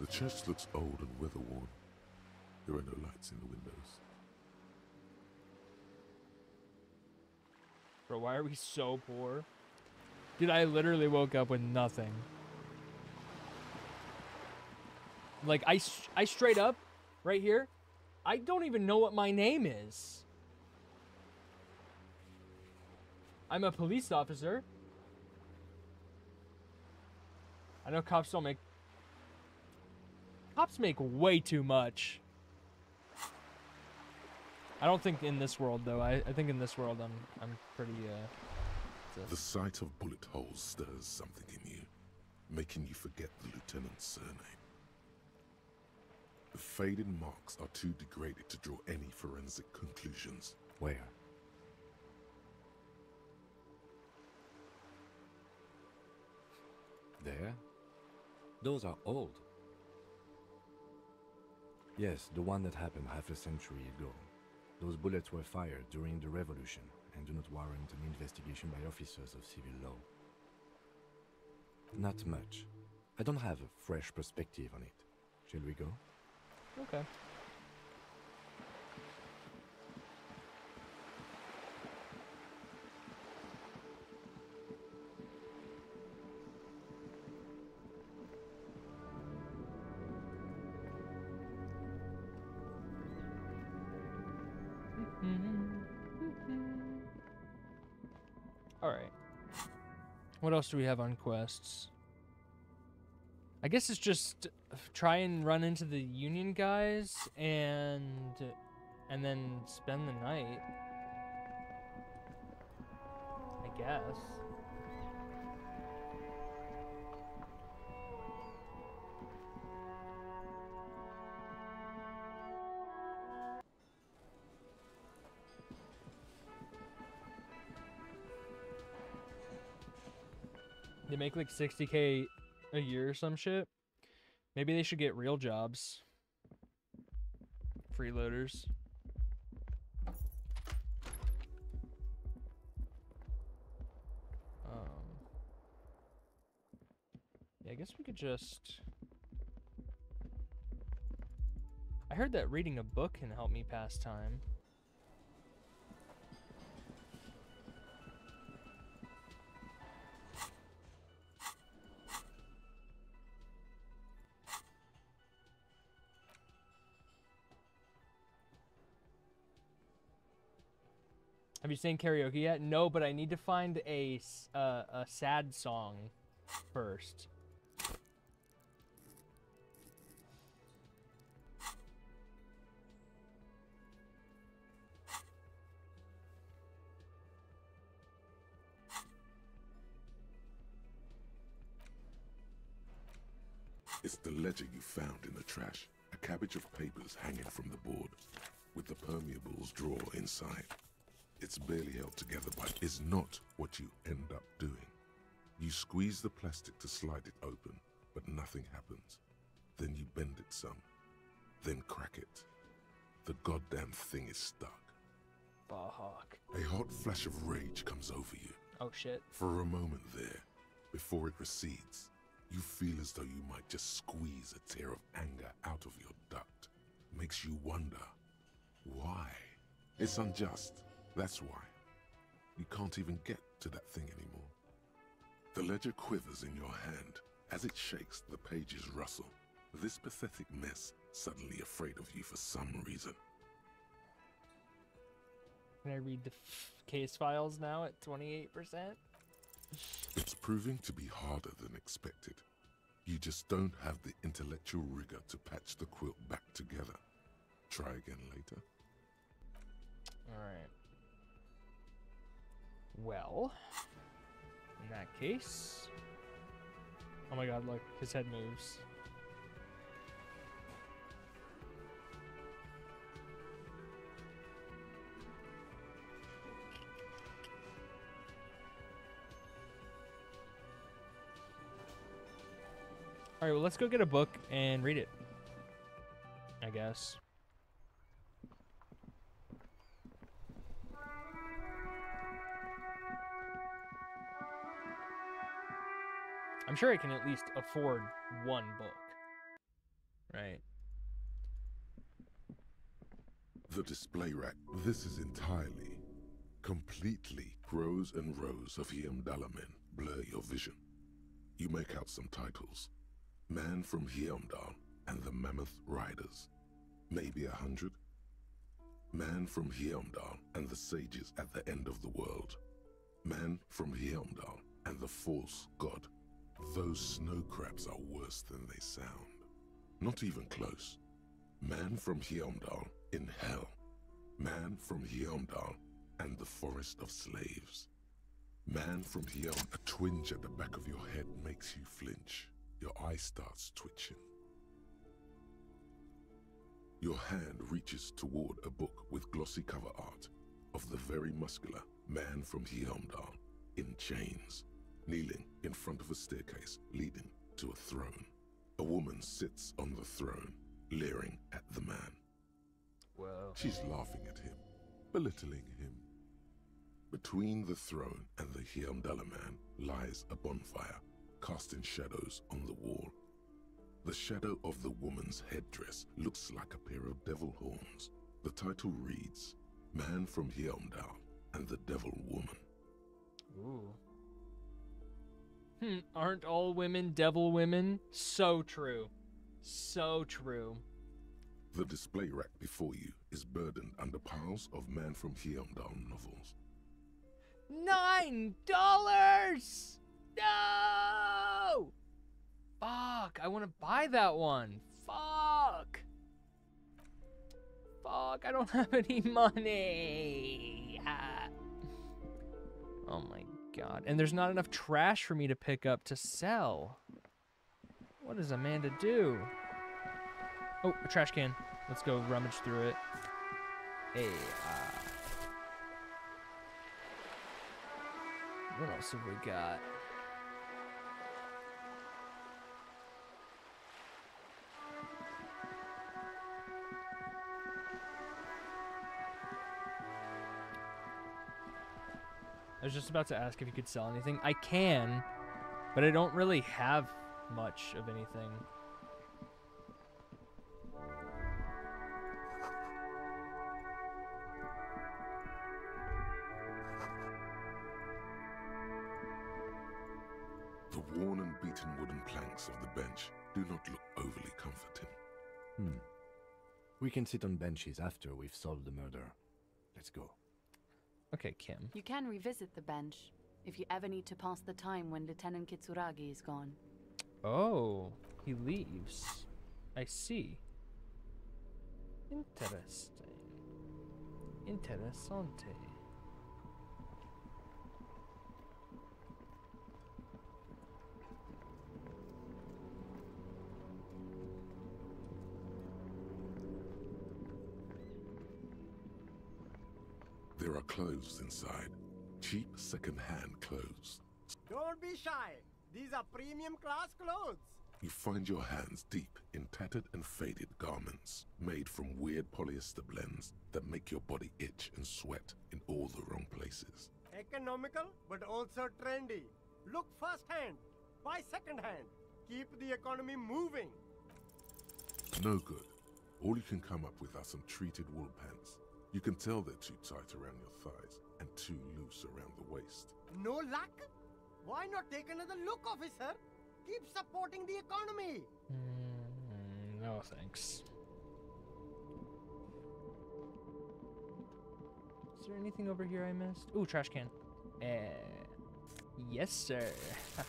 The church looks old and weather-worn. There are no lights in the windows. Bro, why are we so poor? Dude, I literally woke up with nothing. Like, I straight up, right here, I don't even know what my name is. I'm a police officer. I know cops don't make... Cops make way too much. I don't think in this world, though. I think in this world, I'm pretty, The sight of bullet holes stirs something in you, making you forget the lieutenant's surname. The faded marks are too degraded to draw any forensic conclusions. Where? There? Those are old. Yes, the one that happened half a century ago. Those bullets were fired during the revolution and do not warrant an investigation by officers of civil law. Not much. I don't have a fresh perspective on it. Shall we go? Okay. What else do we have on quests? I guess it's just try and run into the Union guys and then spend the night. I guess. They make like 60K a year or some shit. Maybe they should get real jobs. Freeloaders. Yeah, I guess we could just... I heard that reading a book can help me pass time. Have you sang karaoke yet? No, but I need to find a sad song first. It's the ledger you found in the trash. A cabbage of papers hanging from the board, with the permeables drawer inside. It's barely held together, but is not what you end up doing. You squeeze the plastic to slide it open, but nothing happens. Then you bend it some, then crack it. The goddamn thing is stuck. Fuck. A hot flash of rage comes over you. Oh shit. For a moment there, before it recedes, you feel as though you might just squeeze a tear of anger out of your duct. Makes you wonder, why? It's unjust. That's why. You can't even get to that thing anymore. The ledger quivers in your hand. As it shakes, the pages rustle. This pathetic mess suddenly afraid of you for some reason. Can I read the case files now at 28%? It's proving to be harder than expected. You just don't have the intellectual rigor to patch the quilt back together. Try again later. Alright. Well, in that case... Oh my god, look, his head moves. Alright, well, let's go get a book and read it, I guess. I'm sure I can at least afford one book. Right. The display rack. This is entirely, completely rows and rows of Heimdallar blur your vision. You make out some titles. Man from Heimdall and the Mammoth Riders. Maybe 100. Man from Heimdall and the Sages at the End of the World. Man from Heimdall and the False God. Those snow crabs are worse than they sound. Not even close. Man from Heimdall in Hell. Man from Heimdall and the Forest of Slaves. Man from Heimdall. A twinge at the back of your head makes you flinch. Your eye starts twitching. Your hand reaches toward a book with glossy cover art of the very muscular Man from Heimdall in chains, kneeling in front of a staircase leading to a throne. A woman sits on the throne, leering at the man. Whoa. She's laughing at him, belittling him. Between the throne and the Heimdallar man lies a bonfire, casting shadows on the wall. The shadow of the woman's headdress looks like a pair of devil horns. The title reads, Man from Heimdall and the Devil Woman. Ooh. Aren't all women devil women? So true. So true. The display rack before you is burdened under piles of Man from Heimdall novels. $9! No! Fuck, I want to buy that one. Fuck. Fuck, I don't have any money. Ah. Oh my god. And there's not enough trash for me to pick up to sell. What does Amanda do? Oh, a trash can. Let's go rummage through it. Hey, what else have we got? I was just about to ask if you could sell anything. I can, but I don't really have much of anything. The worn and beaten wooden planks of the bench do not look overly comforting. We can sit on benches after we've solved the murder. Let's go. Okay, Kim. You can revisit the bench if you ever need to pass the time when Lieutenant Kitsuragi is gone. Oh, he leaves. I see. Interesting. Interessante. There are clothes inside. Cheap second-hand clothes. Don't be shy. These are premium class clothes. You find your hands deep in tattered and faded garments made from weird polyester blends that make your body itch and sweat in all the wrong places. Economical, but also trendy. Look first-hand. Buy second-hand. Keep the economy moving. No good. All you can come up with are some treated wool pants. You can tell they're too tight around your thighs and too loose around the waist. No luck? Why not take another look, officer? Keep supporting the economy. No thanks. Is there anything over here I missed? Ooh, trash can. Yes, sir. I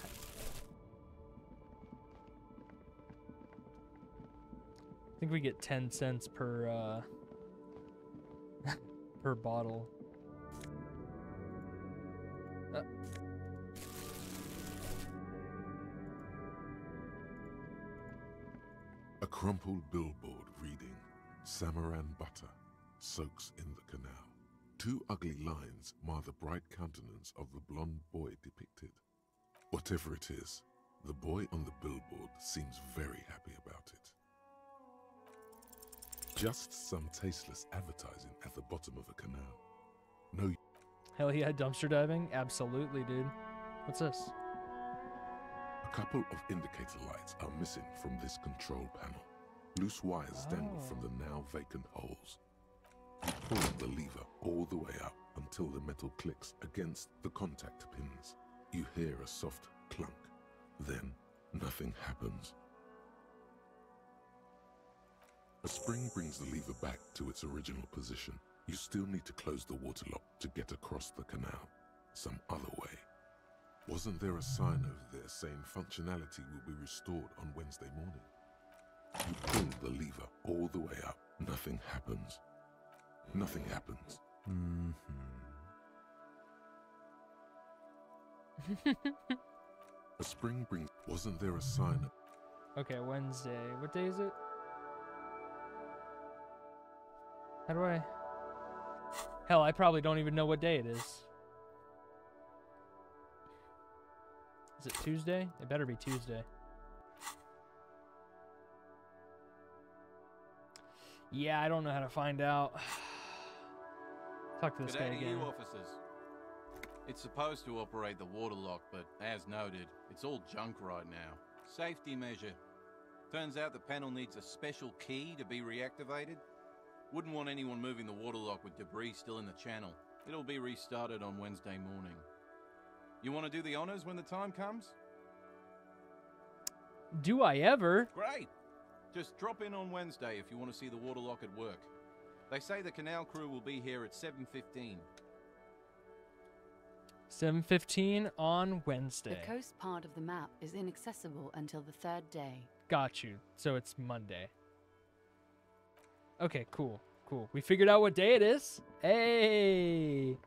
think we get 10 cents per per bottle. A crumpled billboard reading, Samaran butter soaks in the canal. Two ugly lines mar the bright countenance of the blonde boy depicted. Whatever it is, the boy on the billboard seems very happy about it. Just some tasteless advertising at the bottom of a canal. No. Hell yeah, dumpster diving? Absolutely, dude. What's this? A couple of indicator lights are missing from this control panel. Loose wires dangle from the now vacant holes. You pull the lever all the way up until the metal clicks against the contact pins. You hear a soft clunk. Then, nothing happens. A spring brings the lever back to its original position. You still need to close the water lock to get across the canal. Some other way. Wasn't there a sign over there saying functionality will be restored on Wednesday morning? You pull the lever all the way up. Nothing happens. Nothing happens. A spring brings... Wasn't there a sign... Okay, Wednesday. What day is it? How do I... Hell, I probably don't even know what day it is. Is it Tuesday? It better be Tuesday. Yeah, I don't know how to find out. Talk to this guy G'day to again. you, officers. It's supposed to operate the water lock, but as noted, it's all junk right now. Safety measure. Turns out the panel needs a special key to be reactivated. Wouldn't want anyone moving the water lock with debris still in the channel. It'll be restarted on Wednesday morning. You want to do the honors when the time comes? Do I ever? Great! Just drop in on Wednesday if you want to see the water lock at work. They say the canal crew will be here at 7:15. 7:15 on Wednesday. The coast part of the map is inaccessible until the 3rd day. Got you. So it's Monday. Okay, cool. Cool. We figured out what day it is. Hey!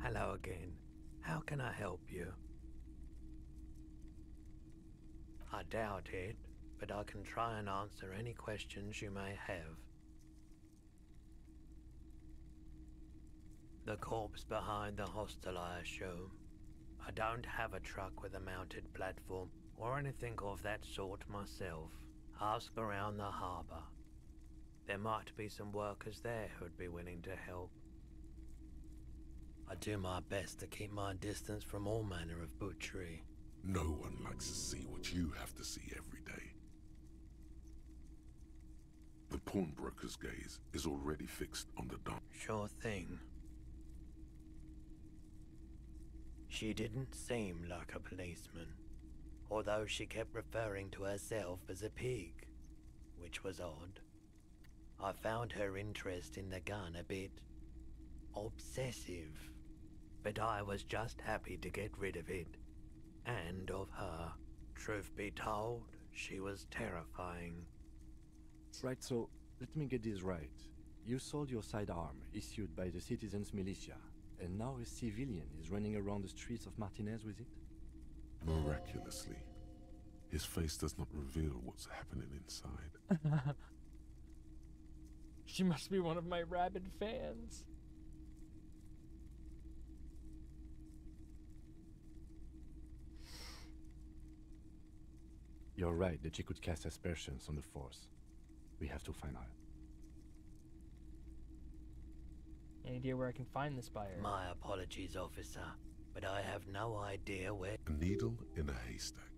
Hello again. How can I help you? I doubt it, but I can try and answer any questions you may have. The corpse behind the hostel, I assume. I don't have a truck with a mounted platform or anything of that sort myself. Ask around the harbour. There might be some workers there who'd be willing to help. I do my best to keep my distance from all manner of butchery. No one likes to see what you have to see every day. The pawnbroker's gaze is already fixed on the dump. Sure thing. She didn't seem like a policeman, although she kept referring to herself as a pig, which was odd. I found her interest in the gun a bit obsessive, but I was just happy to get rid of it, and of her. Truth be told, she was terrifying. Right, so let me get this right. You sold your sidearm, issued by the citizens' militia, and now a civilian is running around the streets of Martinez with it? Miraculously, his face does not reveal what's happening inside. She must be one of my rabid fans. You're right that she could cast aspersions on the Force. We have to find her. Any idea where I can find this buyer? My apologies, officer, but I have no idea where... A needle in a haystack.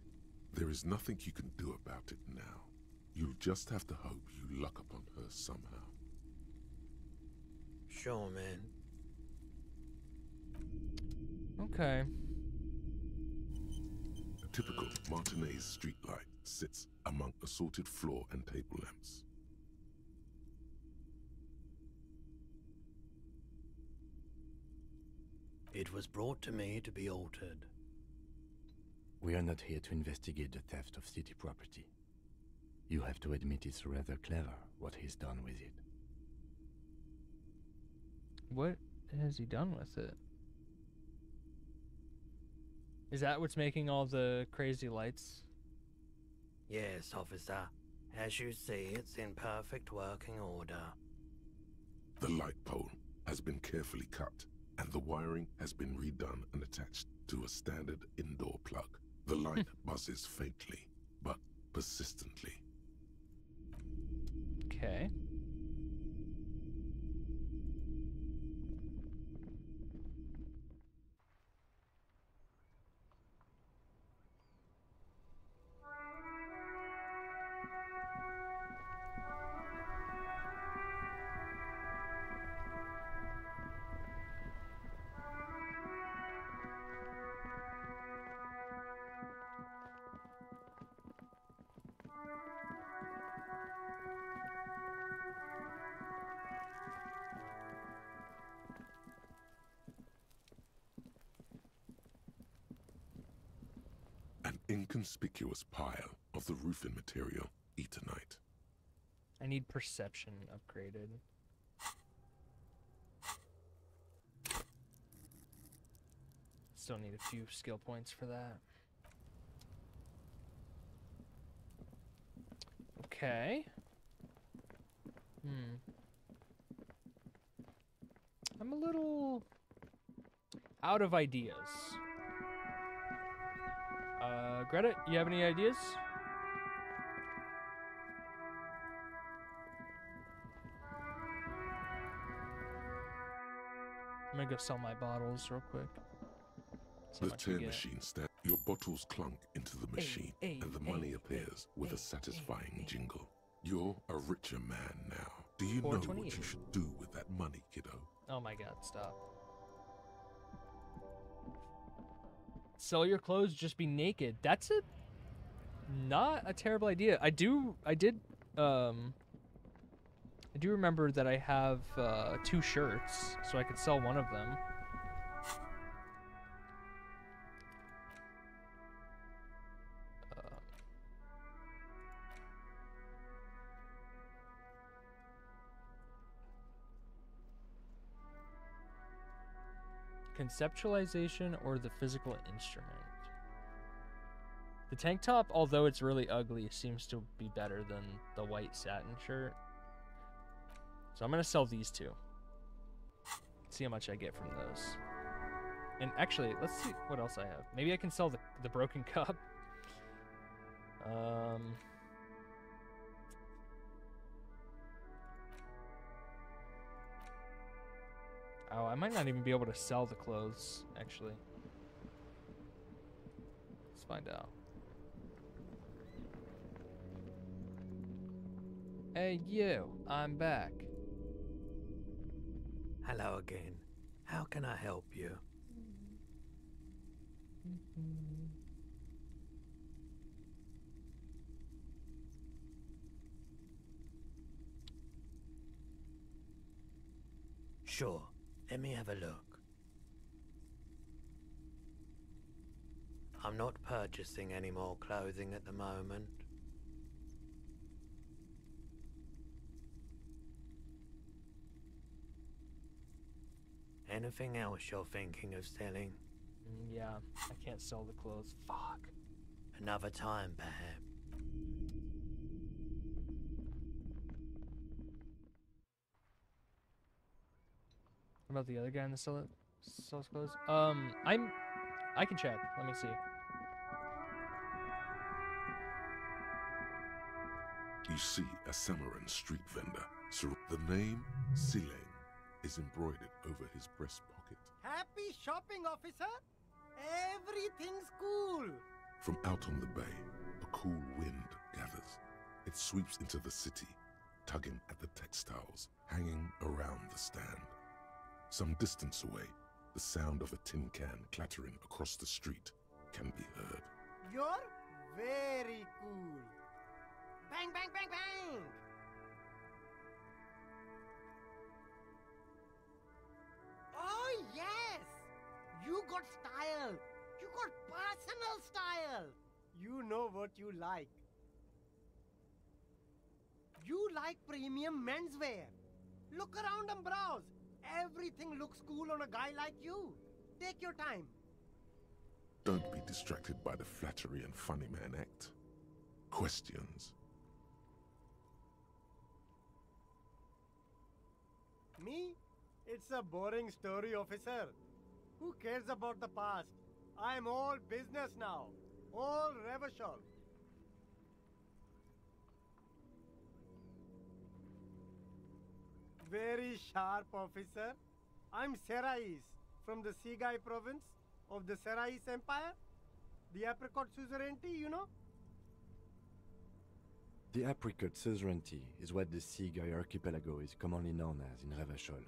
There is nothing you can do about it now. You'll just have to hope you luck upon her somehow. Sure, man. Okay. A typical Martinez streetlight sits among assorted floor and table lamps. It was brought to me to be altered. We are not here to investigate the theft of city property. You have to admit it's rather clever what he's done with it. What has he done with it? Is that what's making all the crazy lights? Yes, officer. As you see, it's in perfect working order. The light pole has been carefully cut, and the wiring has been redone and attached to a standard indoor plug. The light buzzes faintly, but persistently. Okay. An inconspicuous pile of the roofing material, Eternite. I need perception upgraded. Still need a few skill points for that. Okay. I'm a little out of ideas. Greta, you have any ideas? I'm gonna go sell my bottles real quick. See how The much we tin get. machine stands. Your bottles clunk into the machine, and the money appears with a satisfying jingle. You're a richer man now. Do you know what 428. you should do with that money, kiddo? Oh my god, stop. Sell your clothes, just be naked. That's not a terrible idea. I do remember that I have 2 shirts, so I could sell one of them. Conceptualization or the physical instrument? The tank top, although it's really ugly, seems to be better than the white satin shirt. So I'm gonna sell these 2. See how much I get from those. And actually, let's see what else I have. Maybe I can sell the broken cup. Oh, I might not even be able to sell the clothes, actually. Let's find out. Hey, you. I'm back. Hello again. How can I help you? Sure. Let me have a look. I'm not purchasing any more clothing at the moment. Anything else you're thinking of selling? Yeah, I can't sell the clothes. Fuck. Another time, perhaps. What about the other guy in the sells clothes? I can check. Let me see. You see a Samaran street vendor. So the name Sileng is embroidered over his breast pocket. Happy shopping, officer. Everything's cool. From out on the bay, a cool wind gathers. It sweeps into the city, tugging at the textiles hanging around the stand. Some distance away, the sound of a tin can clattering across the street can be heard. You're very cool. Bang, bang, bang, bang! Oh, yes! You got style! You got personal style! You know what you like. You like premium menswear. Look around and browse. Everything looks cool on a guy like you. Take your time. Don't be distracted by the flattery and funny man act. Questions? Me? It's a boring story, officer. Who cares about the past? I'm all business now. All Revachol. Very sharp, officer. I'm Serais, from the Sigai province of the Serais Empire. The apricot suzerainty, you know? The apricot suzerainty is what the Sigai archipelago is commonly known as in Revachol.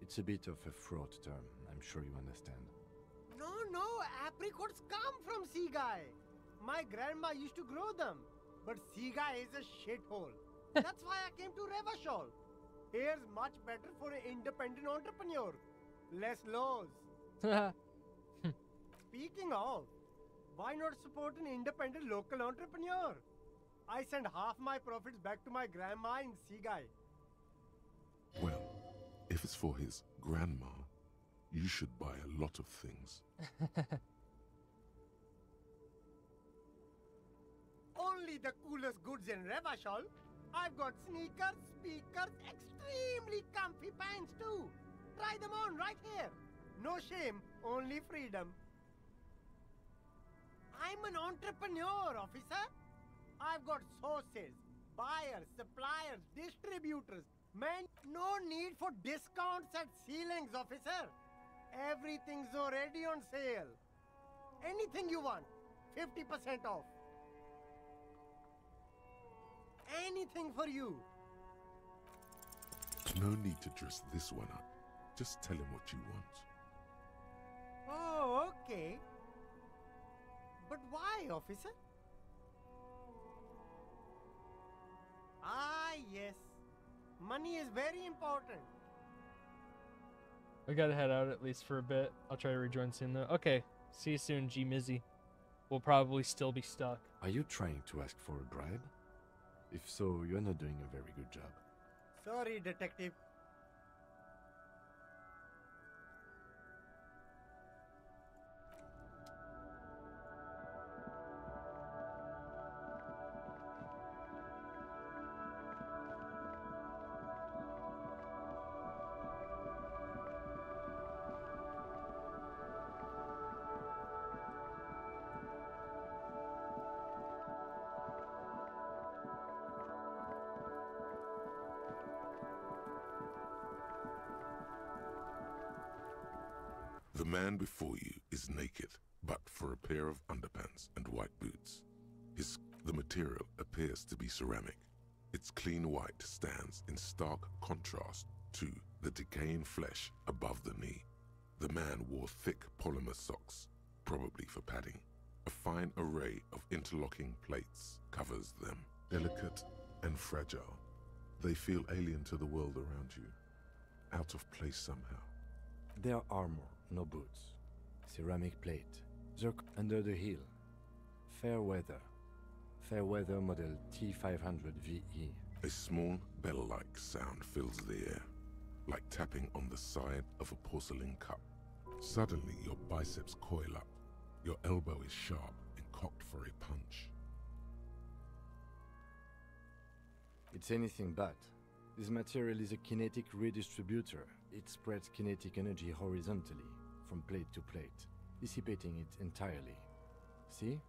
It's a bit of a fraught term, I'm sure you understand. No, apricots come from Sigai. My grandma used to grow them. But Sigai is a shithole. That's why I came to Revachol. Here's much better for an independent entrepreneur. Less laws. Speaking of, why not support an independent local entrepreneur? I send half my profits back to my grandma in Sigai. Well, if it's for his grandma, you should buy a lot of things. Only the coolest goods in Revachol. I've got sneakers, speakers, extremely comfy pants too. Try them on right here. No shame, only freedom. I'm an entrepreneur, officer. I've got sources, buyers, suppliers, distributors. Man, no need for discounts at ceilings, officer. Everything's already on sale. Anything you want, 50% off. Anything for you. No need to dress this one up. Just tell him what you want. Oh, okay. But why, officer? Ah, yes. Money is very important. I gotta head out at least for a bit. I'll try to rejoin soon though. Okay, see you soon, G Mizzy. We'll probably still be stuck. Are you trying to ask for a bribe? If so, you're not doing a very good job. Sorry, detective. The man before you is naked, but for a pair of underpants and white boots. The material appears to be ceramic. Its clean white stands in stark contrast to the decaying flesh above the knee. The man wore thick polymer socks, probably for padding. A fine array of interlocking plates covers them, delicate and fragile. They feel alien to the world around you, out of place somehow. Their armor, no boots. Ceramic plate. Zerk under the heel. Fair weather. Fair weather model T500 VE. A small bell-like sound fills the air, like tapping on the side of a porcelain cup. Suddenly your biceps coil up. Your elbow is sharp and cocked for a punch. It's anything but. This material is a kinetic redistributor. It spreads kinetic energy horizontally, from plate to plate, dissipating it entirely. See?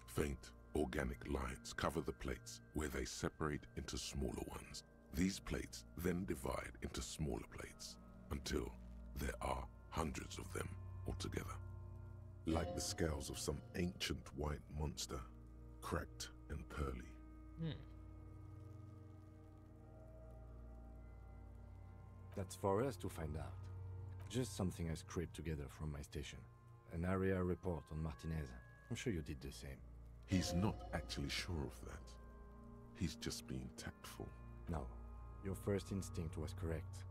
Faint, organic lines cover the plates where they separate into smaller ones. These plates then divide into smaller plates until there are hundreds of them altogether. Like the scales of some ancient white monster, cracked and pearly. That's for us to find out. Just something I scraped together from my station. An area report on Martinez. I'm sure you did the same. He's not actually sure of that. He's just being tactful. No, your first instinct was correct.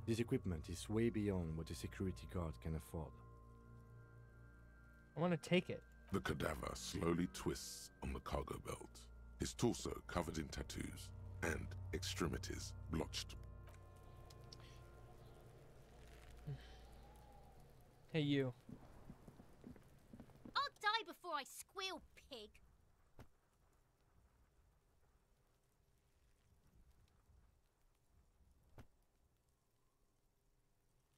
This equipment is way beyond what a security guard can afford. I want to take it. The cadaver slowly twists on the cargo belt, his torso covered in tattoos and extremities blotched. Hey, you. I'll die before I squeal, pig.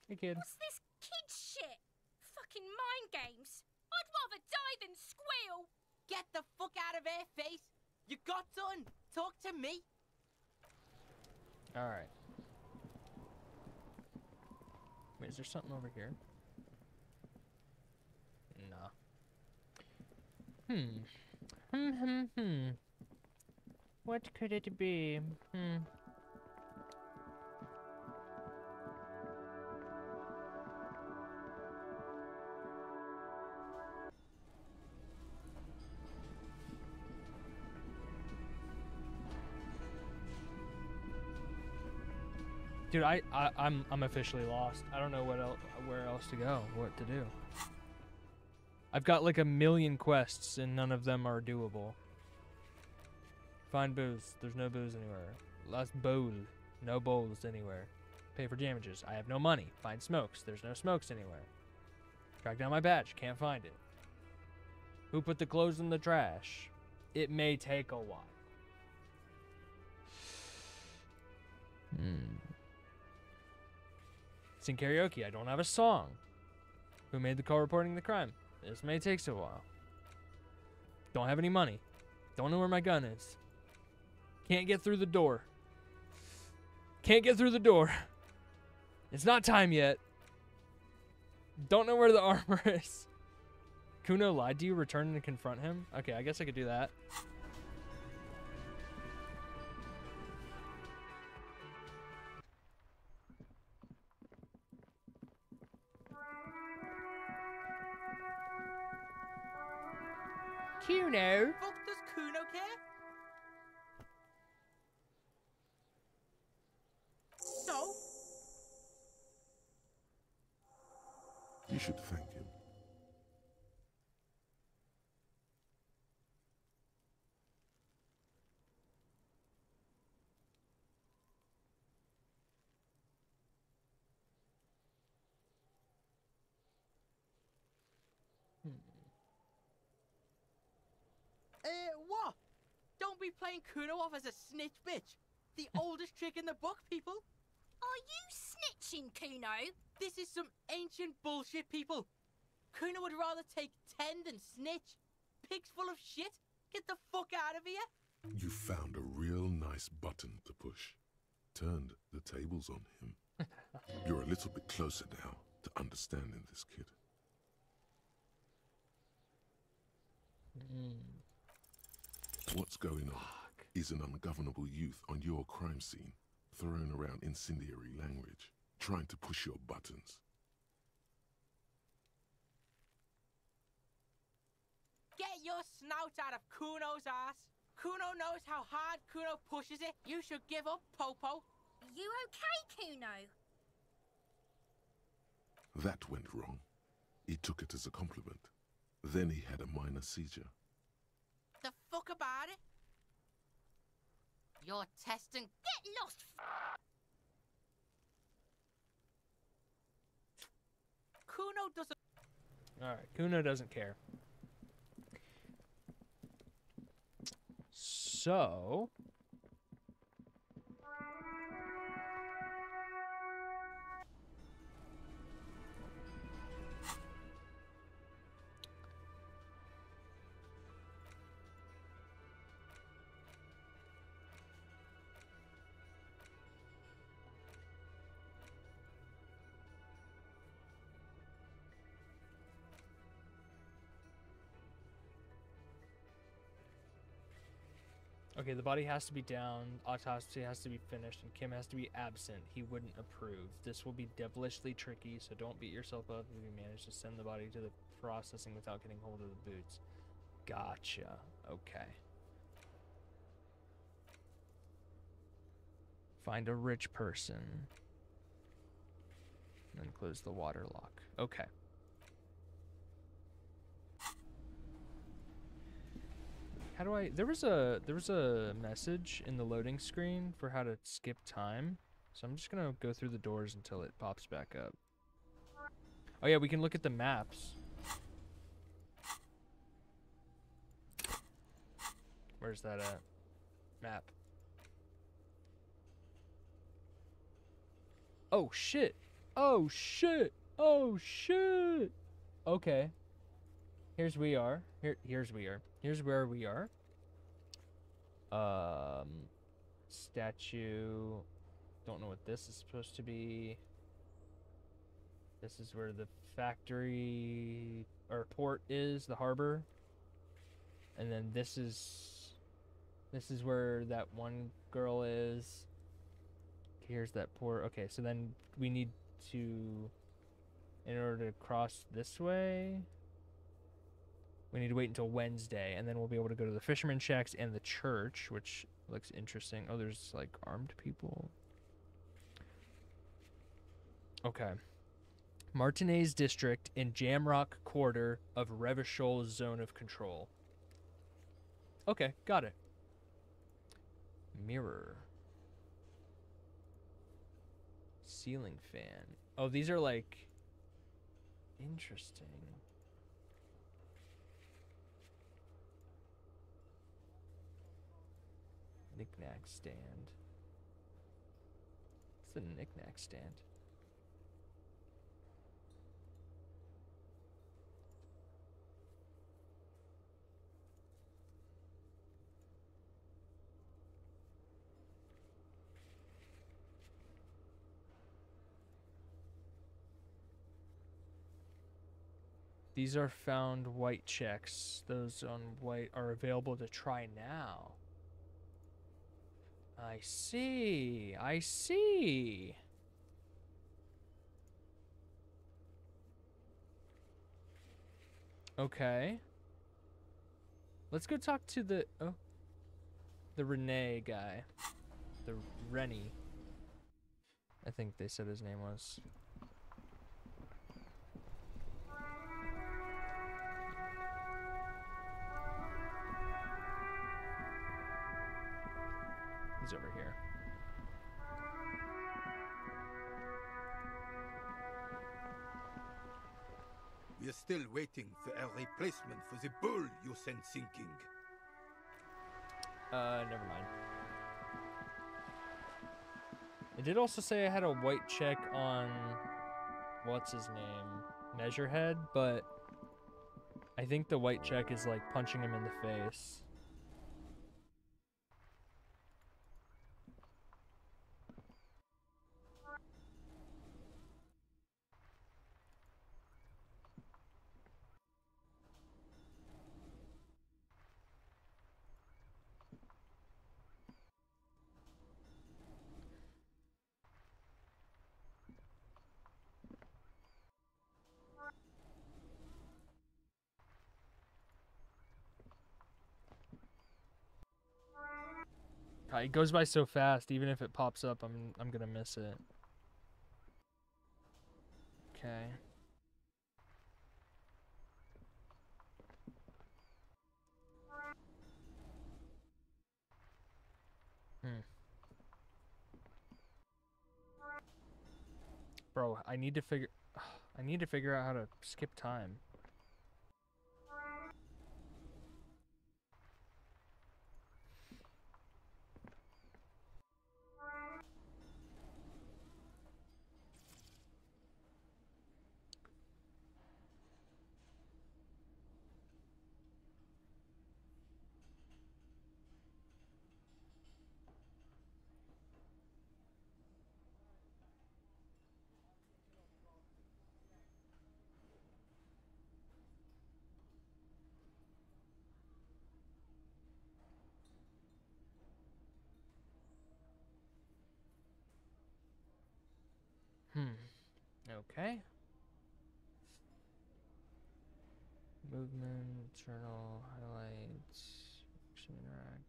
Hey, kid. What's this kid shit? Fucking mind games. I'd rather die than squeal. Get the fuck out of here, face. You got done. Talk to me. All right. Wait, is there something over here? Nah. What could it be? Dude, I'm officially lost. I don't know where else to go, what to do. I've got like a million quests and none of them are doable. Find booze. There's no booze anywhere. Lost bowl. No bowls anywhere. Pay for damages. I have no money. Find smokes. There's no smokes anywhere. Track down my badge. Can't find it. Who put the clothes in the trash? It may take a while. Sing karaoke. I don't have a song. Who made the call reporting the crime? This may take a while. Don't have any money. Don't know where my gun is. Can't get through the door. Can't get through the door. It's not time yet. Don't know where the armor is. Kuno lied to you. Return and confront him. Okay, I guess I could do that. Kuno. Fuck does Kuno care? You should thank him. What? Don't be playing Kuno off as a snitch bitch. The oldest trick in the book, people. Are you snitching, Kuno? This is some ancient bullshit, people. Kuno would rather take 10 than snitch. Pig's full of shit. Get the fuck out of here. You found a real nice button to push. Turned the tables on him. You're a little bit closer now to understanding this kid. What's going on is an ungovernable youth on your crime scene, throwing around incendiary language, trying to push your buttons. Get your snout out of Kuno's ass. Kuno knows how hard Kuno pushes it. You should give up, Popo. You okay, Kuno? That went wrong. He took it as a compliment. Then he had a minor seizure. The fuck about it? You're testing. Get lost. Kuno doesn't. Alright, Kuno doesn't care. So... Okay, the body has to be down, autopsy has to be finished, and Kim has to be absent. He wouldn't approve. This will be devilishly tricky, so don't beat yourself up if you manage to send the body to the processing without getting hold of the boots. Gotcha. Okay. Find a rich person. And then close the water lock. Okay. How do I... There was a message in the loading screen for how to skip time. So I'm just going to go through the doors until it pops back up. Oh yeah, we can look at the maps. Where's that at? Map. Oh shit! Oh shit! Oh shit! Okay. Here's we are. Here's we are. Here's where we are. Statue. Don't know what this is supposed to be. This is where the factory or port is, the harbor. And then this is where that one girl is. Here's that port. Okay, so then we need to, in order to cross this way, we need to wait until Wednesday, and then we'll be able to go to the fisherman shacks and the church, which looks interesting. Oh, there's like armed people. Okay. Martinez District in Jamrock Quarter of Revachol Zone of Control. Okay, got it. Mirror. Ceiling fan. Oh, these are like... Interesting. Knick-knack stand. What's the knick-knack stand? These are found white checks. Those on white are available to try now. I see. I see. Okay. Let's go talk to the Renee guy. The Rennie. I think they said his name was. We are still waiting for a replacement for the bull you sent sinking. Never mind. It did also say I had a white check on what's his name, Measurehead, but I think the white check is like punching him in the face. It goes by so fast, even if it pops up, I'm gonna miss it. Okay. Bro, I need to figure out how to skip time. Okay. Movement, journal, highlights, action, interact.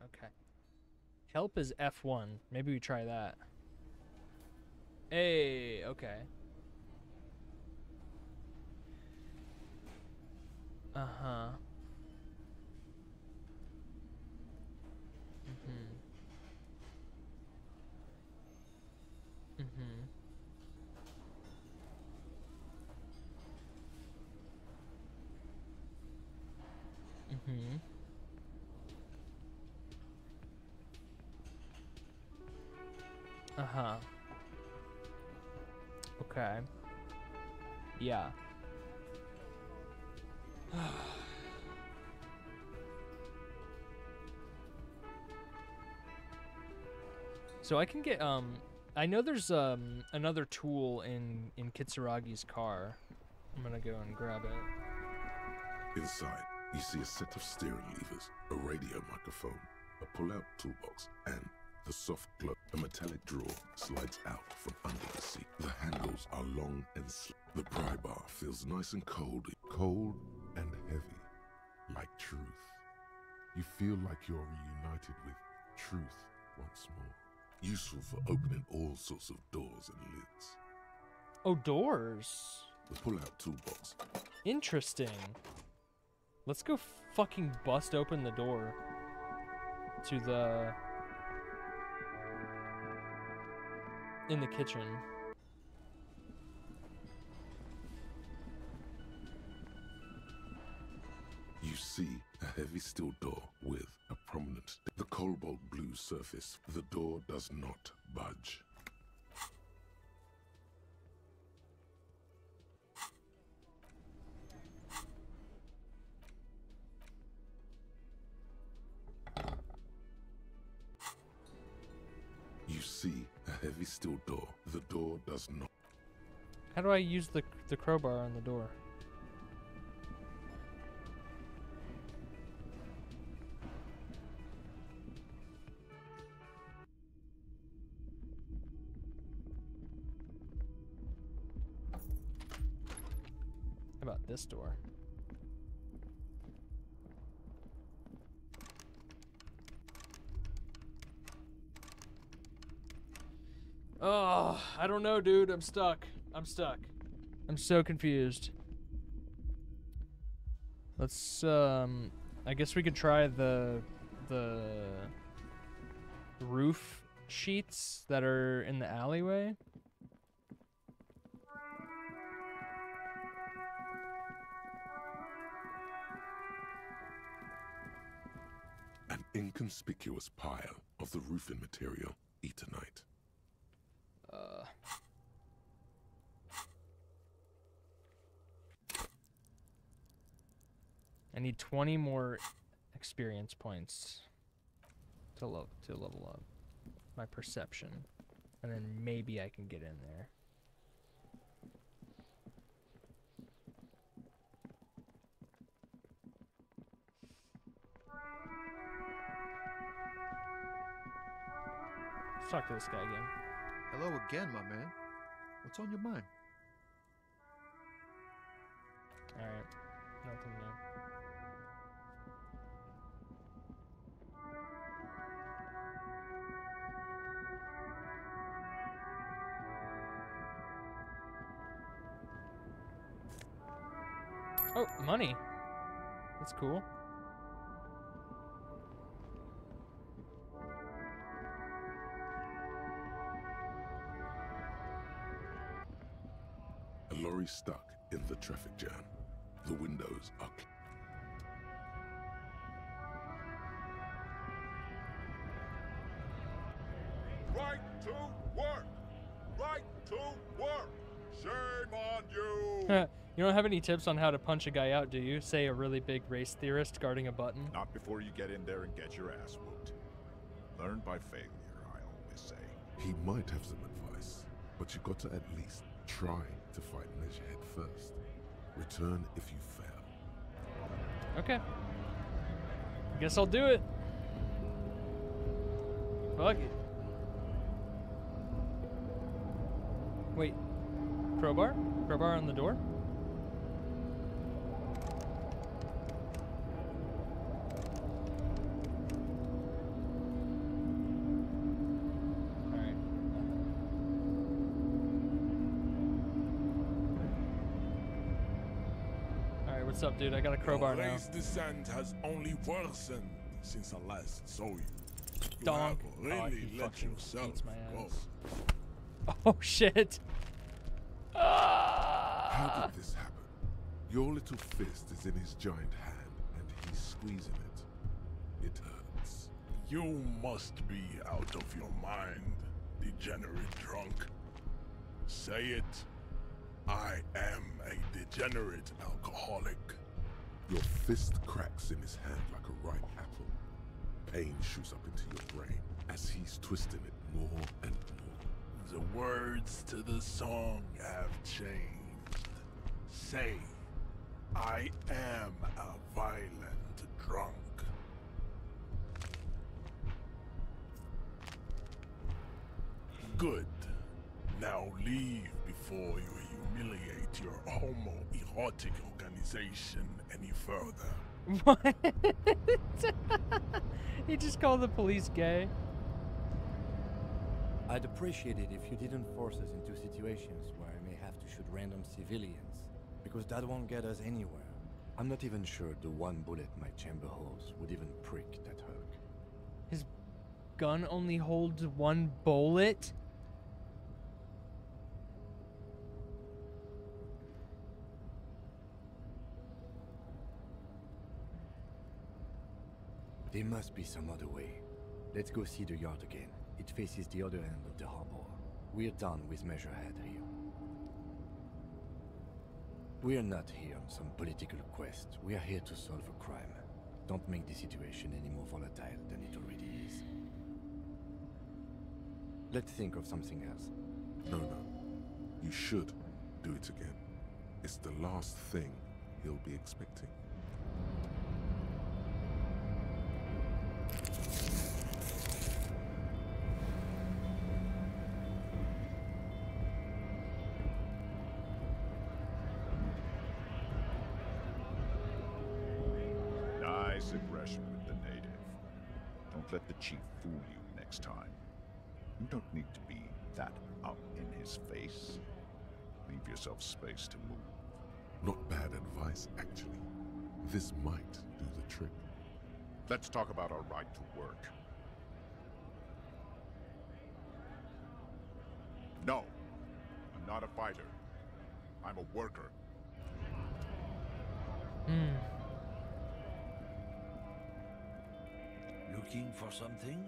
Okay. Help is F1. Maybe we try that. Hey, okay. Uh-huh. Uh-huh. Okay. Yeah. So I can get I know there's another tool in Kitsuragi's car. I'm gonna go and grab it. Inside, you see a set of steering levers, a radio microphone, a pull-out toolbox, and the soft glow. A metallic drawer slides out from under the seat. The handles are long and slim. The pry bar feels nice and cold and heavy, like truth. You feel like you're reunited with truth once more. Useful for opening all sorts of doors and lids. Oh, doors. The pull-out toolbox. Interesting. Let's go fucking bust open the door to the... in the kitchen. You see a heavy steel door with a prominent, the cobalt blue surface. The door does not budge. You see a heavy steel door. The door does not. How do I use the crowbar on the door? How about this door? Oh, I don't know, dude. I'm stuck. I'm so confused. Let's, I guess we could try the roof sheets that are in the alleyway. An inconspicuous pile of the roofing material, Eternite. I need 20 more experience points to level up my perception, and then maybe I can get in there. Let's talk to this guy again. Hello again, my man. What's on your mind? Alright, nothing new. Oh, money. That's cool. A lorry stuck in the traffic jam. The windows are Right to work! Right to work! Shame on you! You don't have any tips on how to punch a guy out, do you? Say a really big race theorist guarding a button? Not before you get in there and get your ass whooped. Learn by failure, I always say. He might have some advice, but you got to at least try to fight measure head first. Return if you fail. Okay. I guess I'll do it. Fuck it. Wait. Crowbar? Crowbar on the door? What's up, dude? I got a crowbar now. Race descent has only worsened since I last saw you. You Donk. have really he let fucking yourself beats my go. ass. Oh shit! How did this happen? Your little fist is in his giant hand, and he's squeezing it. It hurts. You must be out of your mind, degenerate drunk. Say it. I am a degenerate alcoholic. Your fist cracks in his hand like a ripe apple. Pain shoots up into your brain as he's twisting it more and more. The words to the song have changed. Say, I am a violent drunk. Good. Now leave before you humiliate your homoerotic organization any further. What? He just called the police gay. I'd appreciate it if you didn't force us into situations where I may have to shoot random civilians, because that won't get us anywhere. I'm not even sure the one bullet my chamber holds would even prick that Hulk. His gun only holds one bullet? There must be some other way. Let's go see the yard again. It faces the other end of the harbor. We're done with Measurehead here. We're not here on some political quest. We are here to solve a crime. Don't make the situation any more volatile than it already is. Let's think of something else. No. You should do it again. It's the last thing he'll be expecting. Nice aggression with the native. Don't let the chief fool you next time. You don't need to be that up in his face. Leave yourself space to move. Not bad advice, actually. This might do the trick. Let's talk about our right to work. No, I'm not a fighter. I'm a worker. Looking for something?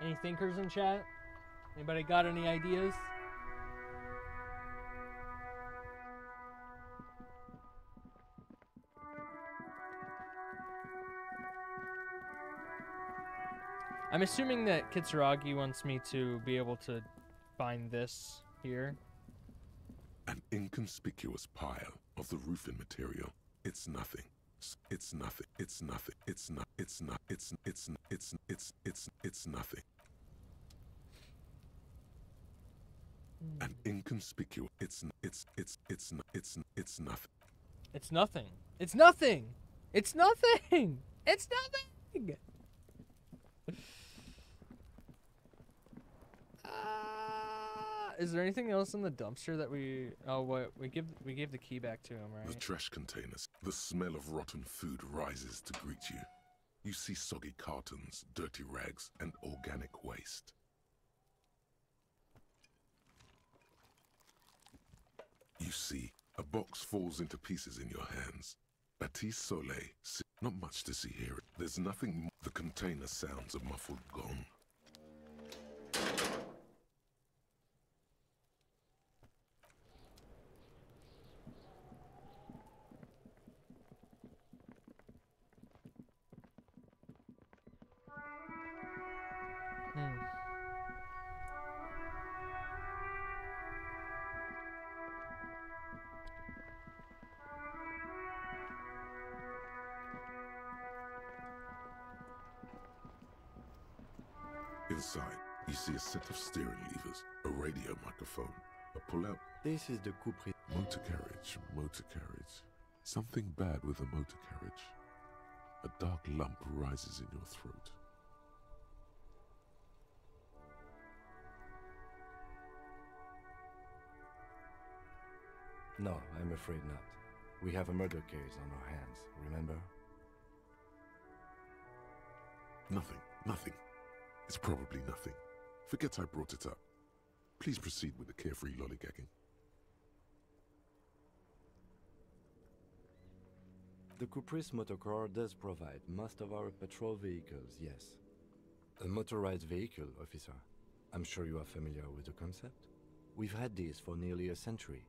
Any thinkers in chat? Anybody got any ideas? I'm assuming that Kitsuragi wants me to be able to find this here. An inconspicuous pile of the roofing material. It's nothing. It's nothing. It's nothing. It's not. It's not. It's nothing. An inconspicuous. It's nothing. It's nothing. It's nothing. It's nothing. It's nothing. Is there anything else in the dumpster that we? Oh, what we gave the key back to him, right? The trash containers. The smell of rotten food rises to greet you. You see soggy cartons, dirty rags, and organic waste. You see, a box falls into pieces in your hands. Baptiste Soleil. Not much to see here. There's nothing more. The container sounds a muffled gong. Inside, you see a set of steering levers, a radio microphone, a pull-out. This is the coupe. Motor carriage, motor carriage. Something bad with the motor carriage. A dark lump rises in your throat. No, I'm afraid not. We have a murder case on our hands, remember? Nothing, nothing. It's probably nothing. Forget I brought it up. Please proceed with the carefree lollygagging. The Caprice motorcar does provide most of our patrol vehicles, yes. A motorized vehicle, officer. I'm sure you are familiar with the concept. We've had these for nearly a century.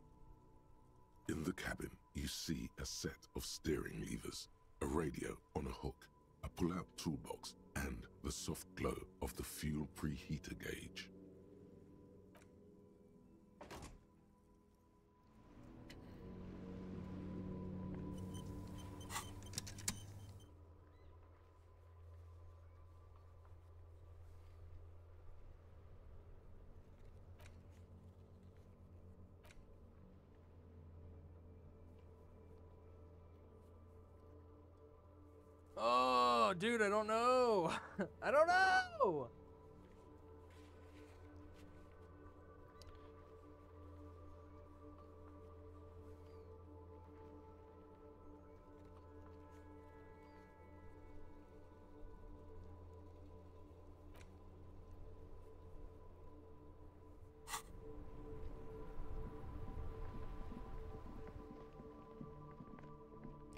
In the cabin, you see a set of steering levers, a radio on a hook, a pull-out toolbox, and the soft glow of the fuel preheater gauge. Oh, dude, I don't know. I don't know.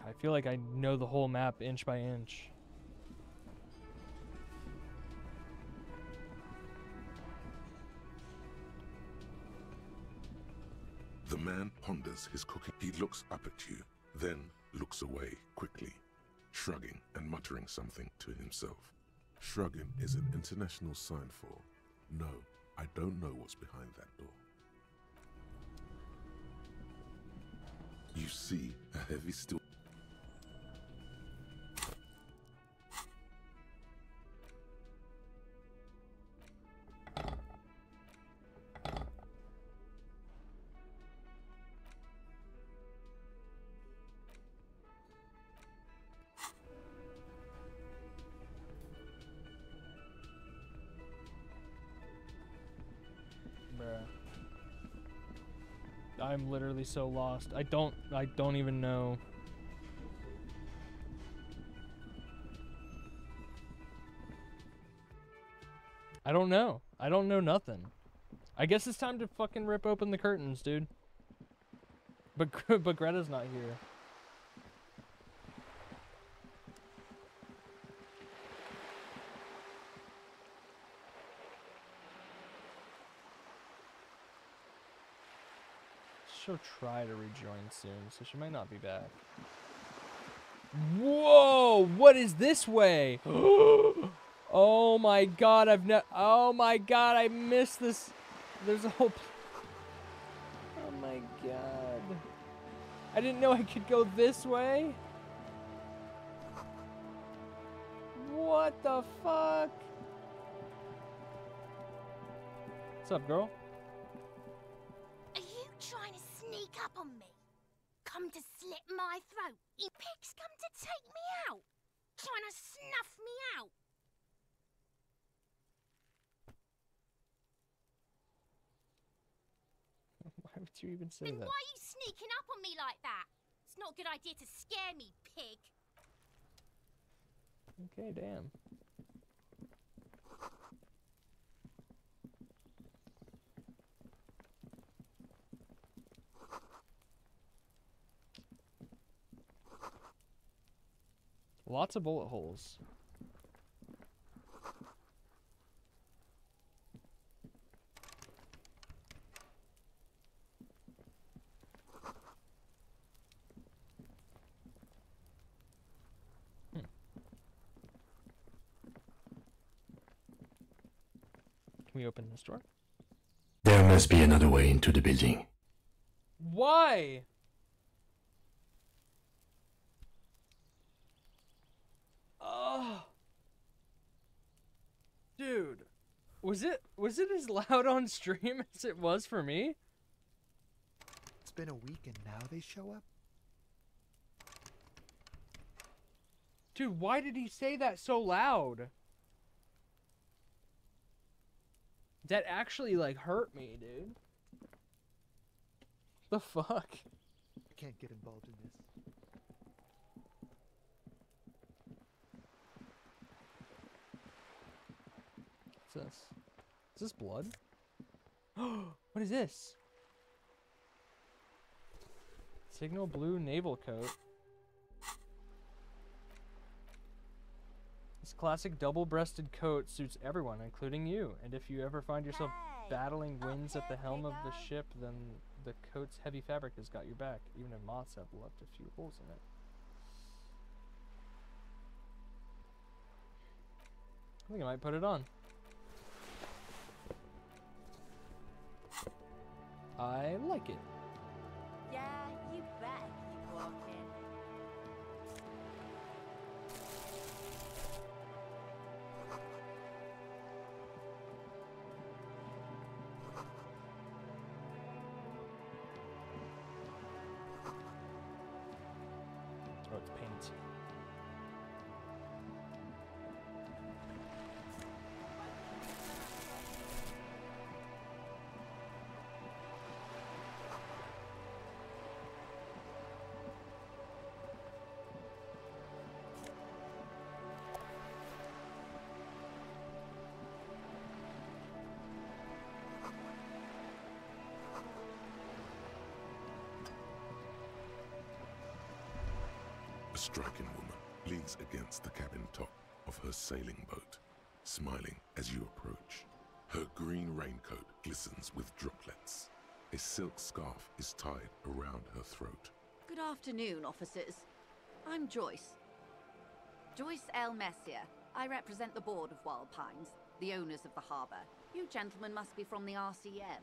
I feel like I know the whole map inch by inch. The man ponders his cooking. He looks up at you, then looks away quickly, shrugging and muttering something to himself. Shrugging is an international sign for, no, I don't know what's behind that door. You see a heavy steel. I'm literally so lost. I don't even know. I don't know. I don't know nothing. I guess it's time to fucking rip open the curtains, dude. But Greta's not here. She'll try to rejoin soon, so she might not be back. Whoa! What is this way? Oh my god, oh my god, I missed this. There's a whole... Oh my god. I didn't know I could go this way. What the fuck? What's up, girl? Are you trying to sneak up on me? Come to slit my throat? You pigs come to take me out? Trying to snuff me out? Why would you even say Then that? why are you sneaking up on me like that? It's not a good idea to scare me, pig. Okay, damn. Lots of bullet holes. Can we open this door? There must be another way into the building. Why? Oh. Dude. Was it as loud on stream as it was for me? It's been a week and now they show up? Dude, why did he say that so loud? That actually, like, hurt me, dude. The fuck? I can't get involved in this. What's this? Is this blood? What is this? Signal blue naval coat. This classic double-breasted coat suits everyone, including you. And if you ever find yourself battling winds at the helm of the ship, then the coat's heavy fabric has got your back, even if moths have left a few holes in it. I think I might put it on. I like it. Yeah, you better keep walking. Oh, it's paint. A striking woman leans against the cabin top of her sailing boat, smiling as you approach. Her green raincoat glistens with droplets. A silk scarf is tied around her throat. Good afternoon, officers. I'm Joyce. Joyce L. Messier. I represent the board of Wild Pines, the owners of the harbour. You gentlemen must be from the RCM.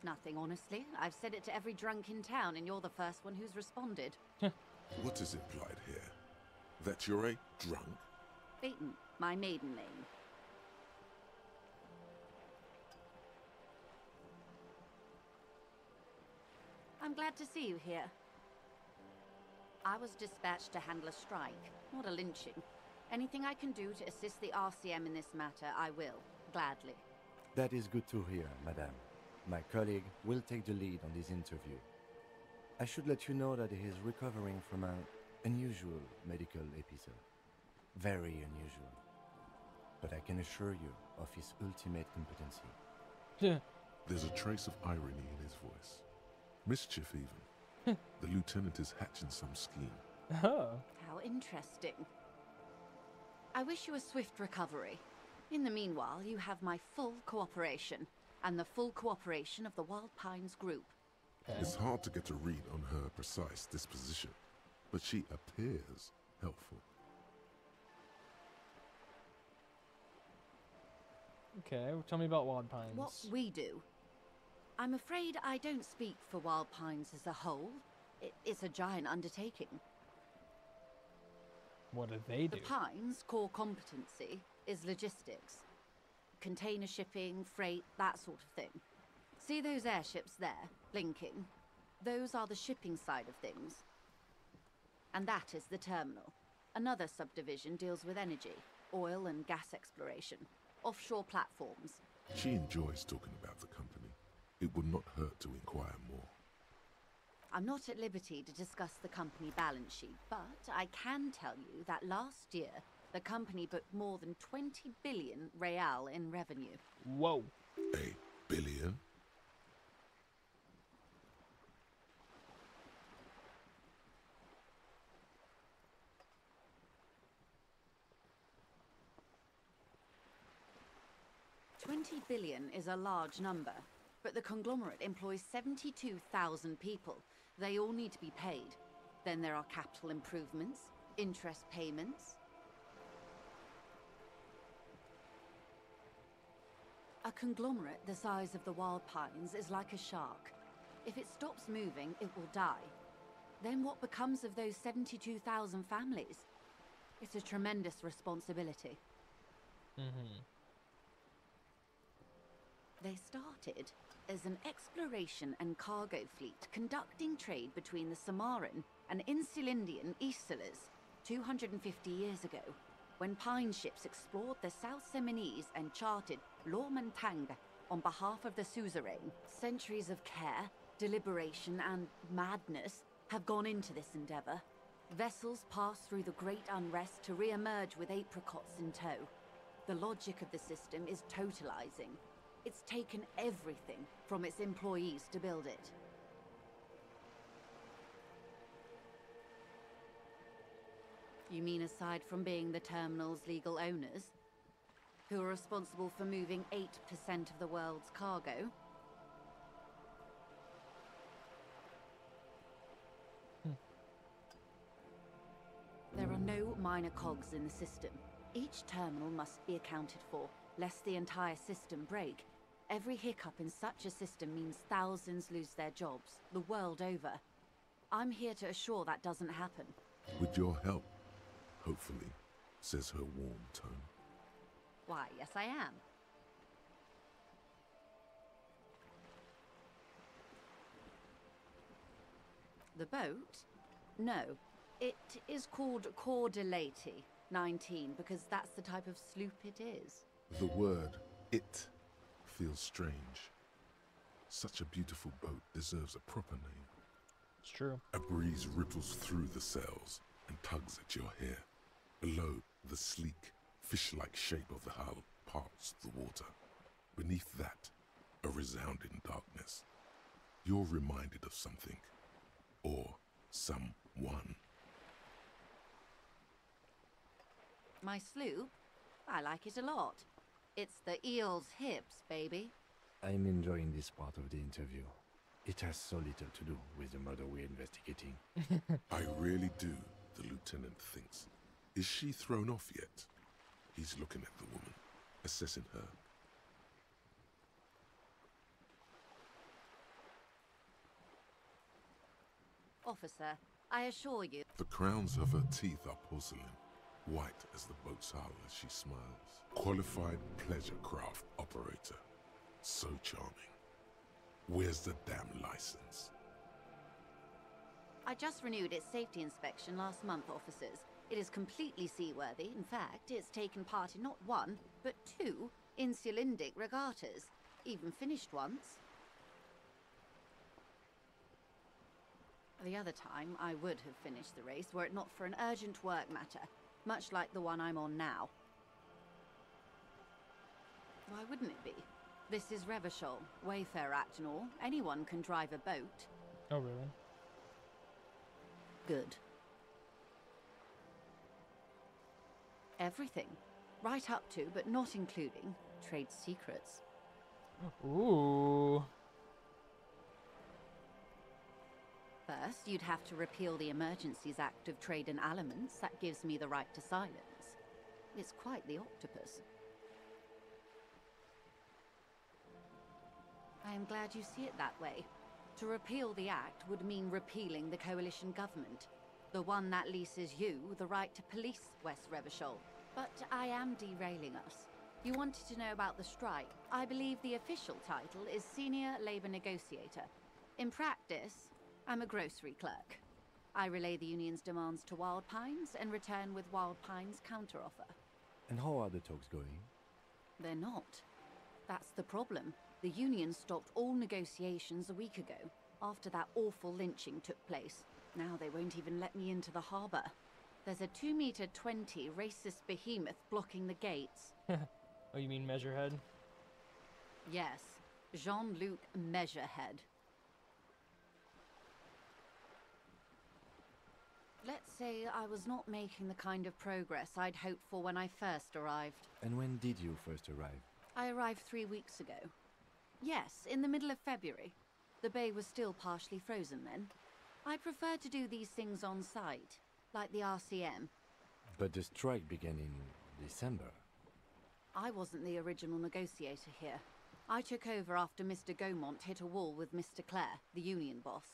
Nothing, honestly. I've said it to every drunk in town, and you're the first one who's responded. What is implied here? That you're a drunk? Beaton, my maiden name. I'm glad to see you here. I was dispatched to handle a strike, not a lynching. Anything I can do to assist the RCM in this matter, I will, gladly. That is good to hear, madame. My colleague will take the lead on this interview. I should let you know that he is recovering from an unusual medical episode. Very unusual. But I can assure you of his ultimate competency. There's a trace of irony in his voice. Mischief, even. The lieutenant is hatching some scheme. Oh. How interesting. I wish you a swift recovery. In the meanwhile, you have my full cooperation, and the full cooperation of the Wild Pines group. It's hard to get a read on her precise disposition, but she appears helpful. Okay, well, tell me about Wild Pines. What we do. I'm afraid I don't speak for Wild Pines as a whole. It's a giant undertaking. What do they do? The Pines' core competency is logistics. Container shipping, freight, that sort of thing. See those airships there, blinking? Those are the shipping side of things. And that is the terminal. Another subdivision deals with energy, oil and gas exploration, offshore platforms. She enjoys talking about the company. It would not hurt to inquire more. I'm not at liberty to discuss the company balance sheet, but I can tell you that last year, the company booked more than 20 billion real in revenue. Whoa. A billion? $20 billion is a large number, but the conglomerate employs 72,000 people. They all need to be paid. Then there are capital improvements, interest payments. A conglomerate the size of the Wild Pines is like a shark. If it stops moving, it will die. Then what becomes of those 72,000 families? It's a tremendous responsibility. They started as an exploration and cargo fleet conducting trade between the Samaran and Insulindian Isolas 250 years ago, when Pine ships explored the South Seminese and charted Lomantang on behalf of the suzerain. Centuries of care, deliberation, and madness have gone into this endeavor. Vessels pass through the great unrest to re-emerge with apricots in tow. The logic of the system is totalizing. It's taken everything from its employees to build it. You mean aside from being the terminal's legal owners, who are responsible for moving 8% of the world's cargo? There are no minor cogs in the system. Each terminal must be accounted for, lest the entire system break. Every hiccup in such a system means thousands lose their jobs, the world over. I'm here to assure that doesn't happen. With your help, hopefully, says her warm tone. Why, yes I am. The boat? No. It is called Cordelati 19 because that's the type of sloop it is. The word, it, feels strange. Such a beautiful boat deserves a proper name. It's true. A breeze ripples through the sails and tugs at your hair. Below, the sleek, fish-like shape of the hull parts the water. Beneath that, a resounding darkness. You're reminded of something. Or someone. My sloop? I like it a lot. It's the eel's hips, baby. I'm enjoying this part of the interview. It has so little to do with the murder we're investigating. I really do, the lieutenant thinks. Is she thrown off yet? He's looking at the woman, assessing her. Officer, I assure you... The crowns of her teeth are porcelain, white as the boat's hull as she smiles. Qualified pleasure craft operator. So charming. Where's the damn license? I just renewed its safety inspection last month, officers. It is completely seaworthy. In fact, it's taken part in not one, but two Insulindic regattas. Even finished once. The other time, I would have finished the race were it not for an urgent work matter, much like the one I'm on now. Why wouldn't it be? This is Revachol, Wayfarer Act and all. Anyone can drive a boat. Oh, really? Good. Everything. Right up to, but not including, trade secrets. Ooh. First, you'd have to repeal the Emergencies Act of Trade and Aliments. That gives me the right to silence. It's quite the octopus. I am glad you see it that way. To repeal the act would mean repealing the coalition government, the one that leases you the right to police West Revachol. But I am derailing us. You wanted to know about the strike. I believe the official title is Senior Labor Negotiator. In practice, I'm a grocery clerk. I relay the union's demands to Wild Pines and return with Wild Pines' counteroffer. And how are the talks going? They're not. That's the problem. The union stopped all negotiations a week ago, after that awful lynching took place. Now they won't even let me into the harbour. There's a 2-meter 20 racist behemoth blocking the gates. Oh, you mean Measurehead? Yes, Jean-Luc Measurehead. Let's say I was not making the kind of progress I'd hoped for when I first arrived. And when did you first arrive? I arrived 3 weeks ago. Yes, in the middle of February. The bay was still partially frozen then. I prefer to do these things on site, like the RCM. But the strike began in December. I wasn't the original negotiator here. I took over after Mr. Gaumont hit a wall with Mr. Clare, the union boss.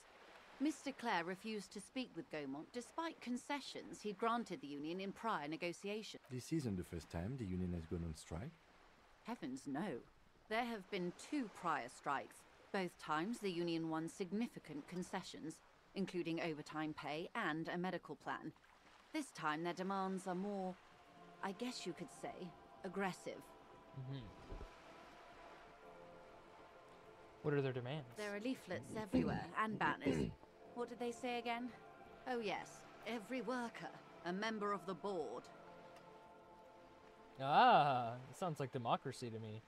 Mr. Clare refused to speak with Gaumont despite concessions he'd granted the union in prior negotiations. This isn't the first time the union has gone on strike? Heavens no. There have been 2 prior strikes. Both times the union won significant concessions, including overtime pay and a medical plan. This time their demands are more, I guess you could say, aggressive. What are their demands? There are leaflets everywhere and banners. What did they say again? Oh yes, every worker, a member of the board. Ah, it sounds like democracy to me.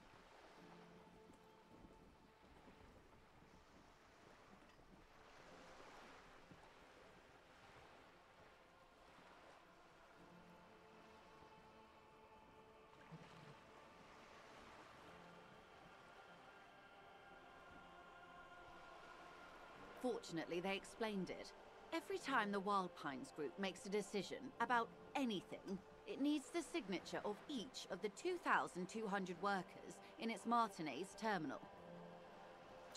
Fortunately, they explained it. Every time the Wild Pines group makes a decision about anything, it needs the signature of each of the 2,200 workers in its Martinez terminal.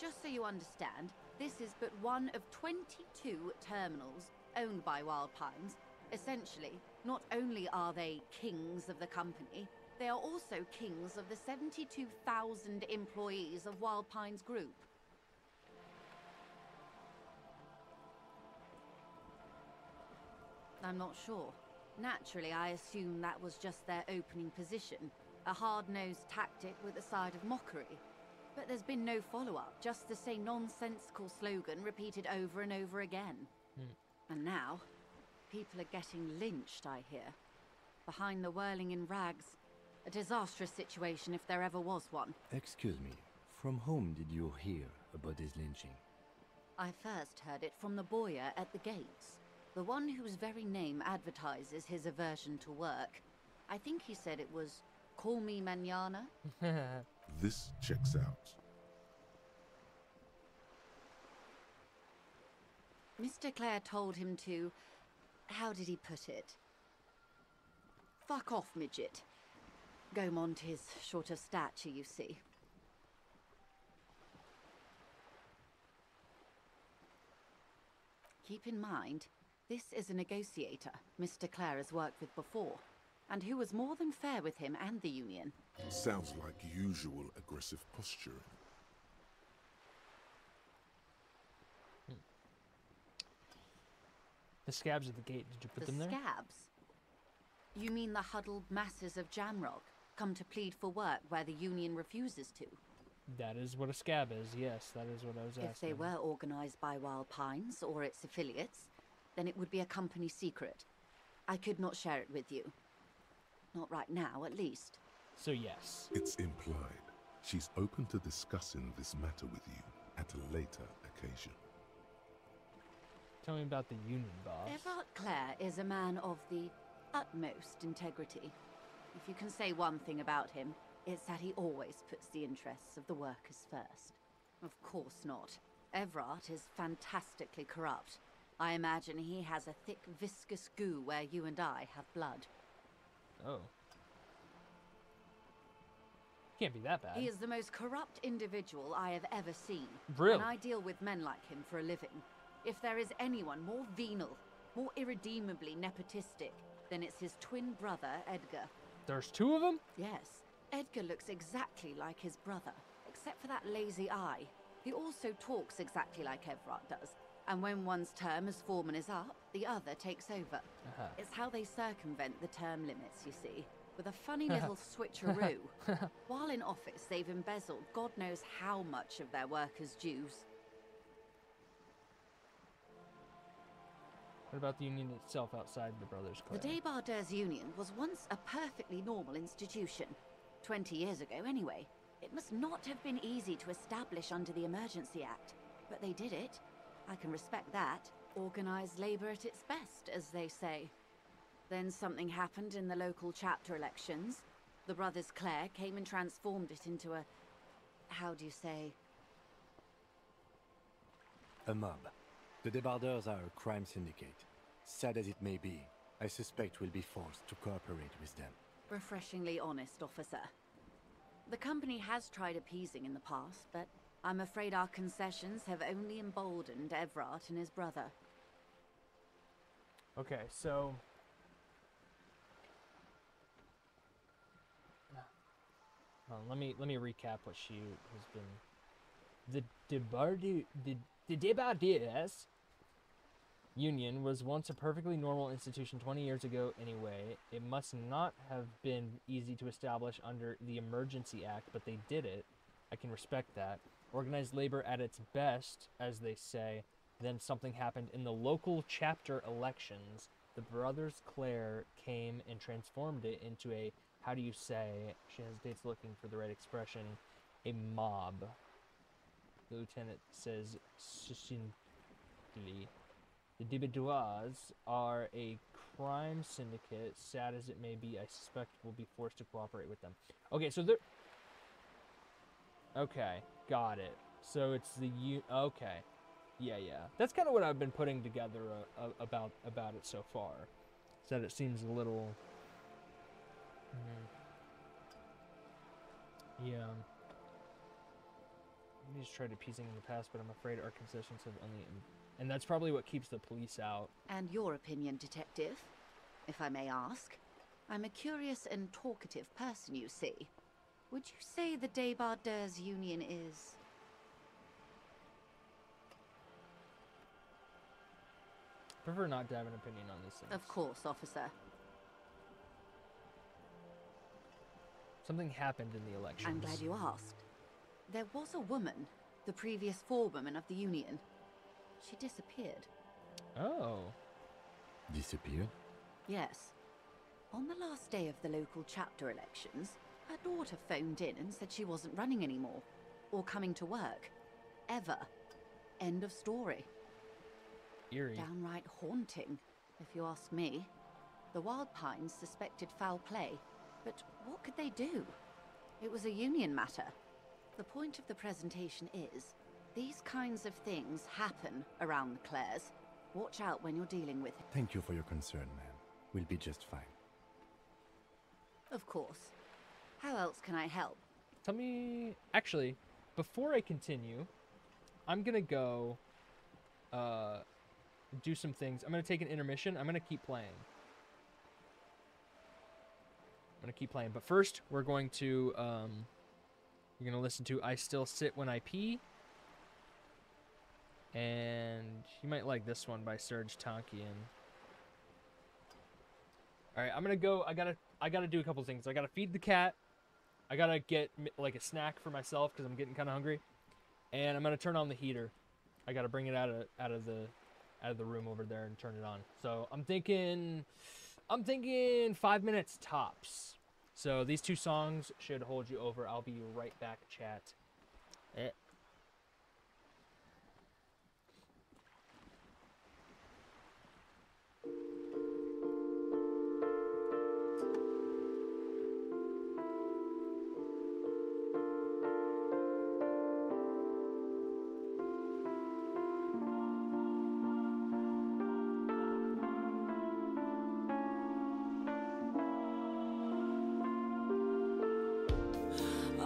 Just so you understand, this is but one of 22 terminals owned by Wild Pines. Essentially, not only are they kings of the company, they are also kings of the 72,000 employees of Wild Pines Group. I'm not sure. Naturally, I assume that was just their opening position, a hard-nosed tactic with a side of mockery. But there's been no follow-up, just the same nonsensical slogan repeated over and over again. And now, people are getting lynched, I hear. Behind the whirling in rags. A disastrous situation if there ever was one. Excuse me, from whom did you hear about this lynching? I first heard it from the boyer at the gates. The one whose very name advertises his aversion to work. I think he said it was, "Call me mañana." This checks out. Mr. Clare told him to... how did he put it? Fuck off, midget. Gaumont is short of stature, you see. Keep in mind, this is a negotiator Mr. Clare has worked with before, and who was more than fair with him and the union. Sounds like usual aggressive posturing. The scabs at the gate, did you put them there? The scabs? You mean the huddled masses of Jamrock, come to plead for work where the union refuses to? That is what a scab is. Yes, that is what I was asking. If they were organized by Wild Pines or its affiliates, then it would be a company secret. I could not share it with you. Not right now, at least. So yes. It's implied. She's open to discussing this matter with you at a later occasion. Tell me about the union boss. Everard Clare is a man of the utmost integrity. If you can say one thing about him, it's that he always puts the interests of the workers first. Of course not. Everard is fantastically corrupt. I imagine he has a thick, viscous goo where you and I have blood. Oh. Can't be that bad. He is the most corrupt individual I have ever seen. Really? And I deal with men like him for a living. If there is anyone more venal, more irredeemably nepotistic, then it's his twin brother, Edgar. There's two of them? Yes. Edgar looks exactly like his brother, except for that lazy eye. He also talks exactly like Everard does. And when one's term as foreman is up, the other takes over. It's how they circumvent the term limits, you see, with a funny little switcheroo. While in office, they've embezzled God knows how much of their workers' dues. What about the union itself outside the Brothers Club? The Débardeurs Union was once a perfectly normal institution. 20 years ago, anyway. It must not have been easy to establish under the Emergency Act, but they did it. I can respect that. Organized labor at its best, as they say. Then something happened in the local chapter elections. The Brothers Clare came and transformed it into a... how do you say? A mob. The Débardeurs are a crime syndicate. Sad as it may be, I suspect we'll be forced to cooperate with them. Refreshingly honest, officer. The company has tried appeasing in the past, but I'm afraid our concessions have only emboldened Everard and his brother. Okay, so... let me recap what she has been... The Débardeurs Union was once a perfectly normal institution 20 years ago anyway. It must not have been easy to establish under the Emergency Act, but they did it. I can respect that. Organized labor at its best, as they say. Then something happened in the local chapter elections. The Brothers Clare came and transformed it into a, how do you say, she hesitates looking for the right expression, a mob. The lieutenant says succinctly. The Débardeurs are a crime syndicate. Sad as it may be, I suspect we'll be forced to cooperate with them. Okay, so they're... Okay, got it. So it's the okay. Yeah. That's kind of what I've been putting together about it so far. Is that it seems a little... Yeah. We just tried appeasing in the past, but I'm afraid our concessions have only... And that's probably what keeps the police out. And your opinion, detective, if I may ask? I'm a curious and talkative person, you see. Would you say the Débardeurs Union is... Prefer not to have an opinion on these things. Of course, officer. Something happened in the elections. I'm glad you asked. There was a woman, the previous forewoman of the Union. She disappeared. Oh. Disappeared? Yes. On the last day of the local chapter elections, her daughter phoned in and said she wasn't running anymore. Or coming to work. Ever. End of story. Eerie. Downright haunting, if you ask me. The Wild Pines suspected foul play, but what could they do? It was a union matter. The point of the presentation is, these kinds of things happen around the Clares. Watch out when you're dealing with it. Thank you for your concern, ma'am. We'll be just fine. Of course. How else can I help? Tell me... Actually, before I continue, I'm gonna go... do some things. I'm gonna take an intermission. I'm gonna keep playing. But first, we're going to... You're gonna listen to I Still Sit When I Pee. And you might like this one by Serge Tankian. All right, I'm gonna go. I gotta do a couple things. I gotta feed the cat. I gotta get like a snack for myself because I'm getting kind of hungry, and I'm gonna turn on the heater. I gotta bring it out of the room over there and turn it on. So I'm thinking 5 minutes tops. So these 2 songs should hold you over. I'll be right back, chat.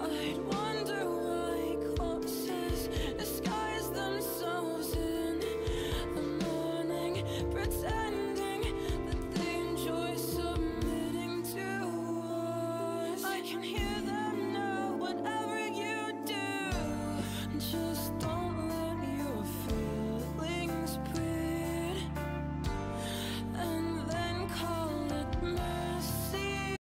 I'd wonder why corpses disguise themselves in the morning, pretending that they enjoy submitting to us. I can hear them now, whatever you do, just don't let your feelings breed, and then call it mercy.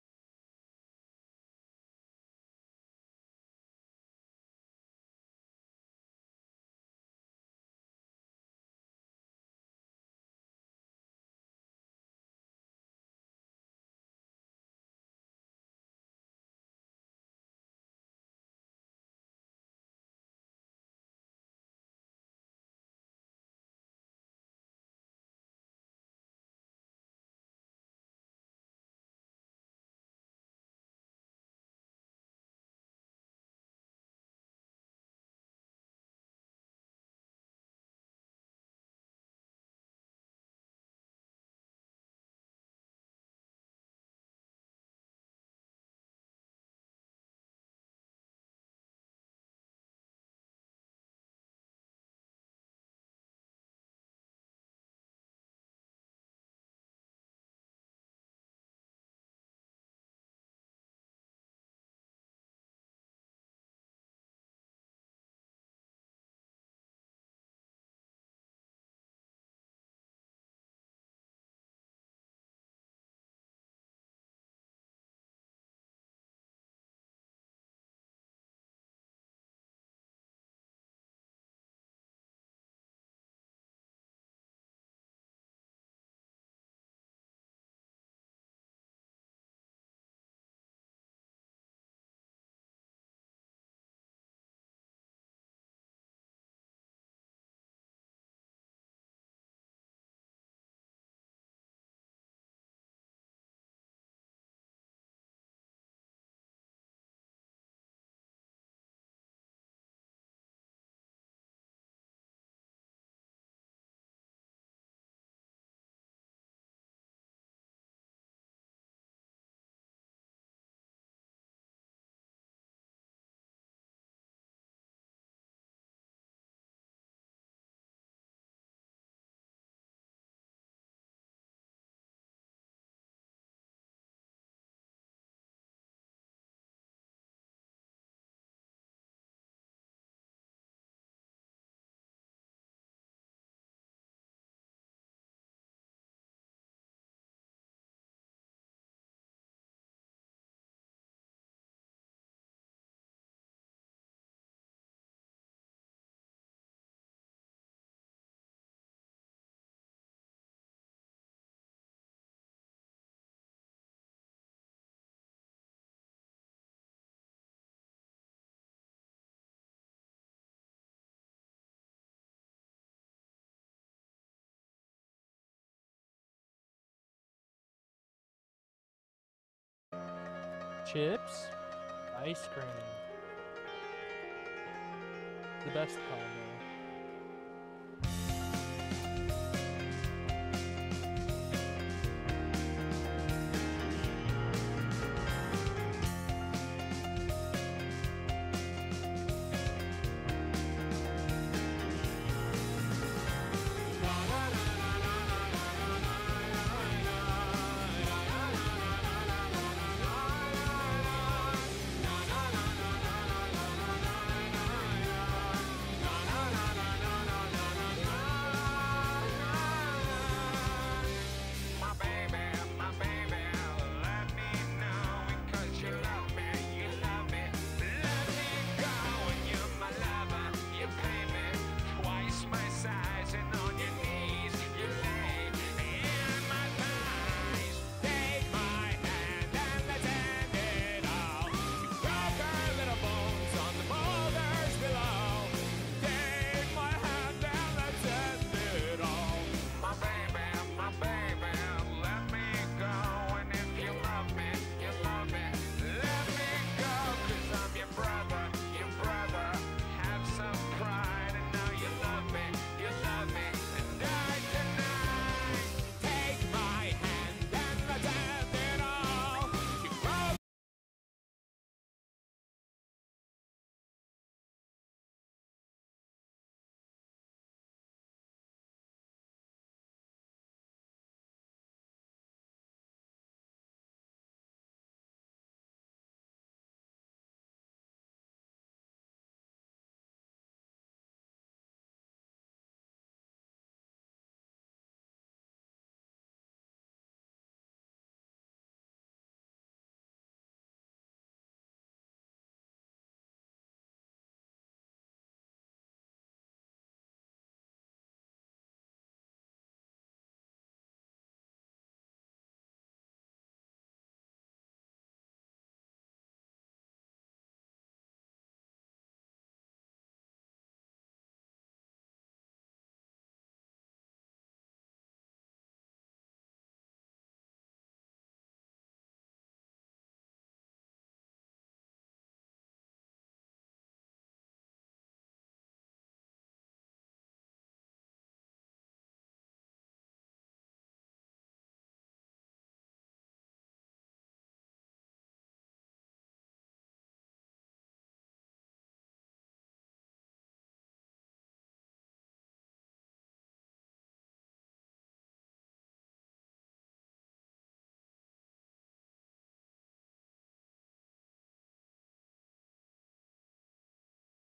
Chips, ice cream. The best combo.